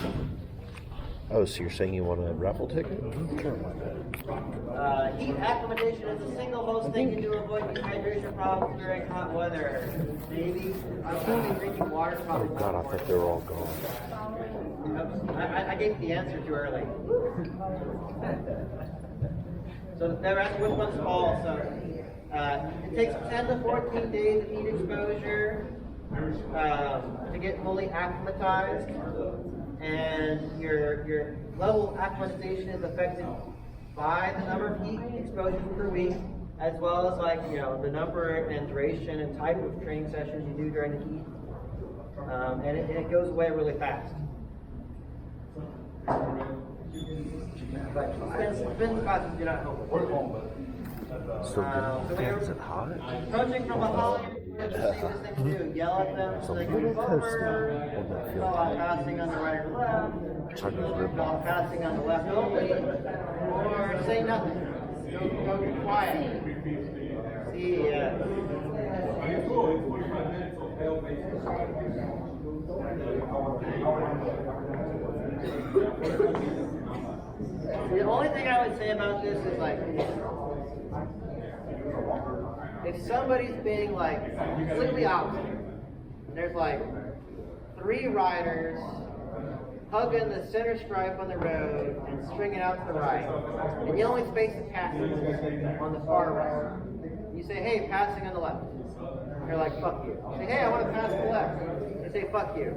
Oh, so you're saying you want a raffle ticket? Sure, why not? Heat acclimatation is the single most thing you do to avoid dehydration problems during hot weather. Maybe I'm only drinking water. Oh God, I thought they were all gone. I gave the answer too early. So they're asking which one's false. So it takes 10 to 14 days of heat exposure to get fully acclimatized, and your level of acclimatization is affected by the number of heat exposures per week, as well as the number and duration and type of training sessions you do during the heat, and it goes away really fast. But spin classes do not help. So is it hot? Approaching from behind, the safest thing to do. Yell at them so they can move over. Call out passing on the right or left. passing on the left only, or say nothing. Go be quiet. See, It's cool, it's 45 minutes of hell-based. the only thing I would say about this is like, if somebody's being like completely opposite, and there's like 3 riders hugging the center stripe on the road and stringing out to the right, and you only space the passing on the far right. You say, hey, passing on the left. They're like, fuck you. You say, hey, I want to pass the left. They say, fuck you.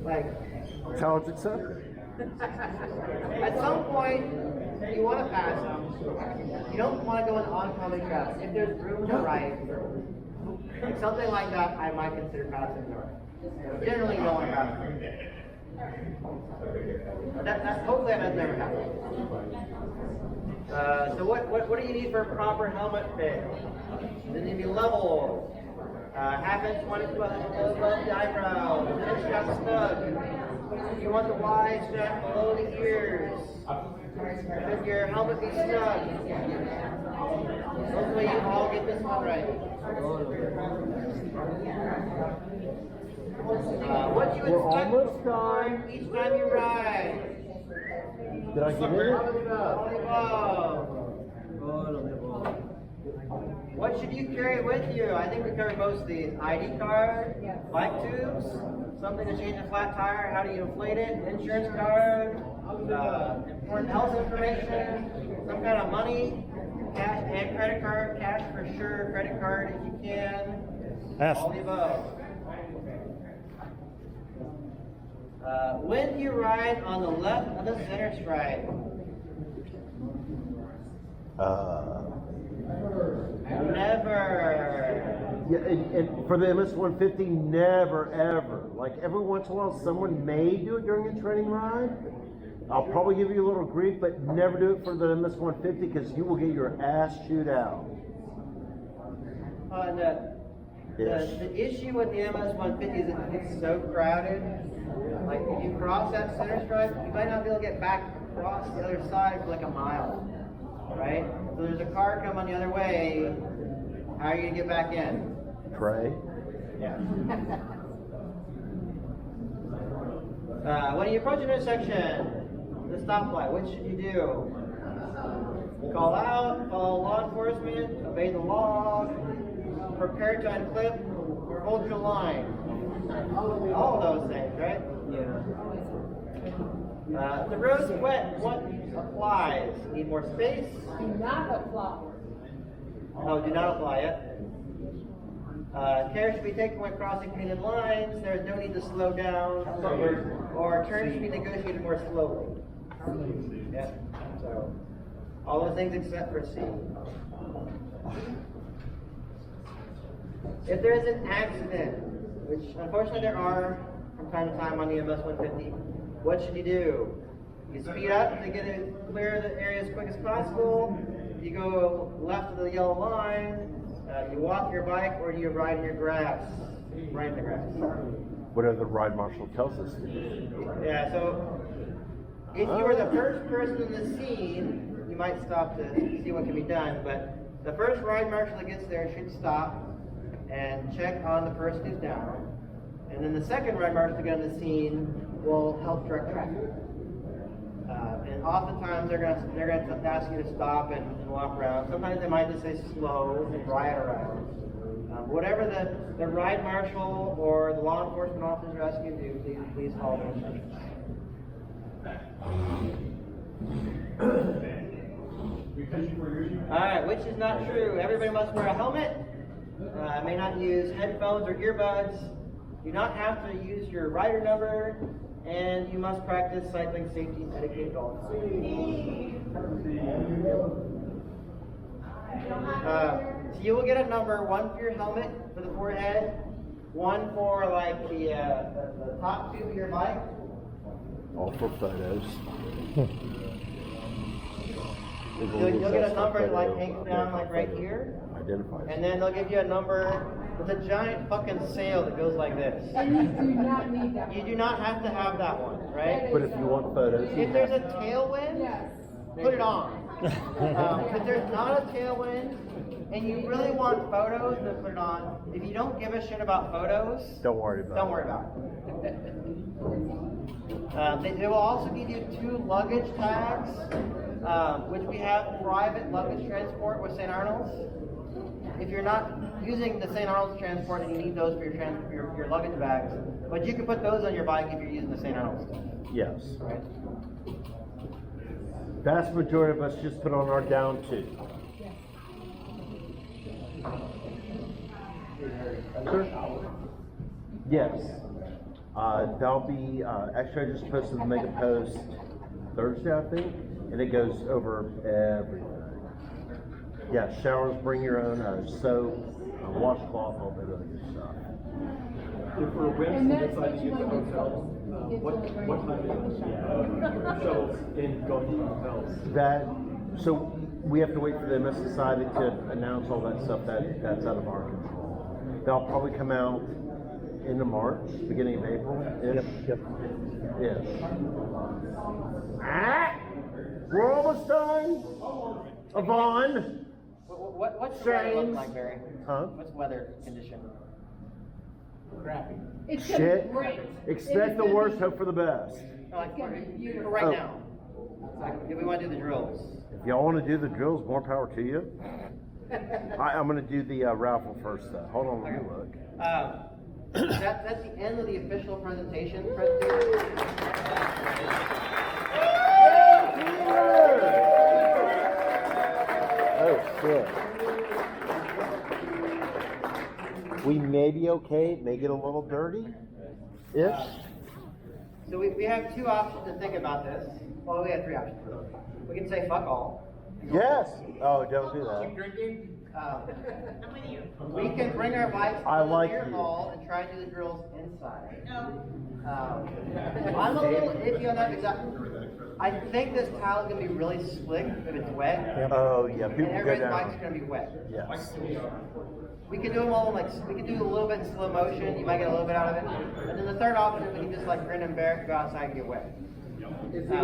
Like, Challenge accepted. at some point, you want to pass them. You don't want to go in oncoming traffic. If there's room to right, like something like that, I might consider passing north. Generally, you don't want to pass them. Hopefully that doesn't ever happen. So what do you need for a proper helmet fit? They need to be level, half inch, 1 inch above the eyebrow, 1 inch strap snug. You want the Y strap below the ears. Should your helmet be snug? Hopefully you all get this one right. What you expect each time you ride. Did I get it? What should you carry with you? I think we covered most of these. ID card, bike tubes, something to change a flat tire, how do you inflate it, insurance card, important health information, some kind of money, cash and credit card, cash for sure, credit card if you can, all the above. When you ride on the left of the center stripe, never. Yeah, and for the MS-150, never, ever. Like every once in a while, someone may do it during a training ride. I'll probably give you a little grief, but never do it for the MS-150 because you will get your ass chewed out. The issue with the MS-150 is that it's so crowded. Like if you cross that center stripe, you might not be able to get back across the other side for like a mile, right? So there's a car coming the other way. How are you gonna get back in? Pray. Yeah. When you approach an intersection, the stoplight, what should you do? Call out, follow law enforcement, obey the law, prepare to unclip, or hold your line. All of those things, right? Yeah. The road's wet, what applies? Need more space? Do not apply. No, do not apply it. Care should be taken when crossing painted lines. There's no need to slow down. Or turns should be negotiated more slowly. Yeah. So, all those things except for C. If there is an accident, which unfortunately there are from time to time on the MS-150, what should you do? You speed up to get it clear the area as quick as possible. You go left of the yellow line. You walk your bike, or do you ride in your grass? Ride in the grass. Whatever the Ride Marshal tells us to do. Yeah. So if you were the first person in the scene, you might stop to see what can be done. But the first Ride Marshal that gets there should stop and check on the person who's down. And then the second Ride Marshal to get on the scene will help direct traffic. And oftentimes they're gonna ask you to stop and walk around. Sometimes they might just say slow and ride around. Whatever the Ride Marshal or the law enforcement officers are asking you to do, please follow those instructions. Alright, which is not true. Everybody must wear a helmet. May not use headphones or earbuds. Do not have to use your rider number. And you must practice cycling safety etiquette at all times. So you will get a number, 1 for your helmet for the forehead, 1 for like the top tube of your bike. All for photos. You'll get a number that like hangs down like right here. Identifies. And then they'll give you a number It's a giant fucking sail that goes like this. And you do not need that. You do not have to have that one, right? But if you want photos, If there's a tailwind, put it on. If there's not a tailwind and you really want photos, then put it on. If you don't give a shit about photos, don't worry about it. They will also give you 2 luggage tags, which we have private luggage transport with St. Arnold's. If you're not using the St. Arnold's transport and you need those for your luggage bags, but you can put those on your bike if you're using the St. Arnold's stuff. Yes. Right? Vast majority of us just put on our down too. Sure. Yes. There'll be, actually I just posted the mega post Thursday, I think, and it goes over everything. Yeah, showers, bring your own soap, washcloth, all that other good stuff. If we're whips and decide to use the hotels, what type of shuttles in going to hotels? That, so we have to wait for the MS Society to announce all that stuff. That's out of our control. They'll probably come out into March, beginning of April. Yep. We're almost done. Yvonne. What's the weather look like, Barry? Huh? What's weather condition? Crappy. It's gonna be Shit. great. Expect the worst, hope for the best. No, like for beautiful. right Oh. now. Like, if we want to do the drills. If y'all want to do the drills, more power to you. I'm going to do the raffle first, though. Hold on, let me look. That's the end of the official presentation. Oh, shit. We may be okay. It may get a little dirty-ish. So we have 2 options to think about this. Well, we have 3 options. We can say fuck all. Yes. Oh, don't do that. Keep drinking. We can bring our bikes to I the like beer you. hall and try to do the drills inside. I'm a little iffy on that because I think this tile is going to be really slick if it's wet. Oh, yeah. And People go everybody's down. bike's going to be wet. Yes. We can do them all we can do a little bit in slow motion. You might get a little bit out of it. And then the third option is we can just like grin and bear it, go outside and get wet. Is the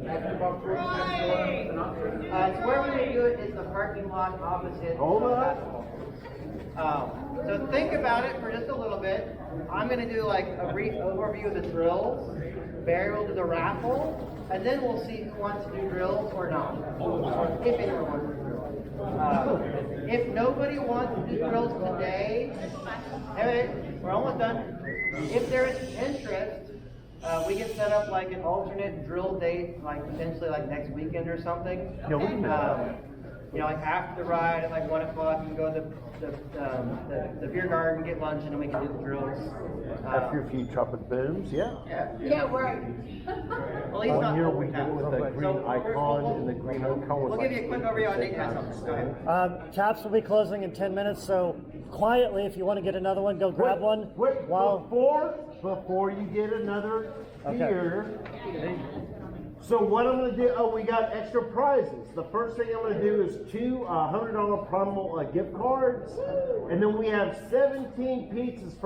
basketball court next door an option? So where we would do it is the parking lot opposite. Hold the on. basketball court. So think about it for just a little bit. I'm going to do like a brief overview of the drills. Barry will do the raffle, and then we'll see who wants to do drills or not. If anyone wants to do drills. If nobody wants to do drills today, hey, we're almost done. If there is interest, we can set up like an alternate drill date, like potentially like next weekend or something. Yeah, we can do that. You know, like after the ride at like 1 o'clock, you can go to the beer garden, get lunch, and then we can do the drills. After a few chocolate booms, yeah. Yeah, right. Well, he's One not year over we did town. it with a green icon, and the green icon was We'll like give you a quick overview on Nate has something. Go ahead. Taps will be closing in 10 minutes, so quietly, if you want to get another one, go grab one. Wait, While before you get another Okay. beer. So what I'm going to do, we got extra prizes. The first thing I'm going to do is 2 $100 promo gift cards, and then we have 17 pizzas for